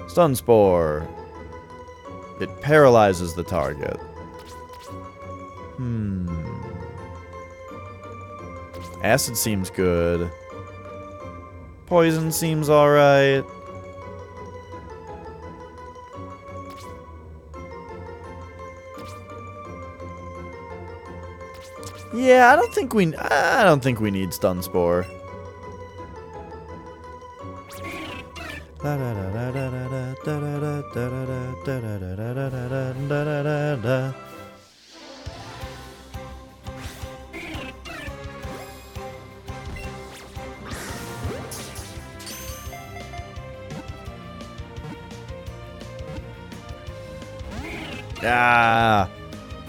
Stun Spore. It paralyzes the target. Acid seems good. Poison seems alright. Yeah, I don't think we need Stun Spore. Ah.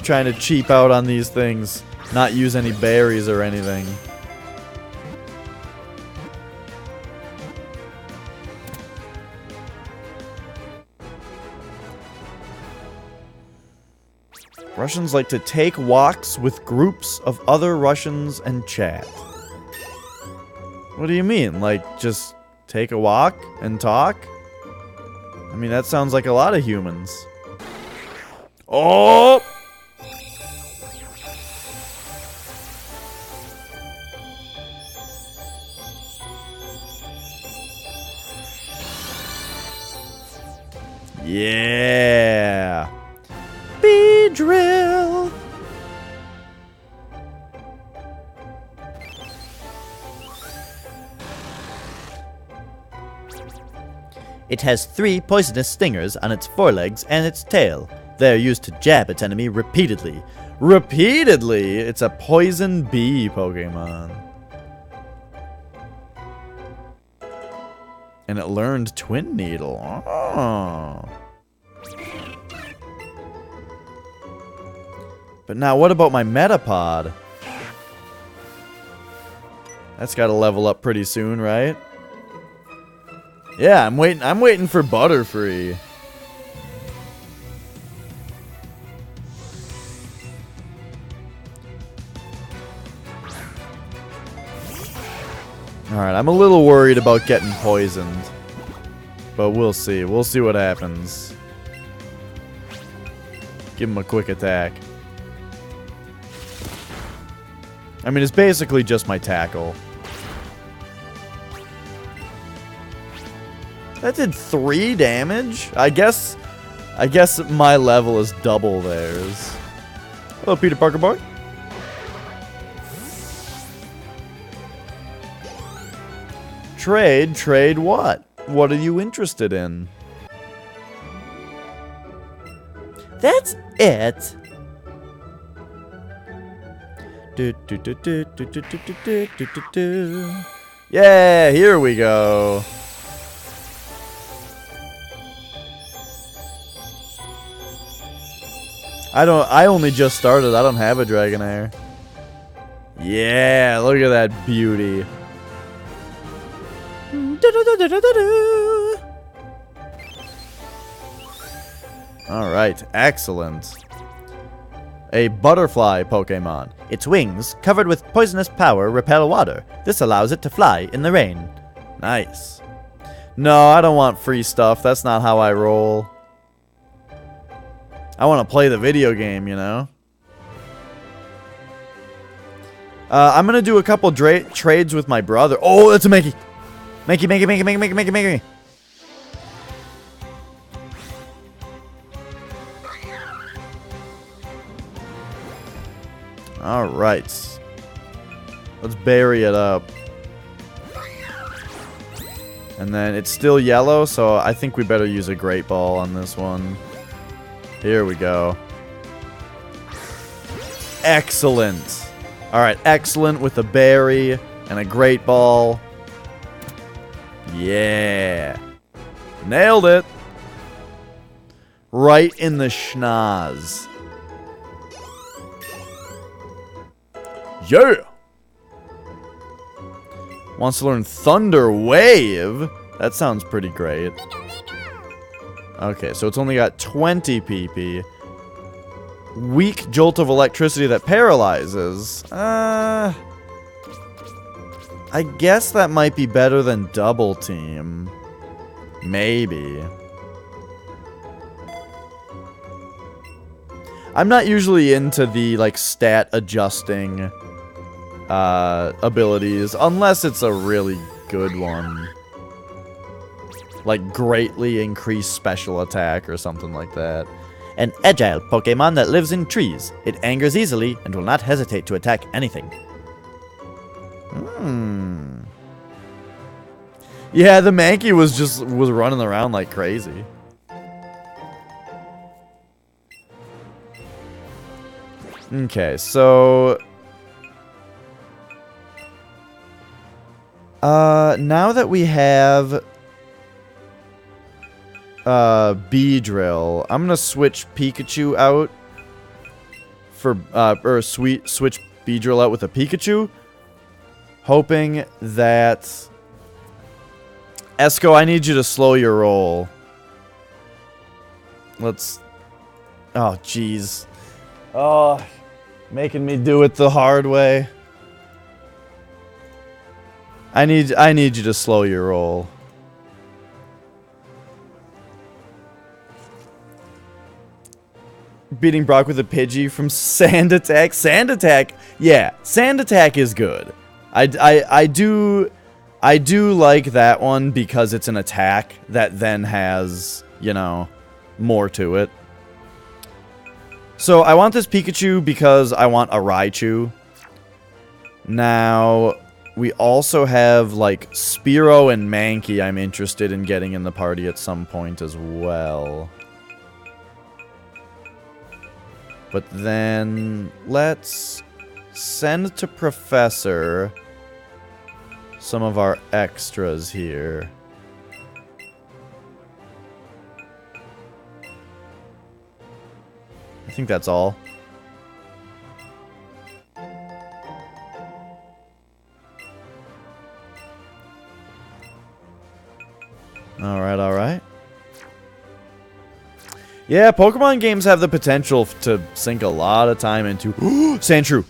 trying to cheap out on these things. Not use any berries or anything. Russians like to take walks with groups of other Russians and chat. What do you mean? Like, just take a walk and talk? I mean, that sounds like a lot of humans. Oh! Yeah! Beedrill! It has 3 poisonous stingers on its forelegs and its tail. They are used to jab its enemy repeatedly. Repeatedly? It's a poison bee Pokemon. And it learned Twin Needle. Oh. But now what about my Metapod? That's got to level up pretty soon, right? Yeah, I'm waiting for Butterfree. Alright, I'm a little worried about getting poisoned. But we'll see. We'll see what happens. Give him a quick attack. I mean, it's basically just my tackle. That did 3 damage? I guess my level is double theirs. Hello, Peter Parker boy. Trade what? What are you interested in? That's it. Yeah, here we go. I only just started. I don't have a Dragonair. Yeah, look at that beauty. Alright, excellent. A butterfly Pokemon. Its wings, covered with poisonous power, repel water. This allows it to fly in the rain. Nice. No, I don't want free stuff. That's not how I roll. I want to play the video game, you know? I'm going to do a couple trades with my brother. Oh, that's a Mankey. Mankey. Alright. Let's bury it up. And then it's still yellow, so I think we better use a Great Ball on this one. Here we go. Excellent. Alright, excellent with a berry and a Great Ball. Yeah. Nailed it. Right in the schnoz. Yeah! Wants to learn Thunder Wave? That sounds pretty great. Okay, so it's only got 20 PP. Weak Jolt of Electricity that paralyzes. I guess that might be better than Double Team. Maybe. I'm not usually into the, like, stat adjusting abilities, unless it's a really good one. Like, greatly increased special attack or something like that. An agile Pokemon that lives in trees. It angers easily and will not hesitate to attack anything. Yeah, the Mankey was running around like crazy. Okay, so now that we have Beedrill, I'm gonna switch Pikachu out for or switch Beedrill out with a Pikachu, hoping that Esco, I need you to slow your roll. Let's. Oh, jeez. Oh, making me do it the hard way. I need you to slow your roll. Beating Brock with a Pidgey from Sand Attack. Sand Attack, yeah, Sand Attack is good. I do like that one because it's an attack that then has, you know, more to it. So I want this Pikachu because I want a Raichu. Now, we also have, like, Spearow and Mankey I'm interested in getting in the party at some point as well. But then, let's send to Professor some of our extras here. I think that's all. Alright, alright. Yeah, Pokemon games have the potential to sink a lot of time into... Sandshrew!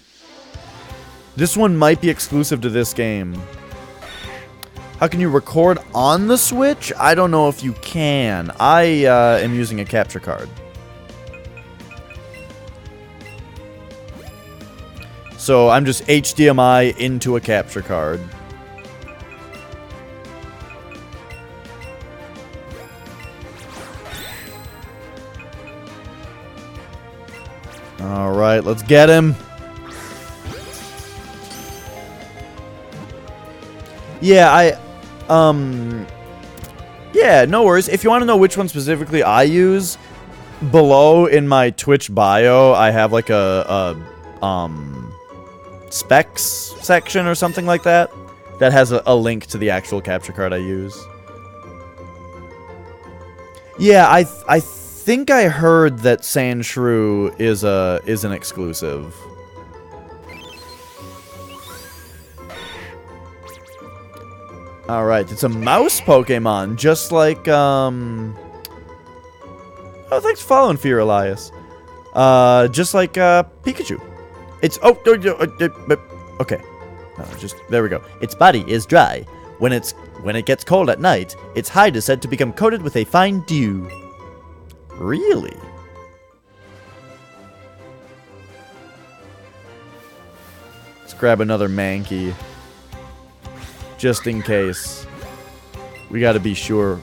This one might be exclusive to this game. How can you record on the Switch? I don't know if you can. I am using a capture card. So I'm just HDMI into a capture card. Alright, let's get him. Yeah, yeah, no worries. If you want to know which one specifically I use, below in my Twitch bio, I have like a specs section or something like that. That has a link to the actual capture card I use. Yeah, I think I heard that Sandshrew is an exclusive. Alright, it's a mouse Pokemon, just like, oh, thanks for following, Fear Elias. Just like, Pikachu. It's, okay. Just, there we go. Its body is dry. When it gets cold at night, its hide is said to become coated with a fine dew. Really? Let's grab another Mankey. Just in case. We gotta be sure.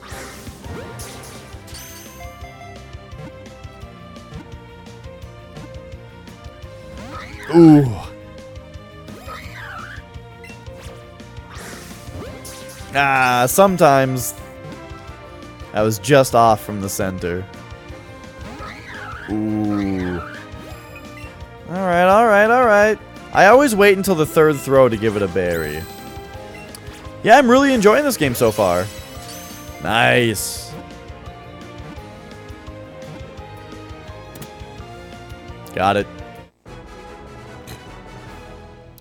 Ooh. Ah, sometimes I was just off from the center. Ooh. Alright, alright, alright. I always wait until the third throw to give it a berry. Yeah, I'm really enjoying this game so far. Nice. Got it.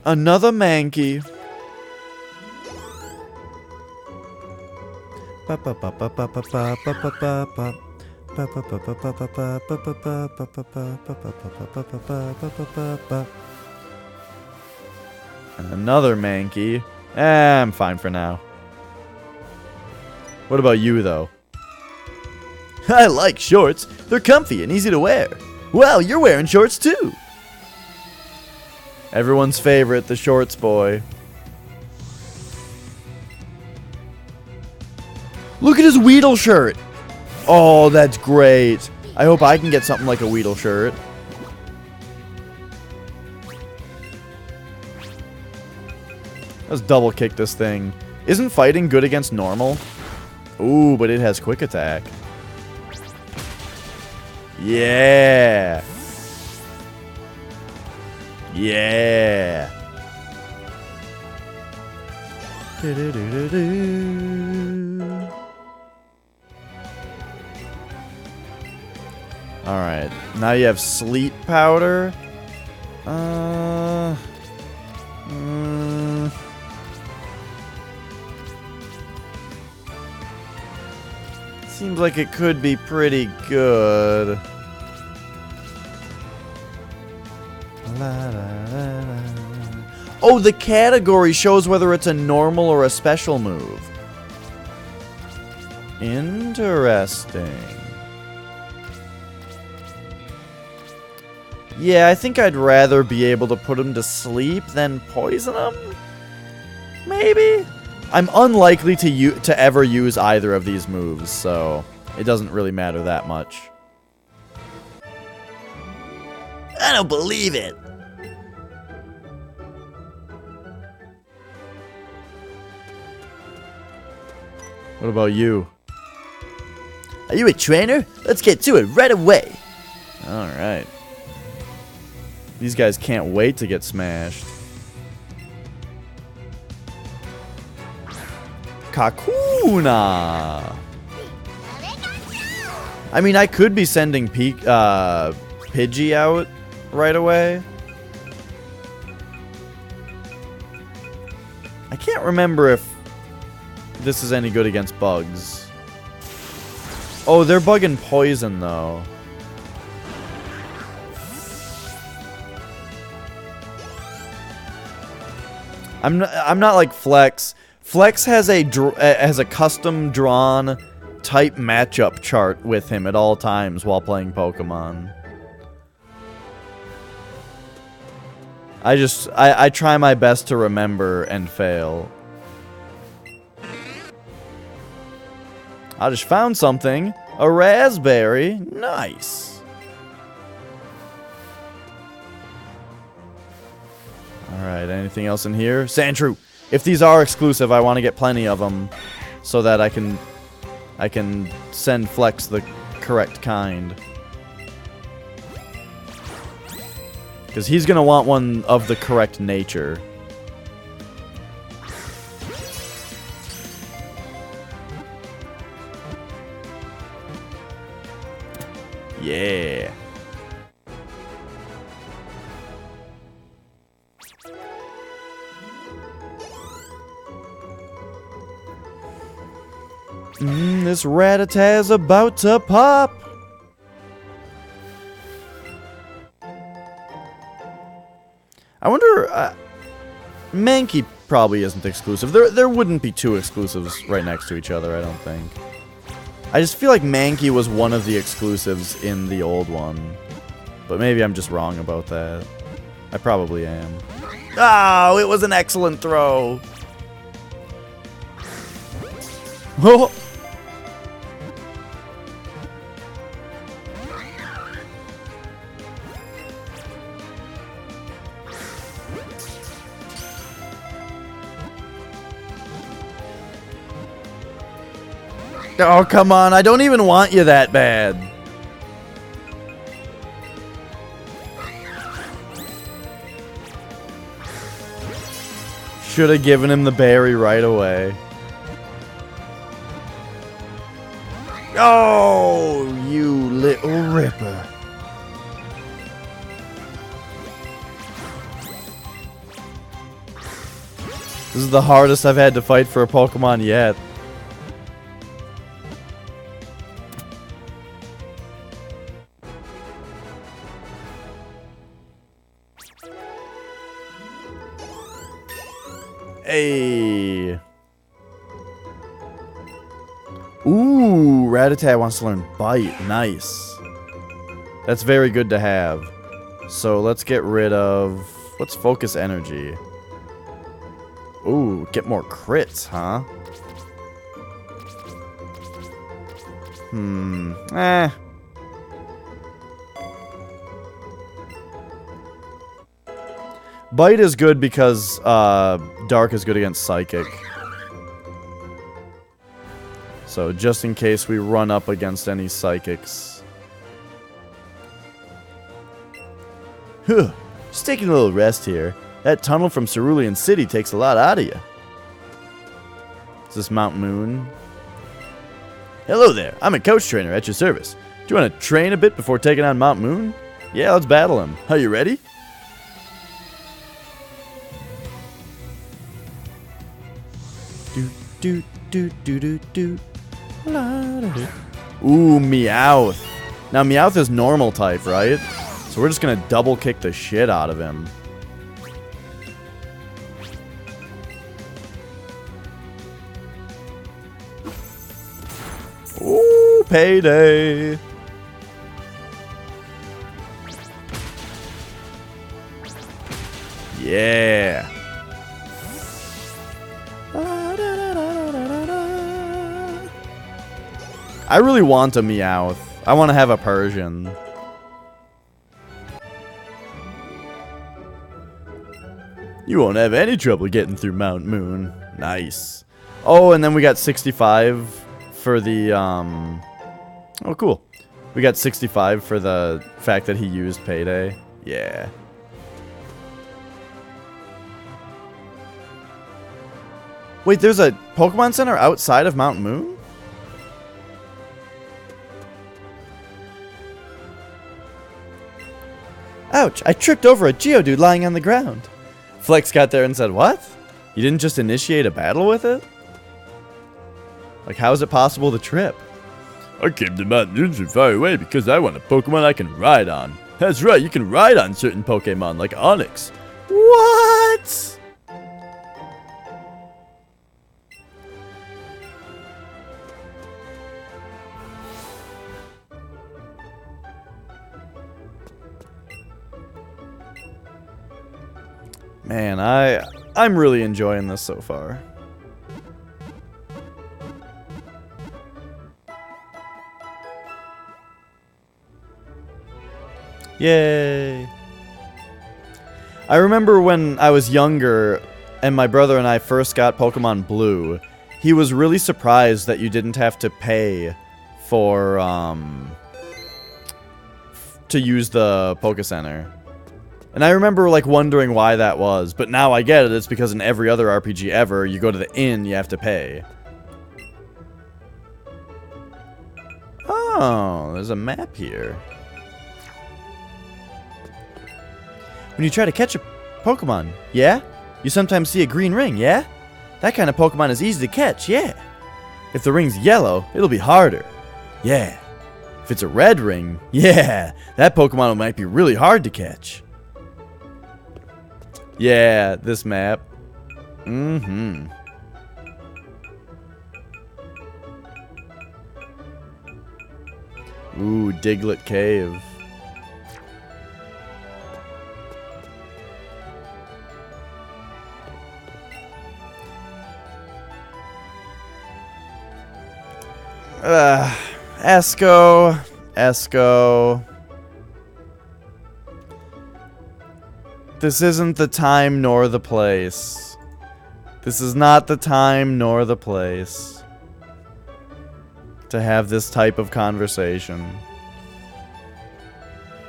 Another Mankey. And another Mankey. I'm fine for now. What about you, though? I like shorts. They're comfy and easy to wear. Well, you're wearing shorts too. Everyone's favorite, the shorts boy. Look at his Weedle shirt. Oh, that's great. I hope I can get something like a Weedle shirt. Let's double kick this thing. Isn't fighting good against normal? Ooh, but it has quick attack. Yeah. Yeah. Alright, now you have Sleep Powder. Seems like it could be pretty good. Oh, the category shows whether it's a normal or a special move. Interesting. Yeah, I think I'd rather be able to put him to sleep than poison him. Maybe? I'm unlikely to ever use either of these moves, so it doesn't really matter that much. I don't believe it. What about you? Are you a trainer? Let's get to it right away. Alright. These guys can't wait to get smashed. Kakuna! I mean, I could be sending Pidgey out right away. I can't remember if this is any good against bugs. Oh, they're bug and poison, though. I'm not like Flex. Flex has a custom drawn type matchup chart with him at all times while playing Pokemon. I try my best to remember and fail. I just found something. A raspberry. Nice. Alright, anything else in here? Sandshrew. If these are exclusive, I want to get plenty of them so that I can send Flex the correct kind. Because he's going to want one of the correct nature. Yeah. This Rattatas about to pop. I wonder, Mankey probably isn't exclusive. There wouldn't be two exclusives right next to each other, I don't think. I just feel like Mankey was one of the exclusives in the old one. But maybe I'm just wrong about that. I probably am. Oh, it was an excellent throw. Oh! Oh, come on. I don't even want you that bad. Should have given him the berry right away. Oh, you little ripper. This is the hardest I've had to fight for a Pokemon yet. Hey. Ooh, Rattata wants to learn Bite. Nice. That's very good to have. So let's get rid of... Let's focus energy. Ooh, get more crits, huh? Bite is good because Dark is good against Psychic. So just in case we run up against any Psychics. Huh. Just taking a little rest here. That tunnel from Cerulean City takes a lot out of you. Is this Mount Moon? Hello there. I'm a coach trainer at your service. Do you want to train a bit before taking on Mount Moon? Yeah, let's battle him. Are you ready? Do, do, do, do, do, do. La, da, da. Ooh, Meowth. Now, Meowth is normal type, right? So we're just going to double kick the shit out of him. Ooh, payday. Yeah. I really want a Meowth. I want to have a Persian. You won't have any trouble getting through Mount Moon. Nice. Oh, and then we got 65 for the, Oh, cool. We got 65 for the fact that he used payday. Yeah. Wait, there's a Pokemon Center outside of Mount Moon? Ouch, I tripped over a Geodude lying on the ground. Flex got there and said, what? You didn't just initiate a battle with it? Like, how is it possible to trip? I came to Mount Moon from far away because I want a Pokemon I can ride on. That's right, you can ride on certain Pokemon like Onix. What? Man, I'm really enjoying this so far. Yay. I remember when I was younger and my brother and I first got Pokemon Blue, he was really surprised that you didn't have to pay for to use the Poké Center. And I remember like wondering why that was, but now I get it. It's because in every other RPG ever, you go to the inn, you have to pay. Oh, there's a map here. When you try to catch a Pokemon, yeah? You sometimes see a green ring, yeah? That kind of Pokemon is easy to catch, yeah. If the ring's yellow, it'll be harder. Yeah. If it's a red ring, yeah, that Pokemon might be really hard to catch. Yeah, this map. Mm-hmm. Ooh, Diglett Cave. Esco. This isn't the time nor the place. This is not the time nor the place to have this type of conversation.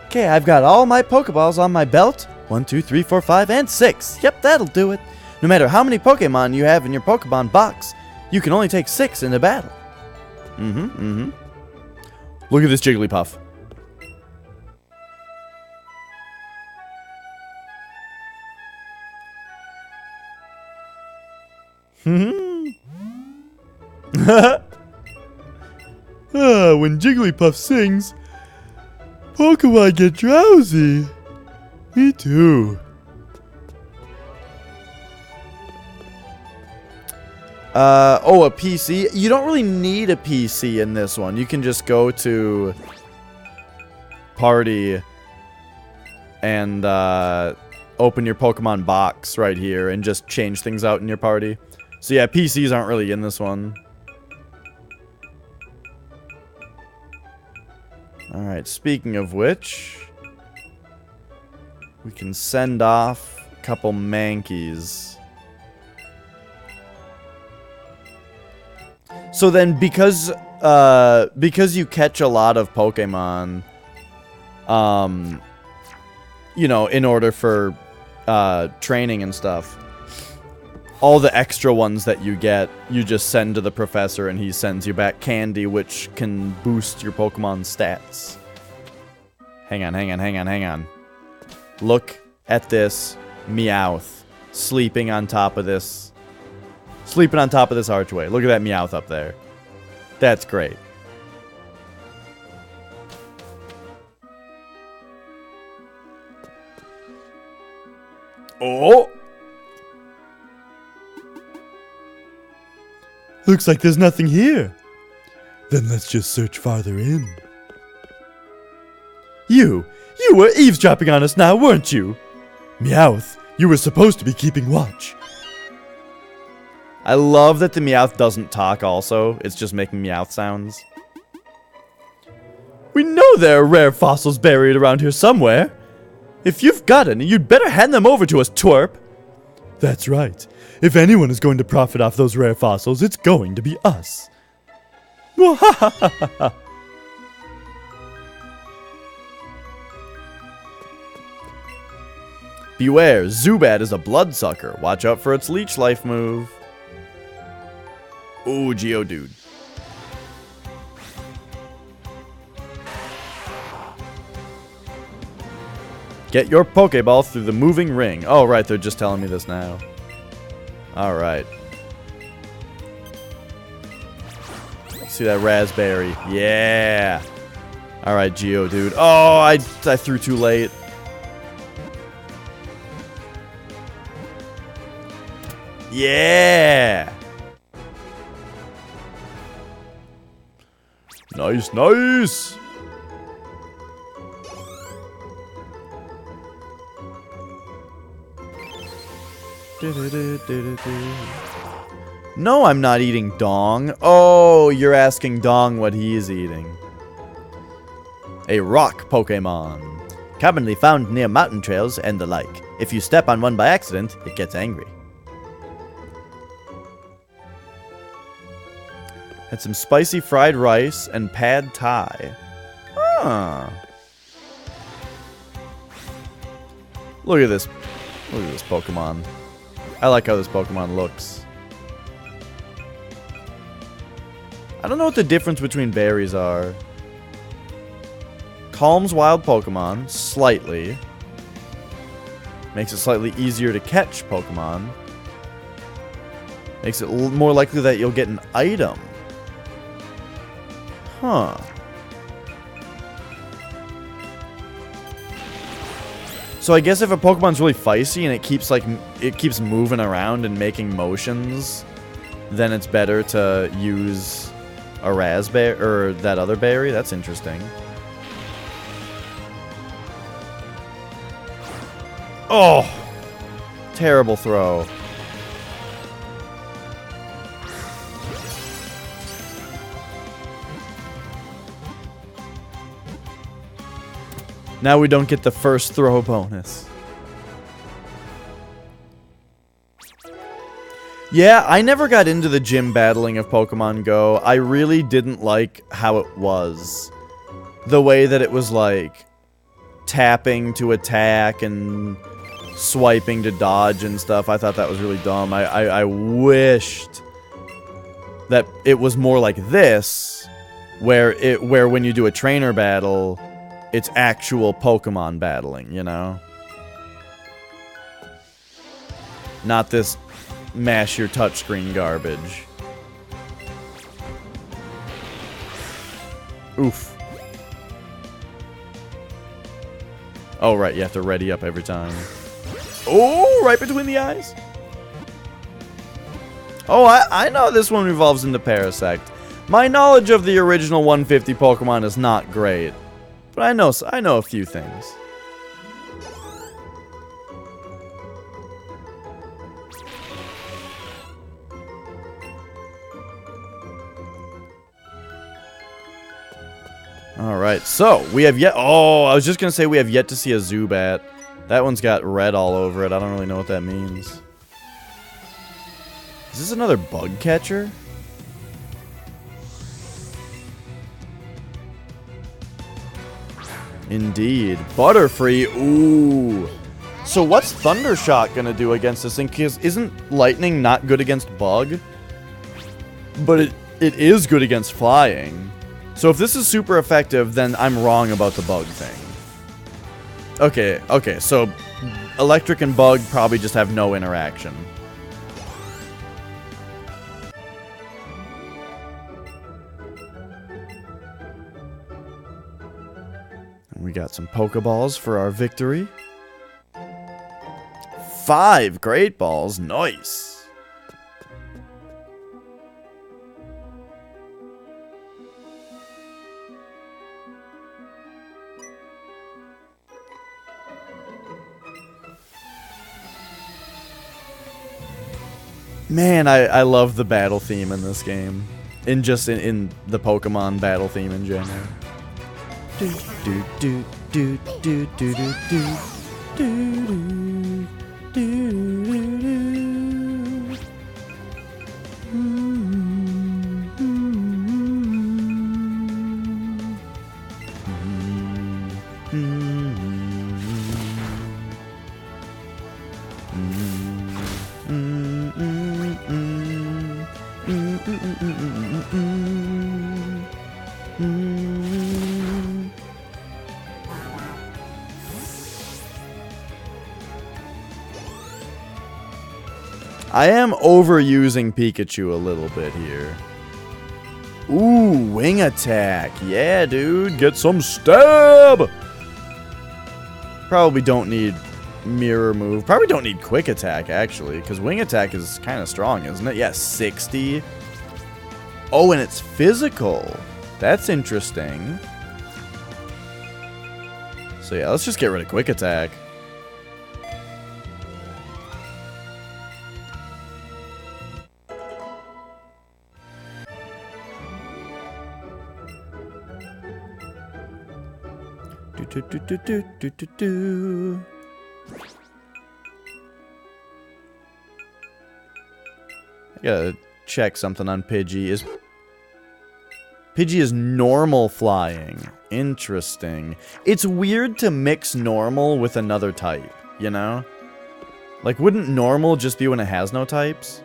Okay, I've got all my Pokeballs on my belt. 1, 2, 3, 4, 5, and 6. Yep, that'll do it. No matter how many Pokemon you have in your Pokemon box, you can only take 6 in a battle. Look at this Jigglypuff. When Jigglypuff sings, Pokemon get drowsy. Me too. Oh, a PC? You don't really need a PC in this one. You can just go to Party and open your Pokemon box right here and just change things out in your party. So yeah, PCs aren't really in this one. Alright, speaking of which, we can send off a couple Mankeys. So then, because you catch a lot of Pokemon, you know, in order for training and stuff, all the extra ones that you get, you just send to the professor, and he sends you back candy, which can boost your Pokemon stats. Hang on. Look at this Meowth sleeping on top of this Sleeping on top of this archway. Look at that Meowth up there. That's great. Oh! Looks like there's nothing here. Then let's just search farther in. You were eavesdropping on us now, weren't you? Meowth, you were supposed to be keeping watch. I love that the Meowth doesn't talk also. It's just making Meowth sounds. We know there are rare fossils buried around here somewhere. If you've got any, you'd better hand them over to us, twerp. That's right. If anyone is going to profit off those rare fossils, it's going to be us. Beware, Zubat is a bloodsucker. Watch out for its leech life move. Ooh, Geodude. Get your Pokeball through the moving ring. Oh, right, they're just telling me this now. Alright. See that raspberry. Yeah. Alright, Geodude. Oh, I threw too late. Yeah. Nice, nice! No, I'm not eating Dong. Oh, you're asking Dong what he is eating. A rock Pokemon. Commonly found near mountain trails and the like. If you step on one by accident, it gets angry. Had some spicy fried rice and pad thai. Huh. Look at this. Look at this Pokemon. I like how this Pokemon looks. I don't know what the difference between berries are. Calms wild Pokemon slightly. Makes it slightly easier to catch Pokemon. Makes it more likely that you'll get an item. Huh. So I guess if a Pokemon's really feisty and it keeps moving around and making motions, then it's better to use a raspberry or that other berry. That's interesting. Oh, terrible throw. Now we don't get the first throw bonus. Yeah, I never got into the gym battling of Pokemon Go. I really didn't like how it was. The way that it was like tapping to attack and swiping to dodge and stuff. I thought that was really dumb. I wished that it was more like this, where when you do a trainer battle, it's actual Pokemon battling, you know? Not this mash your touchscreen garbage. Oof. Oh, right, you have to ready up every time. Oh, right between the eyes? Oh, I know this one evolves into Parasect. My knowledge of the original 150 Pokemon is not great. But I know a few things. Alright, so we have yet... Oh, I was just going to say we have yet to see a Zubat. That one's got red all over it. I don't really know what that means. Is this another bug catcher? Indeed. Butterfree. Ooh. So what's Thundershock going to do against this thing? Because isn't Lightning not good against Bug? But it is good against Flying. So if this is super effective, then I'm wrong about the Bug thing. Okay, so Electric and Bug probably just have no interaction. got some Pokeballs for our victory. 5 Great Balls. Nice. Man, I love the battle theme in this game. In the Pokemon battle theme in general. Do do do do do do do do do do do. I am overusing Pikachu a little bit here. Ooh, wing attack. Yeah, dude. Get some stab. Probably don't need mirror move. Probably don't need quick attack, actually, because wing attack is kind of strong, isn't it? Yeah, 60. Oh, and it's physical. That's interesting. So yeah, let's just get rid of quick attack. Do, do, do, do, do, do, do. I gotta check something on Pidgey. Pidgey is normal flying. Interesting. It's weird to mix normal with another type, you know? Like, wouldn't normal just be when it has no types?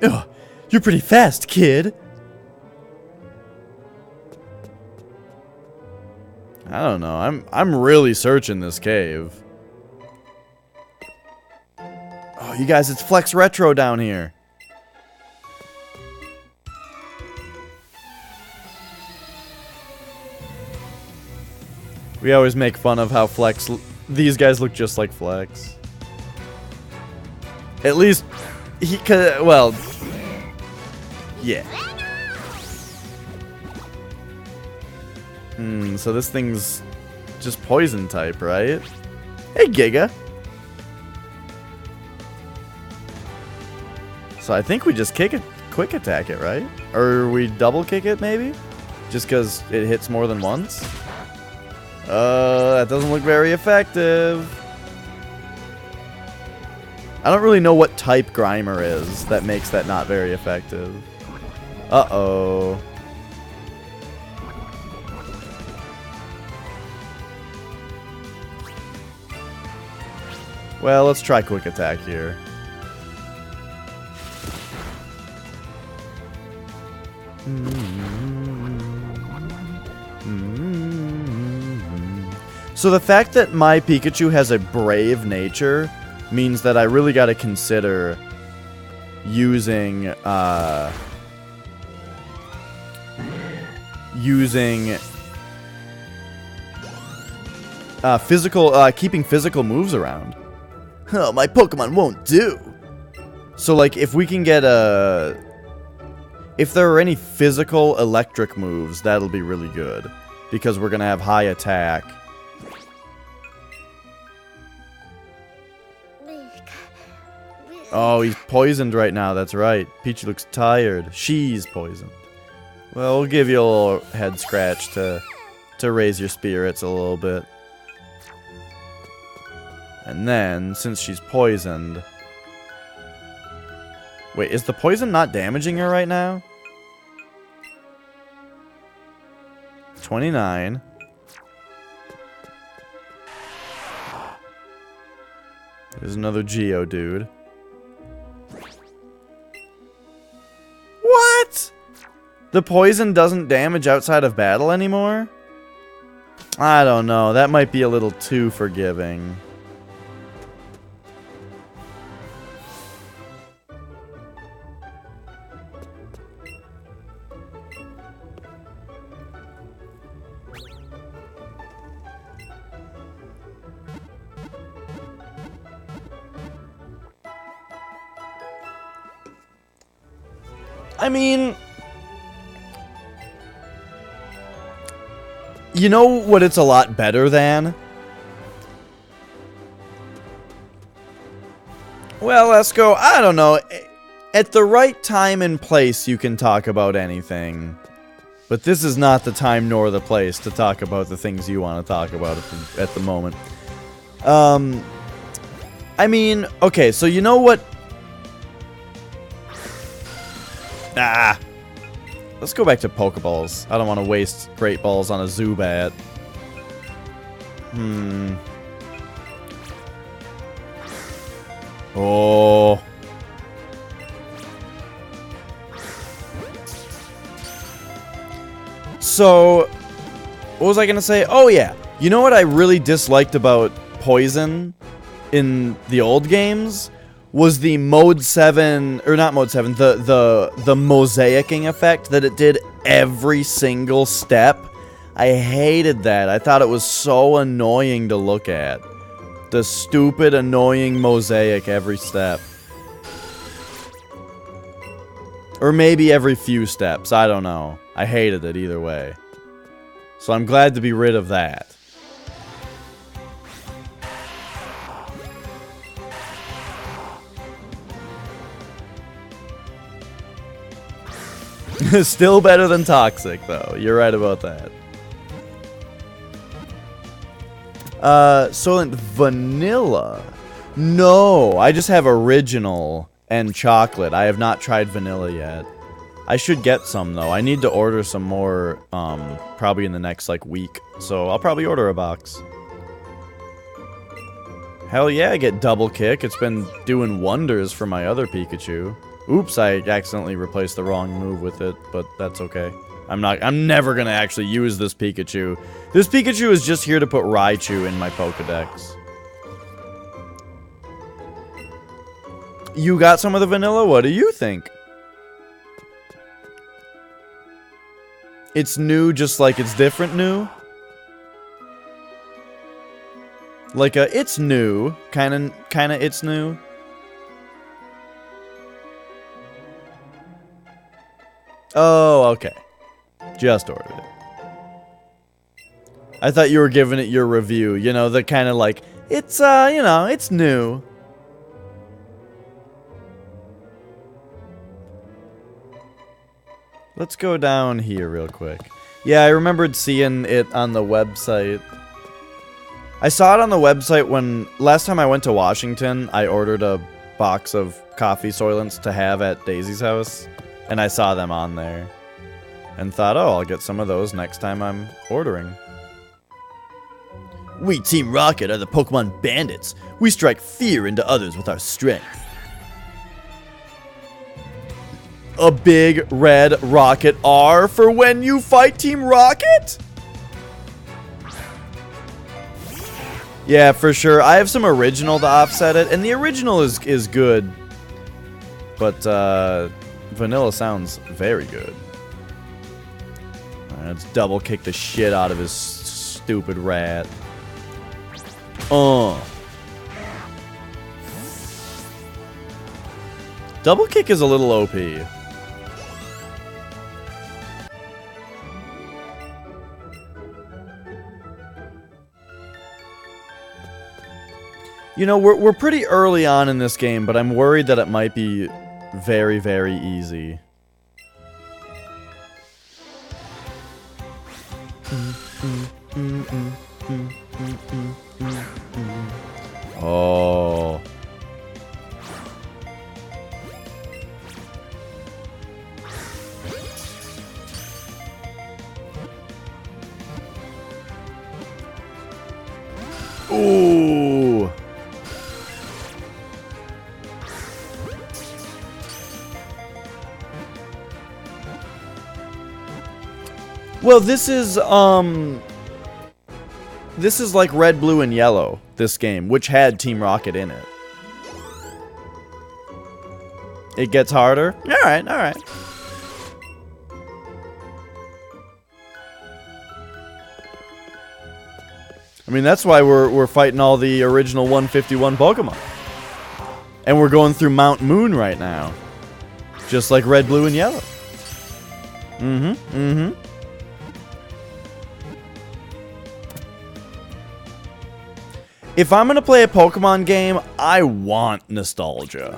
Ugh, you're pretty fast, kid. I don't know. I'm really searching this cave. Oh, you guys, it's Flex Retro down here. We always make fun of how Flex... These guys look just like Flex. At least... well... Yeah. So this thing's just poison type, right? Hey, Giga. So I think we just kick it, quick attack it, right? Or we double kick it, maybe? Just because it hits more than once? That doesn't look very effective. I don't really know what type Grimer is that makes that not very effective. Uh-oh. Well, let's try quick attack here. So the fact that my Pikachu has a brave nature means that I really got to consider using keeping physical moves around. Oh, my Pokemon won't do. So, like, if we can get if there are any physical electric moves, that'll be really good. Because we're going to have high attack. Oh, he's poisoned right now, that's right. Peachy looks tired. She's poisoned. Well, we'll give you a little head scratch to raise your spirits a little bit. And then, since she's poisoned... Wait, is the poison not damaging her right now? 29. There's another Geodude. What? The poison doesn't damage outside of battle anymore? I don't know. That might be a little too forgiving. I mean, you know what it's a lot better than? Well, let's go. I don't know. At the right time and place, you can talk about anything. But this is not the time nor the place to talk about the things you want to talk about at the moment. I mean, okay, so you know what? Let's go back to Pokeballs. I don't want to waste Great Balls on a Zubat. Oh. So, what was I going to say? Oh, yeah. You know what I really disliked about Poison in the old games? Was the Mode 7, or not Mode 7, the mosaicing effect that it did every single step. I hated that. I thought it was so annoying to look at. The stupid, annoying mosaic every step. Or maybe every few steps. I don't know. I hated it either way. So I'm glad to be rid of that. Still better than Toxic, though. You're right about that. Soylent Vanilla. No, I just have Original and Chocolate. I have not tried Vanilla yet. I should get some, though. I need to order some more, probably in the next, like, week. So I'll probably order a box. Hell yeah, I get Double Kick. It's been doing wonders for my other Pikachu. Oops, I accidentally replaced the wrong move with it, but that's okay. I'm never gonna actually use this Pikachu. This Pikachu is just here to put Raichu in my Pokedex. You got some of the vanilla? What do you think? It's new just like it's different new? Like a it's new, kinda it's new? Oh, okay. Just ordered it. I thought you were giving it your review. You know, the kind of like, it's, you know, it's new. Let's go down here real quick. Yeah, I remembered seeing it on the website. I saw it on the website when, last time I went to Washington, I ordered a box of coffee Soylents to have at Daisy's house. And I saw them on there. And thought, oh, I'll get some of those next time I'm ordering. We Team Rocket are the Pokemon Bandits. We strike fear into others with our strength. A big red rocket R for when you fight Team Rocket? Yeah, for sure. I have some original to offset it. And the original is good. But, vanilla sounds very good. Alright, let's double kick the shit out of his stupid rat. Double kick is a little OP. You know, we're pretty early on in this game, but I'm worried that it might be very, very easy. Oh. Ooh. Well, this is like Red, Blue, and Yellow, this game, which had Team Rocket in it. It gets harder? Alright, alright. I mean, that's why we're fighting all the original 151 Pokemon. And we're going through Mount Moon right now. Just like red, blue, and yellow. If I'm gonna play a Pokemon game, I want nostalgia.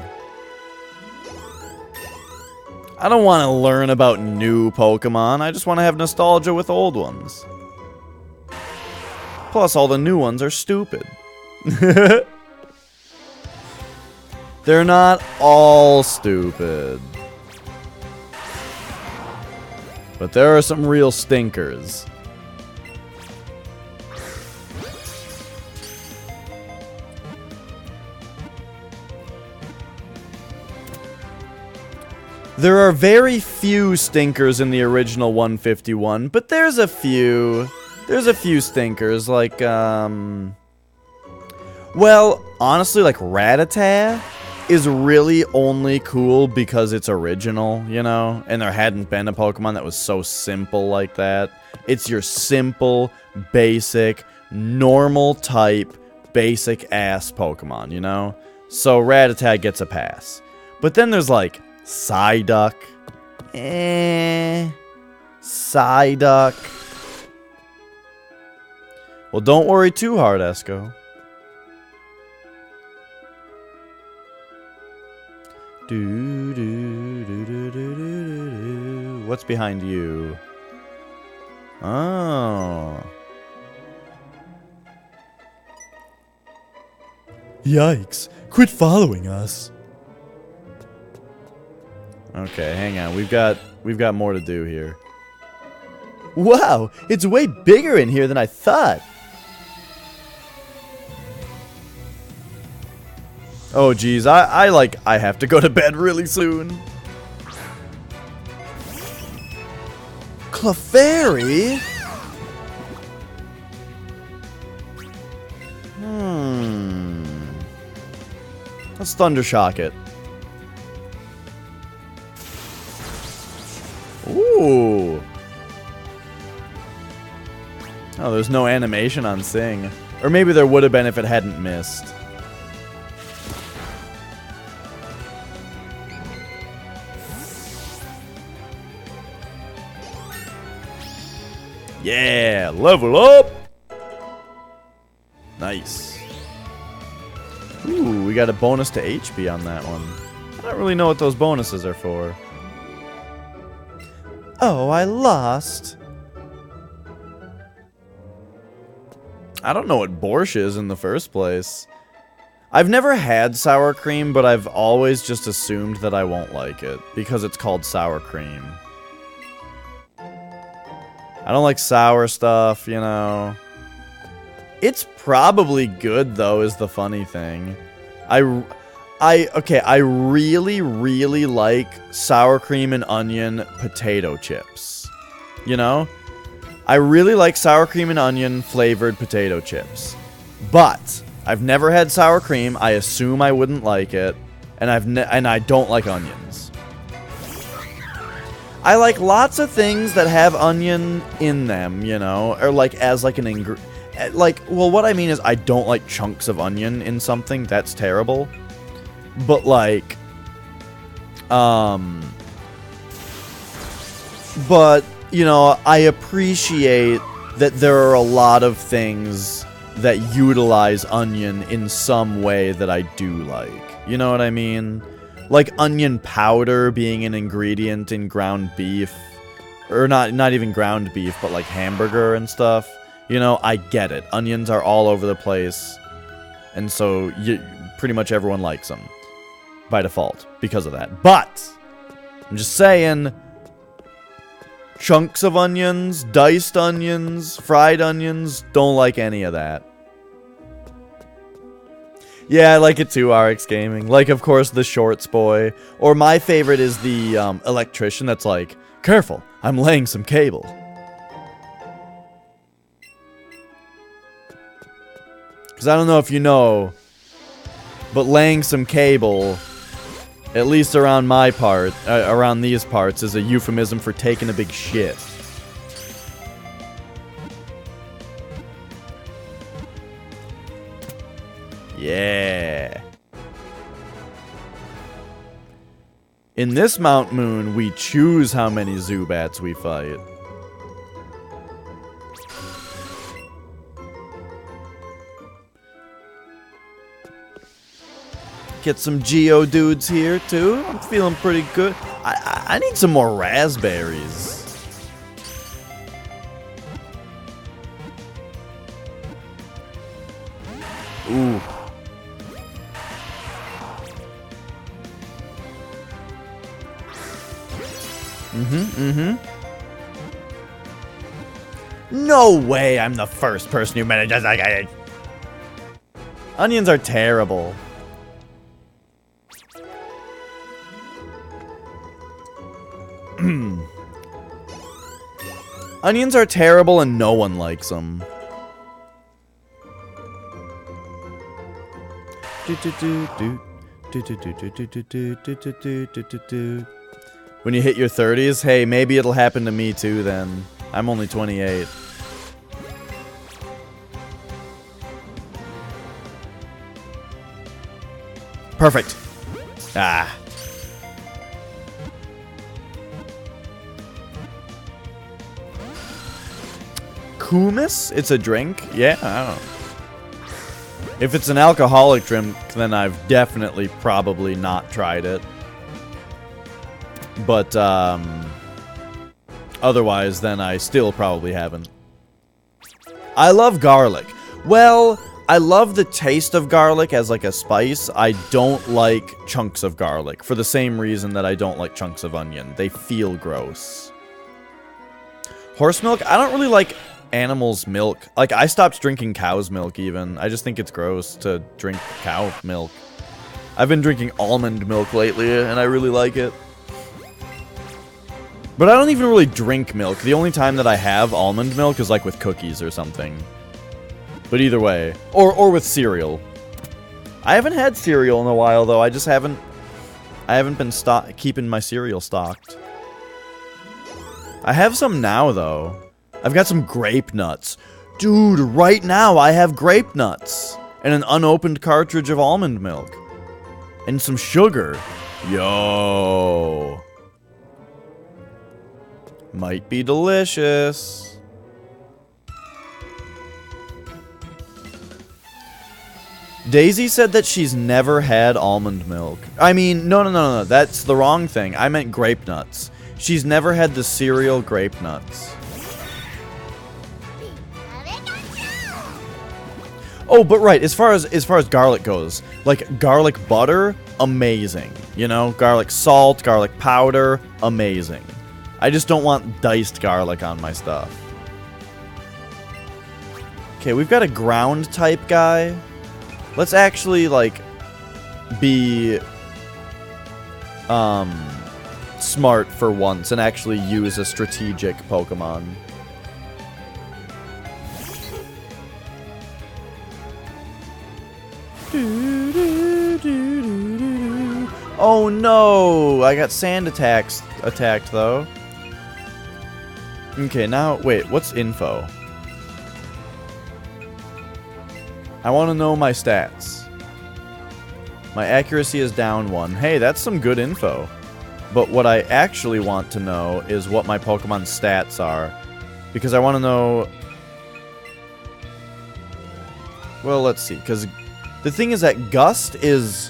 I don't want to learn about new Pokemon. I just want to have nostalgia with old ones. Plus, all the new ones are stupid. They're not all stupid. But there are some real stinkers. There are very few stinkers in the original 151, but there's a few. There's a few stinkers, like, well, honestly, like, Rattata is really only cool because it's original, you know? And there hadn't been a Pokemon that was so simple like that. It's your simple, basic, normal type, basic-ass Pokemon, you know? So Rattata gets a pass. But then there's, like, Psyduck. Psyduck. Well, don't worry too hard, Esco. What's behind you? Oh. Yikes. Quit following us. Okay, hang on. We've got more to do here. Wow, it's way bigger in here than I thought. Oh, geez. I have to go to bed really soon. Clefairy? Let's Thundershock it. Ooh. Oh, there's no animation on Sing. Or maybe there would have been if it hadn't missed. Yeah, level up. Nice. Ooh, we got a bonus to HP on that one. I don't really know what those bonuses are for. Oh, I lost. I don't know what borscht is in the first place. I've never had sour cream, but I've always just assumed that I won't like it because it's called sour cream. I don't like sour stuff, you know. It's probably good, though, is the funny thing. I really, really like sour cream and onion potato chips. You know? I really like sour cream and onion flavored potato chips. But I've never had sour cream. I assume I wouldn't like it. And I don't like onions. I like lots of things that have onion in them, you know, or like as like an well, what I mean is I don't like chunks of onion in something. That's terrible. But like, but you know, I appreciate that there are a lot of things that utilize onion in some way that I do like. You know what I mean? Like onion powder being an ingredient in ground beef. Or not even ground beef, but like hamburger and stuff. You know, I get it. Onions are all over the place. And so pretty much everyone likes them. By default. Because of that. But! I'm just saying... Chunks of onions, diced onions, fried onions, don't like any of that. Yeah, I like it too, RX Gaming. Like, of course, the Shorts Boy. Or my favorite is the electrician that's like, careful, I'm laying some cable. Because I don't know if you know, but laying some cable, at least around my part, around these parts, is a euphemism for taking a big shit. Yeah. In this Mount Moon, we choose how many Zubats we fight. Get some Geodudes here, too. I'm feeling pretty good. I need some more raspberries. Ooh. No way I'm the first person who manages like I... Onions are terrible. Onions are terrible and no one likes them. When you hit your 30s, hey, maybe it'll happen to me too then. I'm only 28. Perfect. Ah. Kumis? It's a drink? Yeah, I don't know. If it's an alcoholic drink, then I've definitely probably not tried it. But, otherwise, then I still probably haven't. I love garlic. Well, I love the taste of garlic as like a spice. I don't like chunks of garlic for the same reason that I don't like chunks of onion. They feel gross. Horse milk? I don't really like animals' milk. Like, I stopped drinking cow's milk even. I just think it's gross to drink cow milk. I've been drinking almond milk lately, and I really like it. But I don't even really drink milk. The only time that I have almond milk is like with cookies or something. But either way. Or with cereal. I haven't had cereal in a while, though. I just haven't... I haven't been keeping my cereal stocked. I have some now, though. I've got some grape nuts. Dude, right now I have grape nuts. And an unopened cartridge of almond milk. And some sugar. Yo. Might be delicious. Daisy said that she's never had almond milk. I mean, no. That's the wrong thing. I meant grape nuts. She's never had the cereal grape nuts. Oh, but right, as far as garlic goes, like garlic butter, amazing. You know, garlic salt, garlic powder, amazing. I just don't want diced garlic on my stuff. Okay, we've got a ground type guy. Let's actually like be smart for once and actually use a strategic Pokemon. Oh no! I got sand attacked though. Okay, now wait, what's info? I want to know my stats. My accuracy is down 1. Hey, that's some good info. But what I actually want to know is what my Pokemon's stats are. Because I want to know... Well, let's see. Because the thing is that Gust is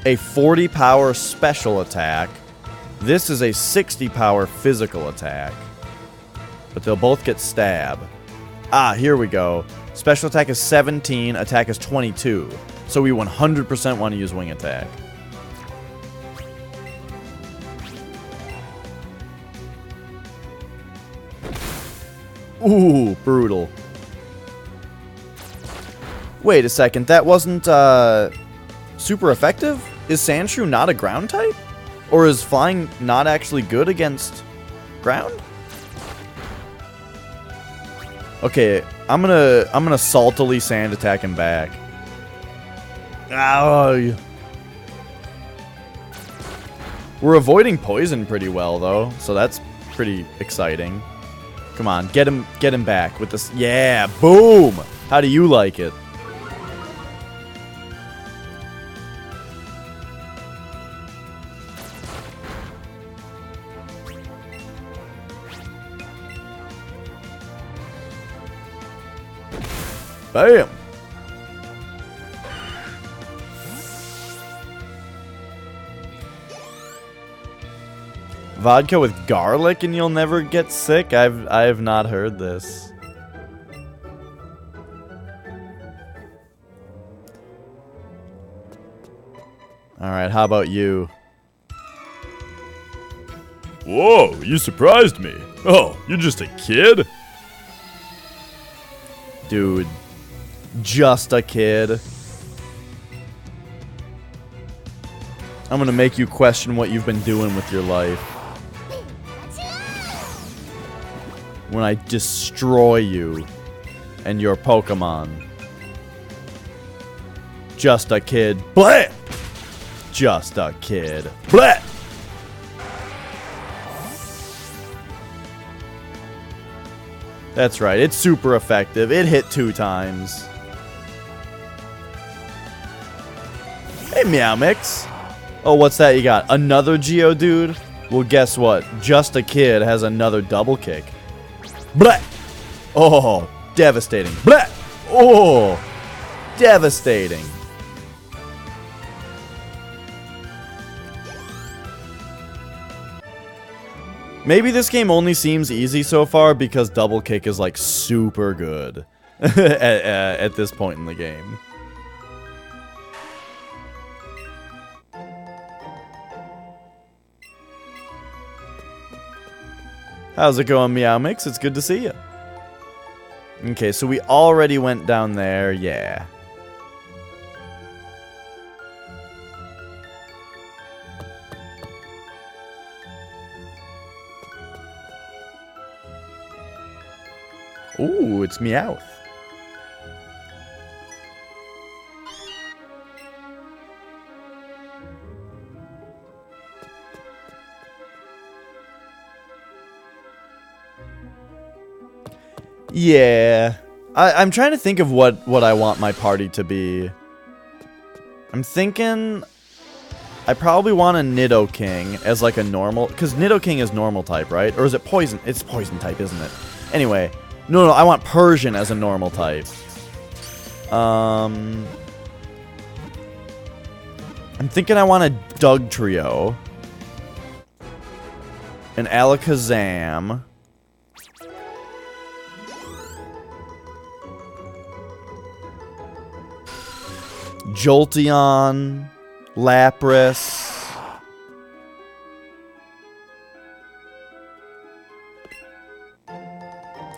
a 40 power special attack. This is a 60 power physical attack. But they'll both get stab. Ah, here we go. Special attack is 17, attack is 22. So we 100% want to use wing attack. Ooh, brutal. Wait a second, that wasn't super effective? Is Sandshrew not a ground type? Or is flying not actually good against ground? Okay, I'm gonna saltily sand attack him back. Ow. We're avoiding poison pretty well though, so that's pretty exciting. Come on, get him back with this. Yeah, boom. How do you like it? Bam! Vodka with garlic and you'll never get sick? I have not heard this. Alright, how about you? Whoa, you surprised me. Oh, you're just a kid? Dude. Just a kid. I'm gonna make you question what you've been doing with your life. When I destroy you and your Pokemon. Just a kid. Blah! Just a kid. Blah! That's right, it's super effective. It hit 2 times. Hey, Meow Mix. Oh, what's that you got? Another Geodude? Well, guess what? Just a Kid has another double kick. Blah! Oh, devastating. Blah! Oh, devastating. Maybe this game only seems easy so far because double kick is like super good at this point in the game. How's it going, Meow Mix? It's good to see you. Okay, so we already went down there, yeah. Ooh, it's Meowth. Yeah. I'm trying to think of what I want my party to be. I'm thinking I probably want a Nidoking as like a normal, because Nidoking is normal type, right? Or is it poison? It's poison type, isn't it? Anyway, no, I want Persian as a normal type. I'm thinking I want a Dugtrio, an Alakazam, Jolteon, Lapras,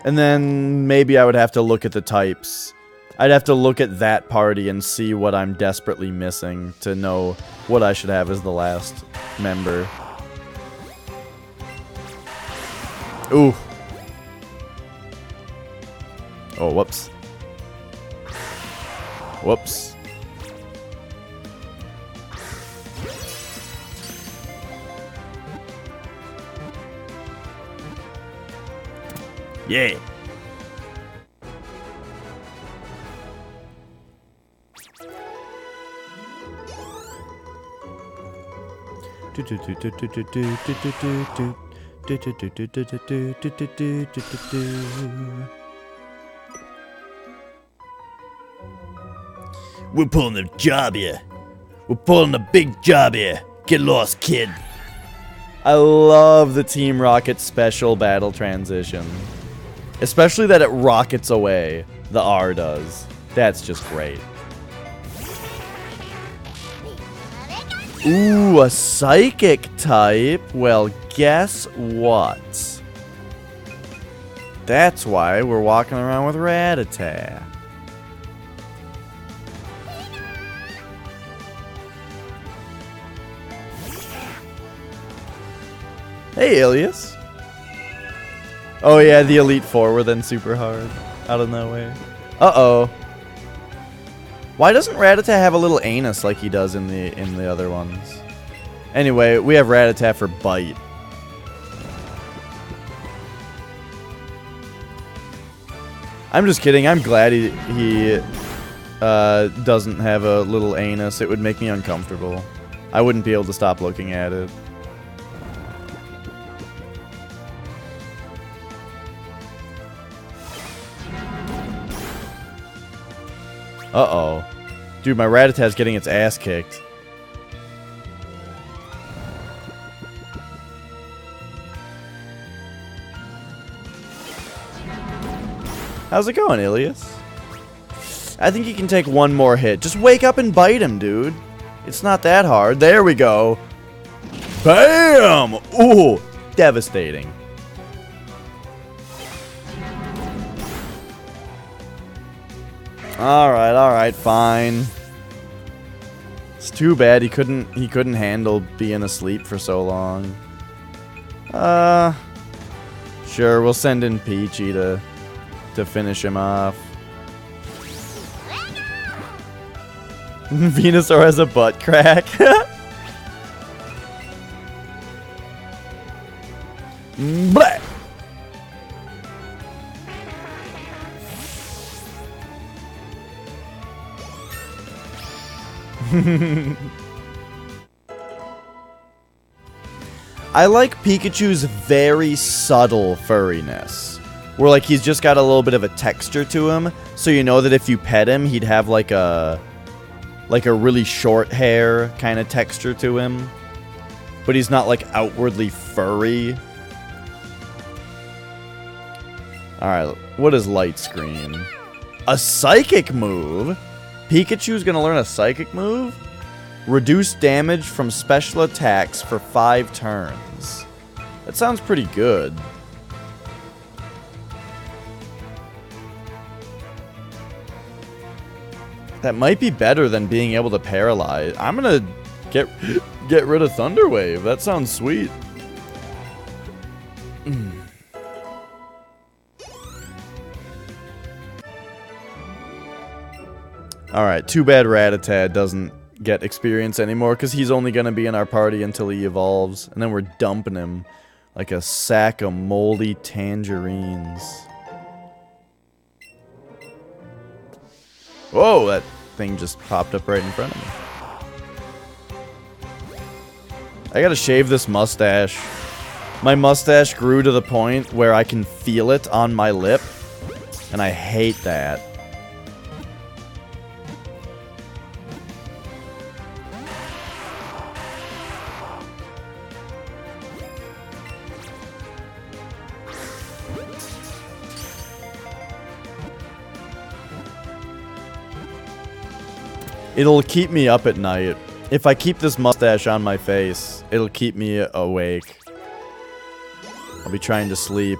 and then maybe I would have to look at the types. I'd have to look at that party and see what I'm desperately missing to know what I should have as the last member. Ooh. Oh, whoops. Whoops. Yeah. We're pulling a job here. We're pulling a big job here. Get lost, kid. I love the Team Rocket special battle transition. Especially that it rockets away. The R does. That's just great. Ooh, a psychic type. Well, guess what? That's why we're walking around with Rattata. Hey, Ilias. Oh yeah, the Elite Four were then super hard. Out of nowhere. Uh-oh. Why doesn't Rattata have a little anus like he does in the other ones? Anyway, we have Rattata for bite. I'm just kidding. I'm glad he doesn't have a little anus. It would make me uncomfortable. I wouldn't be able to stop looking at it. Uh-oh. Dude, my Rattatat's getting its ass kicked. How's it going, Ilias? I think you can take one more hit. Just wake up and bite him, dude. It's not that hard. There we go. Bam! Ooh, devastating. All right, fine. It's too bad he couldn't handle being asleep for so long. Sure, we'll send in Peachy to finish him off. Venusaur has a butt crack. Blah. I like Pikachu's very subtle furriness. Where like he's just got a little bit of a texture to him, so you know that if you pet him, he'd have like a really short hair kind of texture to him. But he's not like outwardly furry. Alright, what is Light Screen? A psychic move? Pikachu's gonna learn a psychic move? Reduce damage from special attacks for 5 turns. That sounds pretty good. That might be better than being able to paralyze. I'm gonna get rid of Thunder Wave. That sounds sweet. Alright, too bad Rattata doesn't get experience anymore, because he's only gonna be in our party until he evolves. And then we're dumping him like a sack of moldy tangerines. Whoa, that thing just popped up right in front of me. I gotta shave this mustache. My mustache grew to the point where I can feel it on my lip, and I hate that. It'll keep me up at night. If I keep this mustache on my face, it'll keep me awake. I'll be trying to sleep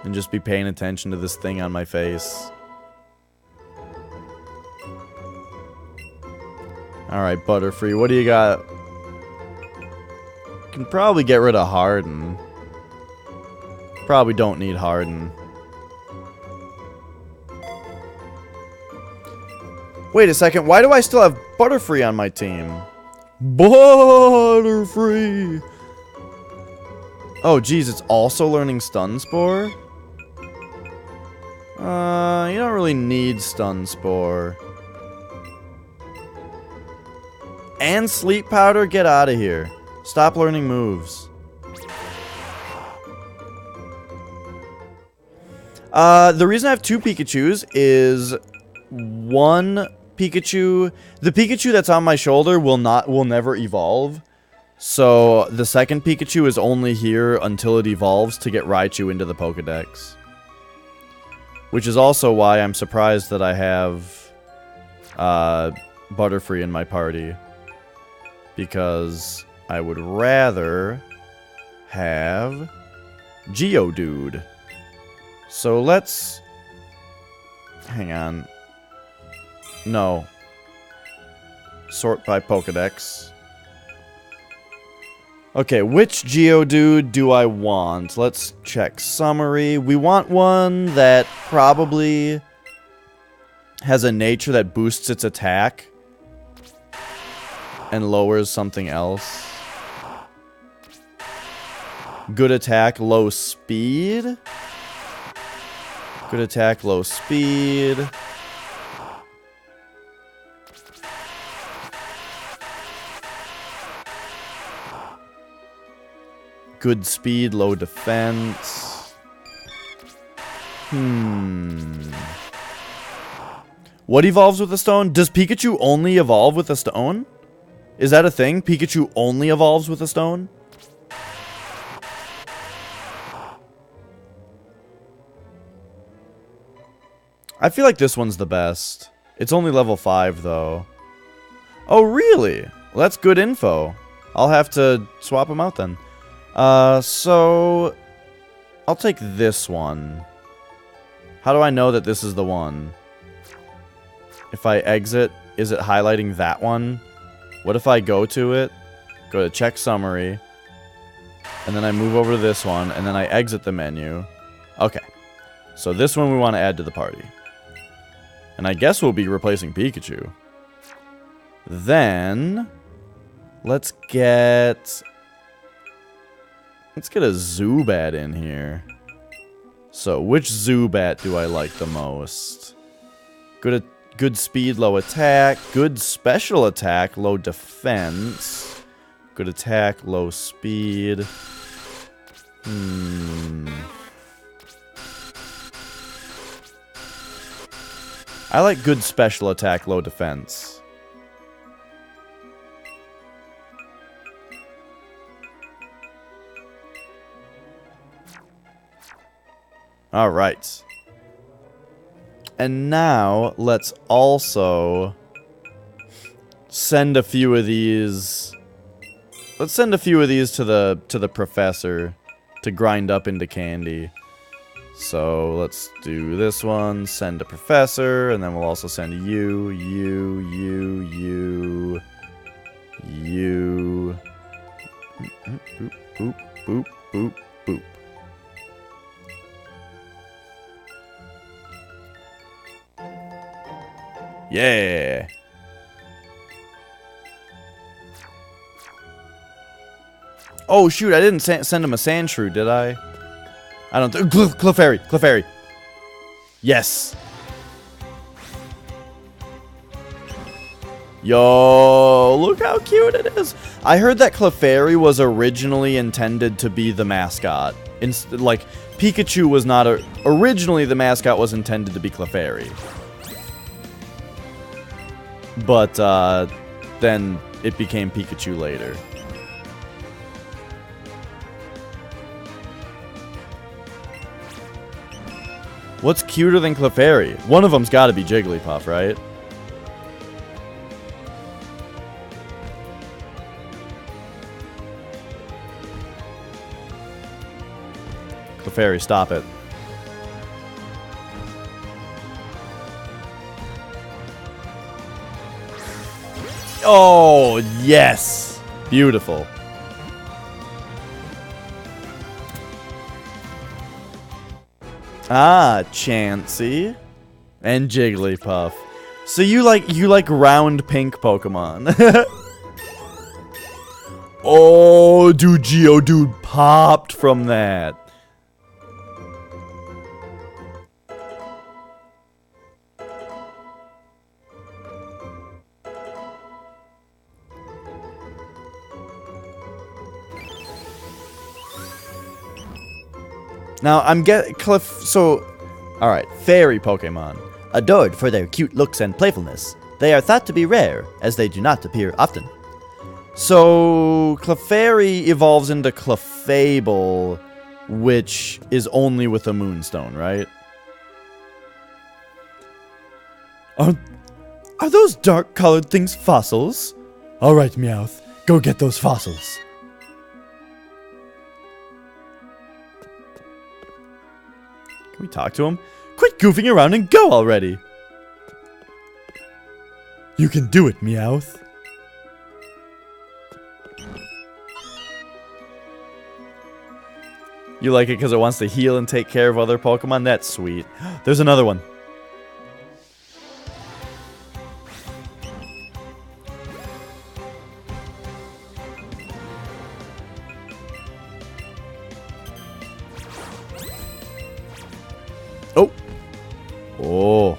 and just be paying attention to this thing on my face. Alright, Butterfree, what do you got? Can probably get rid of Harden. Probably don't need Harden. Wait a second, why do I still have Butterfree on my team? Butterfree! Oh, geez, it's also learning Stun Spore? You don't really need Stun Spore. And Sleep Powder? Get out of here. Stop learning moves. The reason I have 2 Pikachus is... one Pikachu, the Pikachu that's on my shoulder will never evolve. So the second Pikachu is only here until it evolves to get Raichu into the Pokédex. Which is also why I'm surprised that I have Butterfree in my party. Because I would rather have Geodude. So let's... hang on. No. Sort by Pokédex. Okay, which Geodude do I want? Let's check summary. We want one that probably has a nature that boosts its attack and lowers something else. Good attack, low speed. Good attack, low speed. Good speed, low defense. What evolves with a stone? Does Pikachu only evolve with a stone? Is that a thing? Pikachu only evolves with a stone? I feel like this one's the best. It's only level 5, though. Oh, really? Well, that's good info. I'll have to swap them out, then. So... I'll take this one. How do I know that this is the one? If I exit, is it highlighting that one? What if I go to it, go to check summary, and then I move over to this one, and then I exit the menu? Okay. So this one we want to add to the party. And I guess we'll be replacing Pikachu. Then, let's get a Zubat in here. So, which Zubat do I like the most? Good speed, low attack. Good special attack, low defense. Good attack, low speed. I like good special attack, low defense. Alright. And now, let's also send a few of these... Let's send a few of these to the professor to grind up into candy. So, let's do this one, send a professor, and then we'll also send you. Boop, boop, boop, boop, boop. Yeah. Oh, shoot, I didn't send him a Sandshrew, did I? I don't think... Clefairy! Clefairy! Yes! Yo, look how cute it is! I heard that Clefairy was originally intended to be the mascot. Like, Pikachu was not... Originally, the mascot was intended to be Clefairy. But, then it became Pikachu later. What's cuter than Clefairy? One of them's gotta be Jigglypuff, right? Clefairy, stop it. Oh, yes! Beautiful. Ah, Chansey. And Jigglypuff. So you like round pink Pokemon. Oh, dude, Geodude popped from that. Now, alright, fairy Pokemon. Adored for their cute looks and playfulness, they are thought to be rare, as they do not appear often. So, Clefairy evolves into Clefable, which is only with a Moonstone, right? Are those dark-colored things fossils? Alright, Meowth, go get those fossils. Can we talk to him? Quit goofing around and go already! You can do it, Meowth. You like it because it wants to heal and take care of other Pokemon? That's sweet. There's another one. Oh. Oh.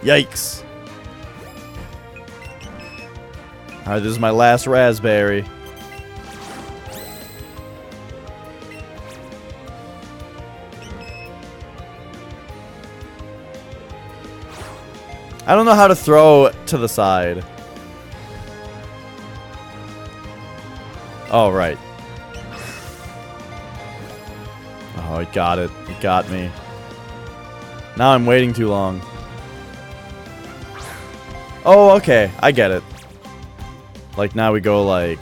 Yikes. Alright, this is my last raspberry. I don't know how to throw to the side. Oh, right. Oh, it got it. It got me. Now I'm waiting too long. Oh, okay. I get it. Like, now we go like...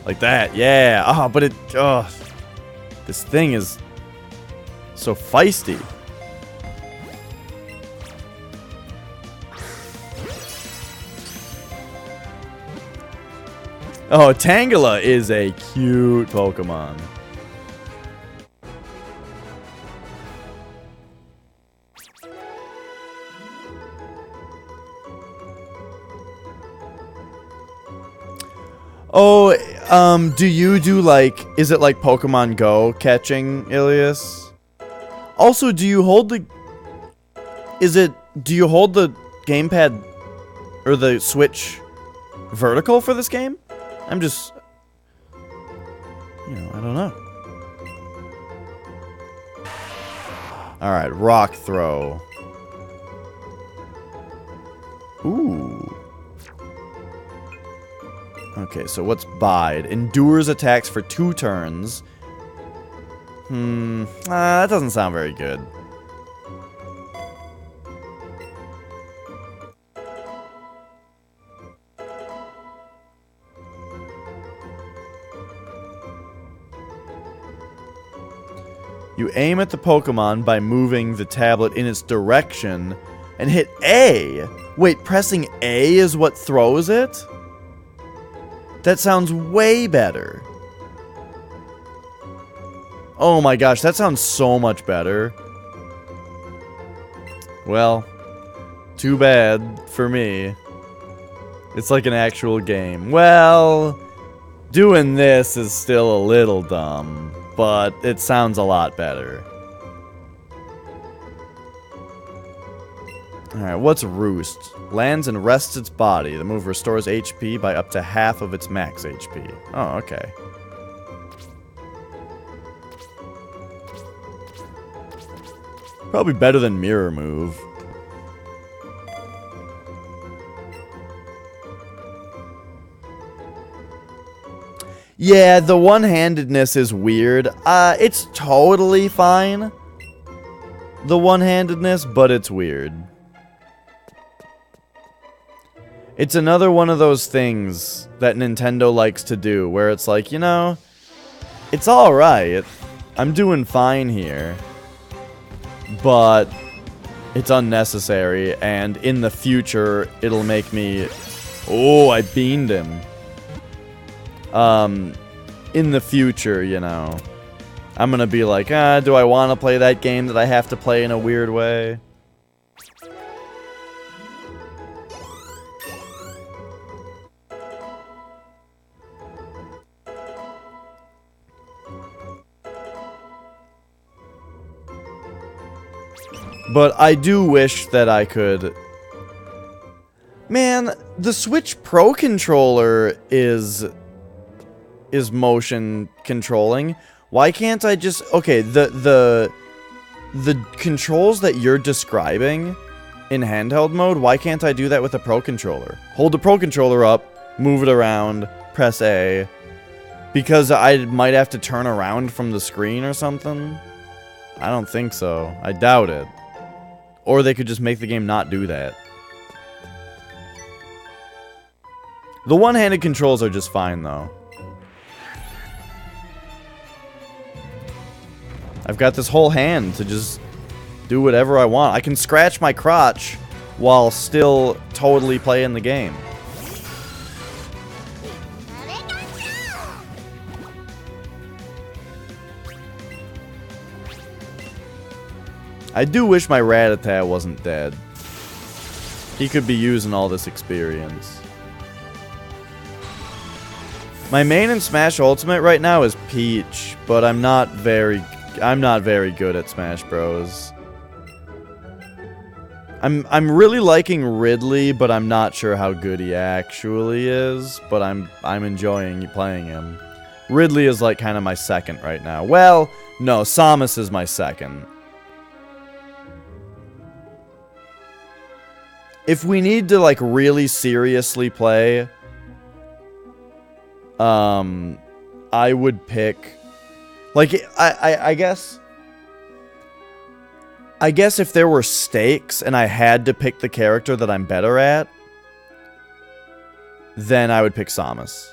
Like that. Yeah. Oh, but it... Oh, this thing is so feisty. Oh, Tangela is a cute Pokemon. Oh, do you do like, is it like Pokemon Go catching, Ilias? Also, do you hold the, do you hold the gamepad or the Switch vertical for this game? I'm just, you know, I don't know. Alright, Rock Throw. Ooh. Okay, so what's Bide? Endures attacks for 2 turns. That doesn't sound very good. You aim at the Pokemon by moving the tablet in its direction and hit A. Wait, pressing A is what throws it? That sounds way better. Oh my gosh, that sounds so much better. Well, too bad for me. It's like an actual game. Well, doing this is still a little dumb, but it sounds a lot better. Alright, what's Roost? Lands and rests its body. The move restores HP by up to half of its max HP. Oh, okay. Probably better than Mirror Move. Yeah, the one-handedness is weird. It's totally fine. The one-handedness, but it's weird. It's another one of those things that Nintendo likes to do, where it's like, you know, it's alright. I'm doing fine here. But it's unnecessary, and in the future, it'll make me... Oh, I beamed him. In the future, you know, I'm gonna be like, do I want to play that game that I have to play in a weird way? But I do wish that I could... Man, the Switch Pro controller is motion controlling. Why can't I just... Okay, the controls that you're describing in handheld mode, why can't I do that with a Pro controller? Hold the Pro controller up, move it around, press A. Because I might have to turn around from the screen or something? I don't think so. I doubt it. Or they could just make the game not do that. The one-handed controls are just fine, though. I've got this whole hand to just do whatever I want. I can scratch my crotch while still totally playing the game. I do wish my Rattata wasn't dead. He could be using all this experience. My main in Smash Ultimate right now is Peach, but I'm not very good at Smash Bros. I'm really liking Ridley, but I'm not sure how good he actually is, but I'm enjoying playing him. Ridley is like kind of my second right now. Well, no, Samus is my second. if we need to, like, really seriously play, I would pick, like, I guess if there were stakes and I had to pick the character that I'm better at, then I would pick Samus.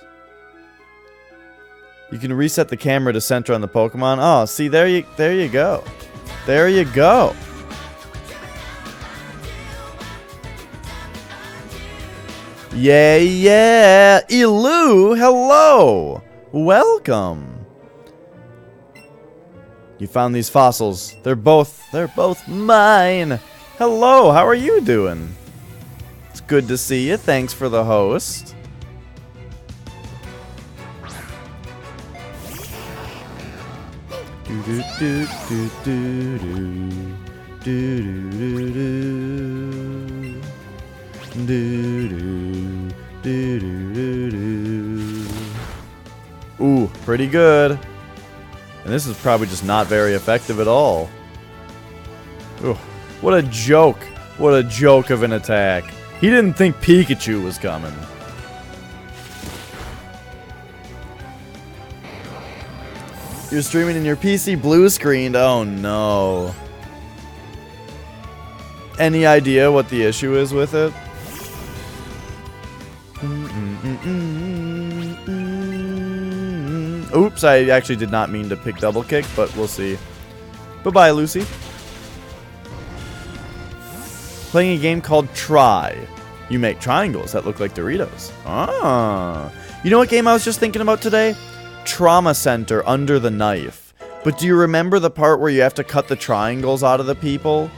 You can reset the camera to center on the Pokemon. Oh, see, there you go. There you go. Yeah, yeah. Elu, hello. Welcome. You found these fossils. They're both mine. Hello, how are you doing? It's good to see you. Thanks for the host. Do do do do do do do do do do do. Ooh, pretty good. And this is probably just not very effective at all. Ooh, what a joke. What a joke of an attack. He didn't think Pikachu was coming. You're streaming and your PC blue screened. Oh no. Any idea what the issue is with it? Oops, I actually did not mean to pick double kick, but we'll see. Bye-bye, Lucy. Playing a game called Try. You make triangles that look like Doritos. Ah. You know what game I was just thinking about today? Trauma Center Under the Knife. But do you remember the part where you have to cut the triangles out of the people?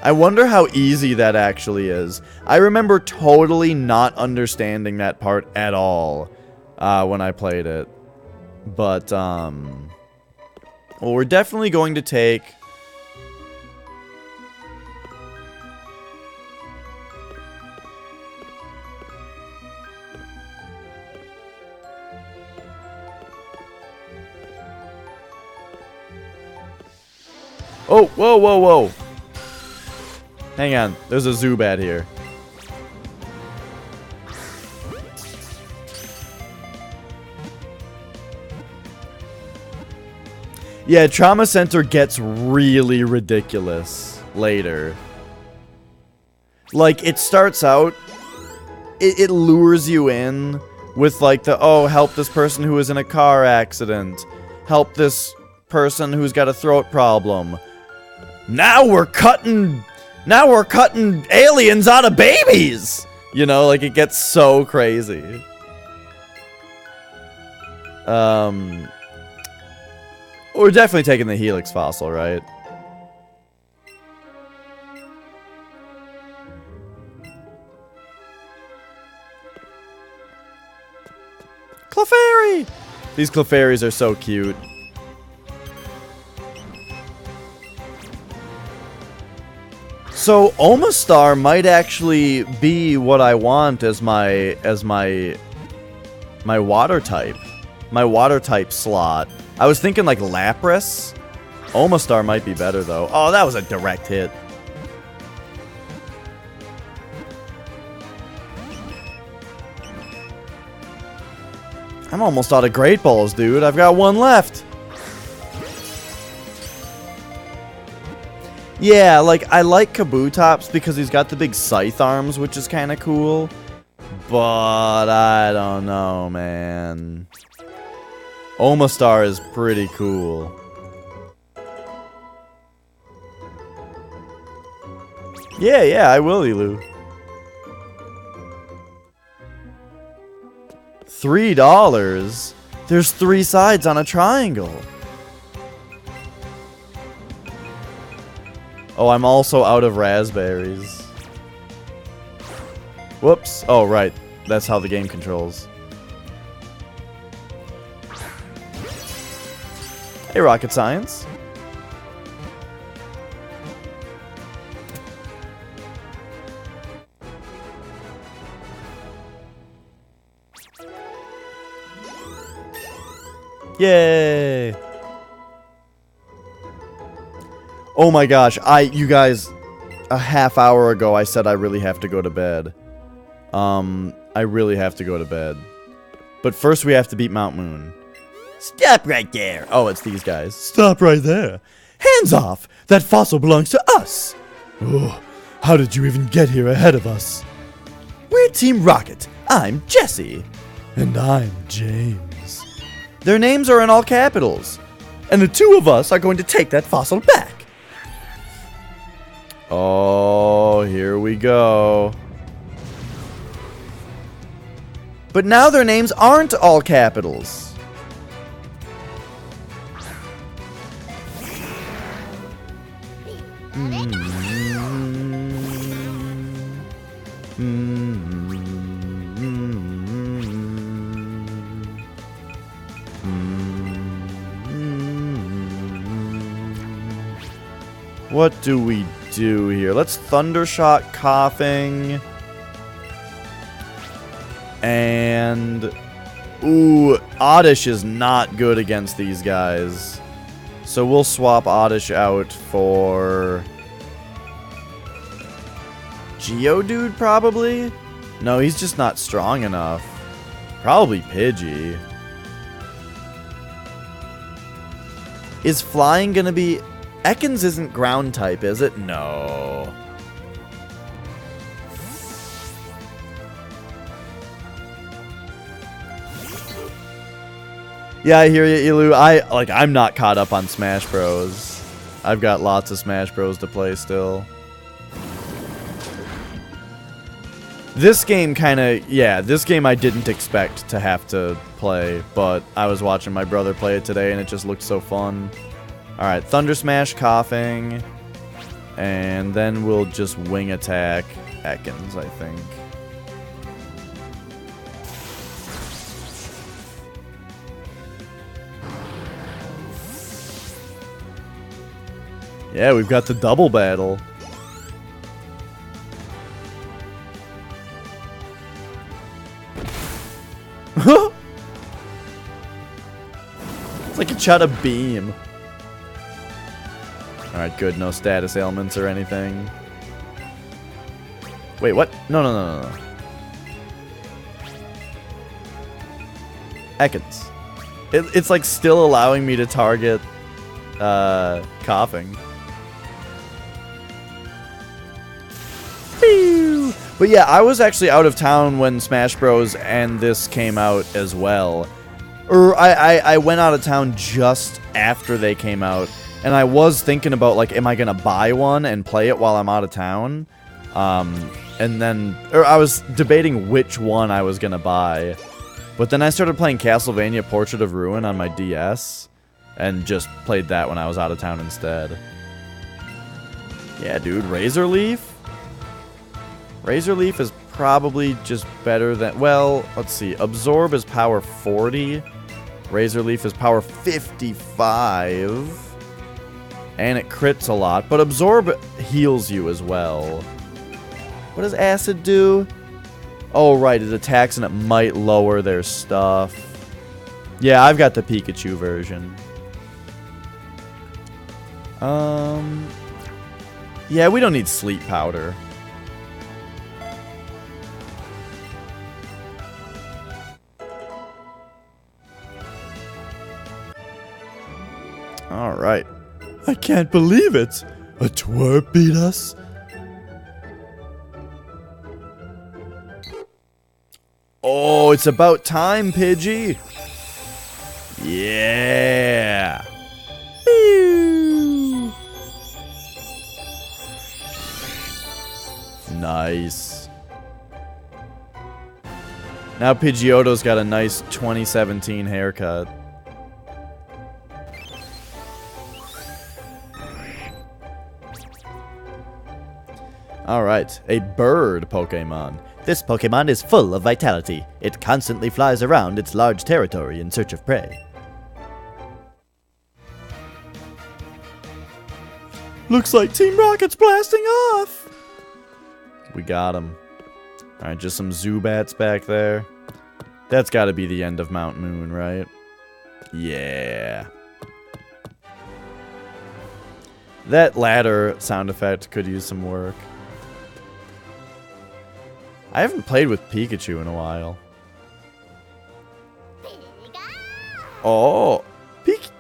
I wonder how easy that actually is. I remember totally not understanding that part at all when I played it. But, well, we're definitely going to take... Oh, whoa, whoa, whoa. Hang on, there's a Zubat here. Yeah, Trauma Center gets really ridiculous later. Like, it starts out, it lures you in with like the, oh, help this person who is in a car accident. Help this person who's got a throat problem. Now we're cutting aliens out of babies! You know, like, it gets so crazy. We're definitely taking the Helix fossil, right? Clefairy! These Clefairies are so cute. So Omastar might actually be what I want as my water type. My water type slot. I was thinking like Lapras. Omastar might be better though. Oh, that was a direct hit. I'm almost out of Great Balls, dude. I've got one left. Yeah, like, I like Kabutops because he's got the big scythe arms, which is kind of cool. But I don't know, man. Omastar is pretty cool. Yeah, I will, Elu. $3? There's 3 sides on a triangle. Oh, I'm also out of raspberries. Whoops. Oh, right. That's how the game controls. Hey, Rocket Science. Yay! Oh my gosh, you guys, a half hour ago I said I really have to go to bed. I really have to go to bed. But first we have to beat Mount Moon. Stop right there. Oh, it's these guys. Stop right there. Hands off! That fossil belongs to us! Oh, how did you even get here ahead of us? We're Team Rocket. I'm Jesse. And I'm James. Their names are in all capitals. And the two of us are going to take that fossil back. Oh, here we go. But now their names aren't all capitals. What do we do here? Let's Thundershock Coughing. And... ooh, Oddish is not good against these guys. So we'll swap Oddish out for... Geodude, probably? No, he's just not strong enough. Probably Pidgey. Is Flying gonna be... Ekans isn't ground type, is it? No. Yeah, I hear you, Elu. I'm not caught up on Smash Bros. I've got lots of Smash Bros to play still. This game this game I didn't expect to have to play, but I was watching my brother play it today and it just looked so fun. Alright, Thunder Smash Coughing, and then we'll just Wing Attack Ekans, I think. Yeah, we've got the double battle. It's like it shot a beam. Alright, good. No status ailments or anything. Wait, what? No. Ekans. It's like still allowing me to target Coughing. But yeah, I was actually out of town when Smash Bros. And this came out as well. Or I went out of town just after they came out. And I was thinking about, like, am I going to buy one and play it while I'm out of town? And then... or I was debating which one I was going to buy. But then I started playing Castlevania Portrait of Ruin on my DS. And just played that when I was out of town instead. Yeah, dude. Razor Leaf? Razor Leaf is probably just better than... well, let's see. Absorb is power 40. Razor Leaf is power 55. And it crits a lot. But Absorb heals you as well. What does Acid do? Oh, right. It attacks and it might lower their stuff. Yeah, I've got the Pikachu version. Yeah, we don't need Sleep Powder. Alright. I can't believe it. A twerp beat us? Oh, it's about time, Pidgey. Yeah. Pew. Nice. Now Pidgeotto's got a nice 2017 haircut. Alright, a bird Pokemon. This Pokemon is full of vitality. It constantly flies around its large territory in search of prey. Looks like Team Rocket's blasting off. We got him. Alright, just some Zubats back there. That's gotta be the end of Mount Moon, right? Yeah. That ladder sound effect could use some work. I haven't played with Pikachu in a while. Oh,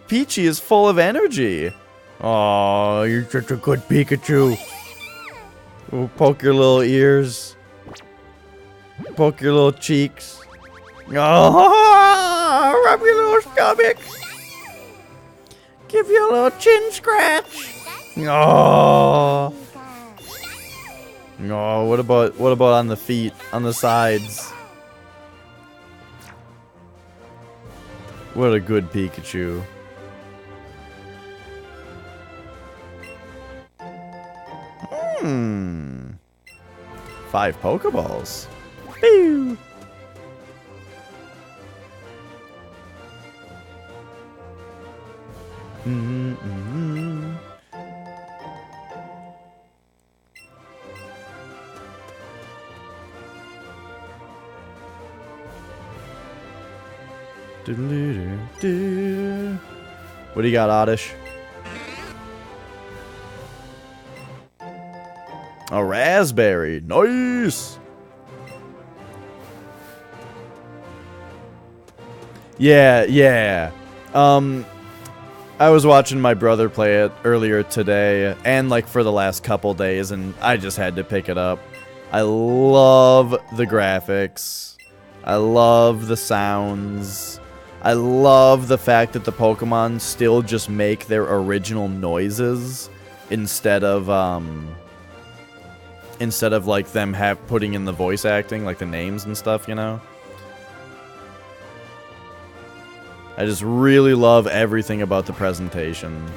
Peachy is full of energy. Oh, you're such a good Pikachu. We'll poke your little ears. Poke your little cheeks. Oh, rub your little stomach. Give you a little chin scratch. Oh. Oh, what about on the feet, on the sides? What a good Pikachu. Hmm. 5 Pokeballs. Pew! Mm-hmm. What do you got, Oddish? A raspberry. Nice. Yeah. I was watching my brother play it earlier today and like for the last couple days, and I just had to pick it up. I love the graphics. I love the sounds. I love the fact that the Pokemon still just make their original noises instead of like them putting in the voice acting, like the names and stuff, you know? I just really love everything about the presentation.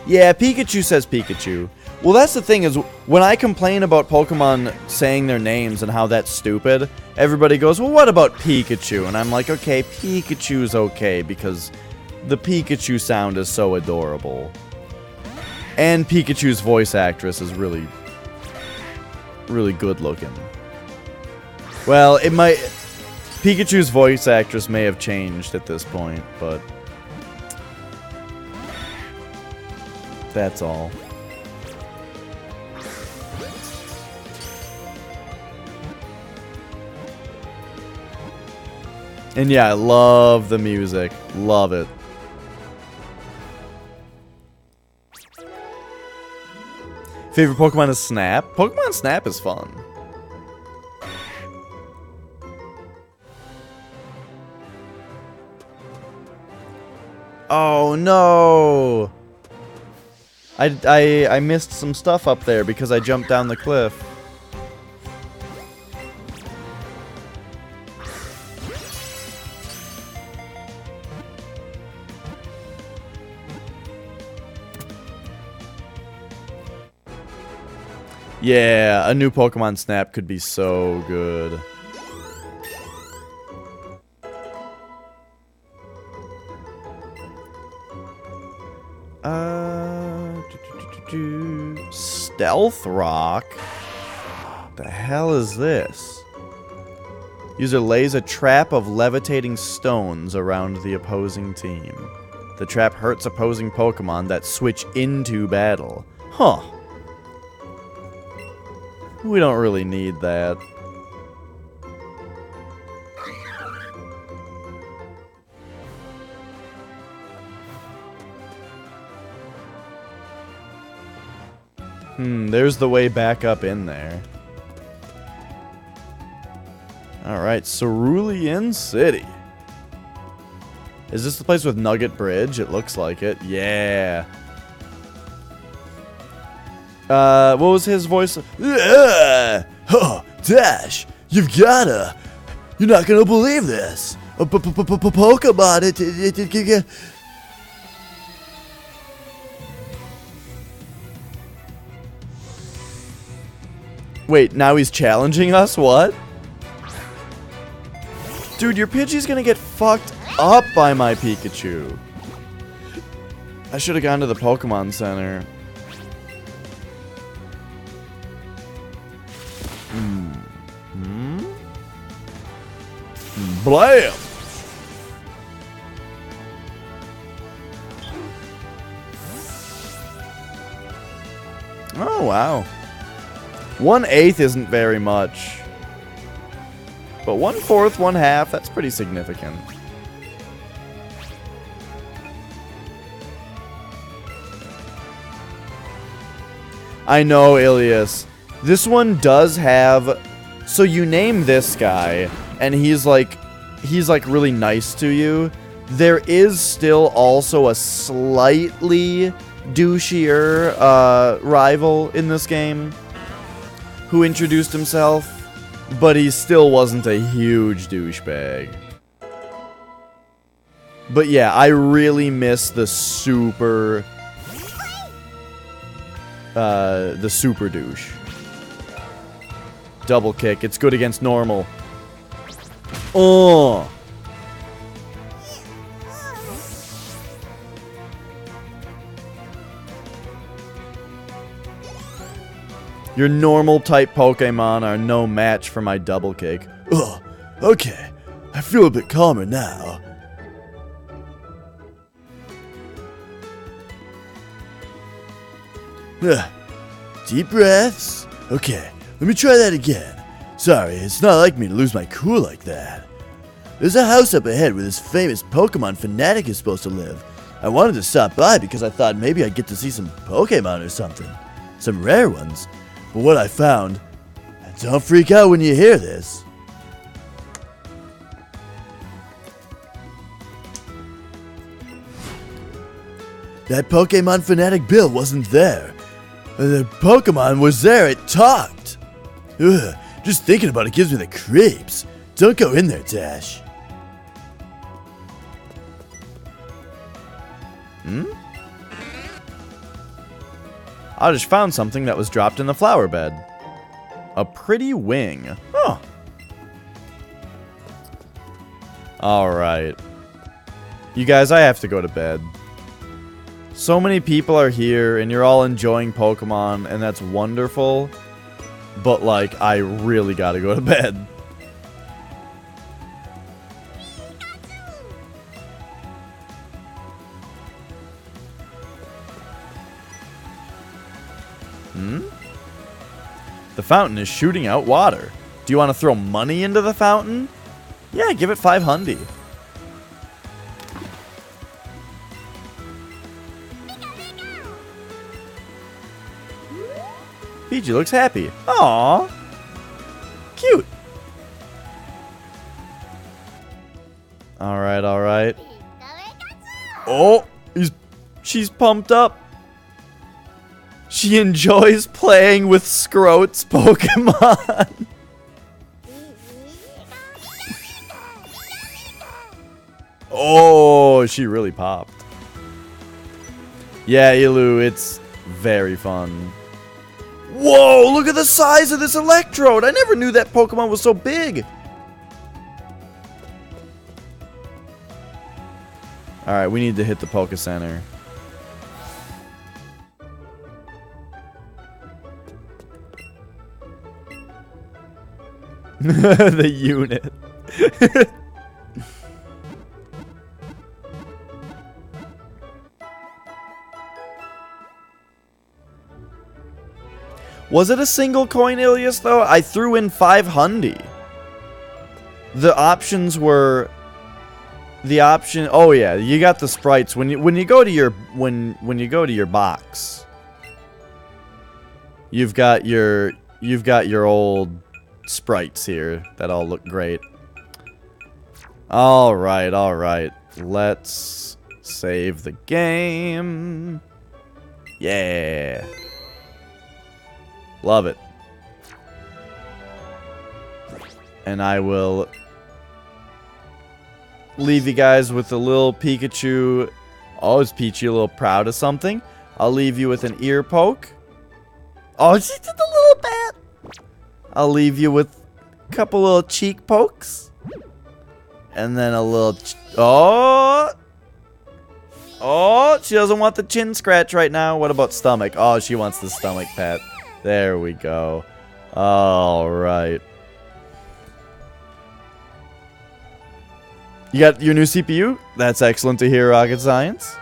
Yeah, Pikachu says Pikachu. Well, that's the thing is, when I complain about Pokemon saying their names and how that's stupid, everybody goes, well, what about Pikachu? And I'm like, okay, Pikachu's okay, because the Pikachu sound is so adorable. And Pikachu's voice actress is really good looking. Well, it might... Pikachu's voice actress may have changed at this point, but... that's all. And yeah, I love the music. Love it. Favorite Pokemon is Snap? Pokemon Snap is fun. Oh no! I missed some stuff up there because I jumped down the cliff. Yeah, a new Pokemon Snap could be so good. Stealth Rock? The hell is this? User lays a trap of levitating stones around the opposing team. The trap hurts opposing Pokemon that switch into battle. Huh. We don't really need that. There's the way back up in there. Alright, Cerulean City. Is this the place with Nugget Bridge? It looks like it. Yeah. What was his voice? Yeah! Oh, Dash, you've gotta. You're not gonna believe this. A Pokemon, it Wait, now he's challenging us? What? Dude, your Pidgey's gonna get fucked up by my Pikachu. I should have gone to the Pokemon Center. Blam! Oh, wow. 1/8 isn't very much. But 1/4, 1/2, that's pretty significant. I know, Ilias. This one does have... So you name this guy, and he's like really nice to you. There is still also a slightly douchier rival in this game who introduced himself, but he still wasn't a huge douchebag. But yeah, I really miss the super douche. Double kick. It's good against normal. Oh. Your normal type Pokemon are no match for my double kick. Oh, okay. I feel a bit calmer now. Deep breaths. Okay, let me try that again. Sorry, it's not like me to lose my cool like that. There's a house up ahead where this famous Pokemon fanatic is supposed to live. I wanted to stop by because I thought maybe I'd get to see some Pokemon or something. Some rare ones. But what I found... And don't freak out when you hear this. That Pokemon fanatic Bill wasn't there. The Pokemon was there, it talked. Ugh, just thinking about it gives me the creeps. Don't go in there, Dash. I just found something that was dropped in the flower bed. A pretty wing. Huh. Alright. You guys, I have to go to bed. So many people are here, and you're all enjoying Pokemon, and that's wonderful. But, like, I really gotta go to bed. The fountain is shooting out water. Do you want to throw money into the fountain? Yeah, give it 500. Peachy looks happy. Aww. Cute. Alright, alright. Oh, she's pumped up. She enjoys playing with Scroat's Pokemon. Oh, she really popped. Yeah, Ilu, it's very fun. Whoa, look at the size of this Electrode. I never knew that Pokemon was so big. Alright, we need to hit the Poke Center. The unit. Was it a single coin, Ilias, though? I threw in 500. The options were... The option... Oh, yeah, you got the sprites. When you go to your... When you go to your box... You've got your old... sprites here that all look great. Alright, alright. Let's save the game. Yeah. Love it. And I will leave you guys with a little Pikachu. Oh, is Peachy a little proud of something? I'll leave you with an ear poke. Oh, she did the little bat. I'll leave you with a couple little cheek pokes. And then a little... Oh! Oh, she doesn't want the chin scratch right now. What about stomach? Oh, she wants the stomach pat. There we go. All right. You got your new CPU? That's excellent to hear, Rocket Science.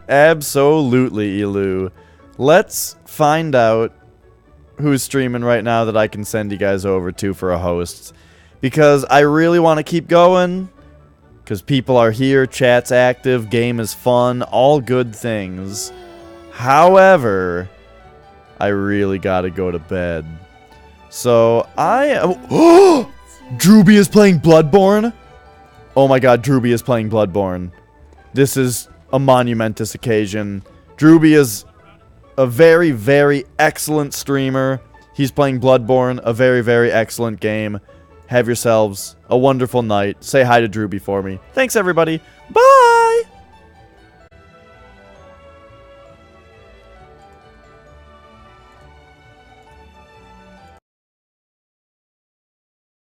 Absolutely, Elu. Let's find out who's streaming right now that I can send you guys over to for a host. Because I really want to keep going. Because people are here, chat's active, game is fun, all good things. However, I really gotta go to bed. So, Oh! Drewby is playing Bloodborne? Oh my god, Drewby is playing Bloodborne. This is a monumentous occasion. Drewby is a very, very excellent streamer. He's playing Bloodborne, a very, very excellent game. Have yourselves a wonderful night. Say hi to Drewby for me. Thanks, everybody. Bye!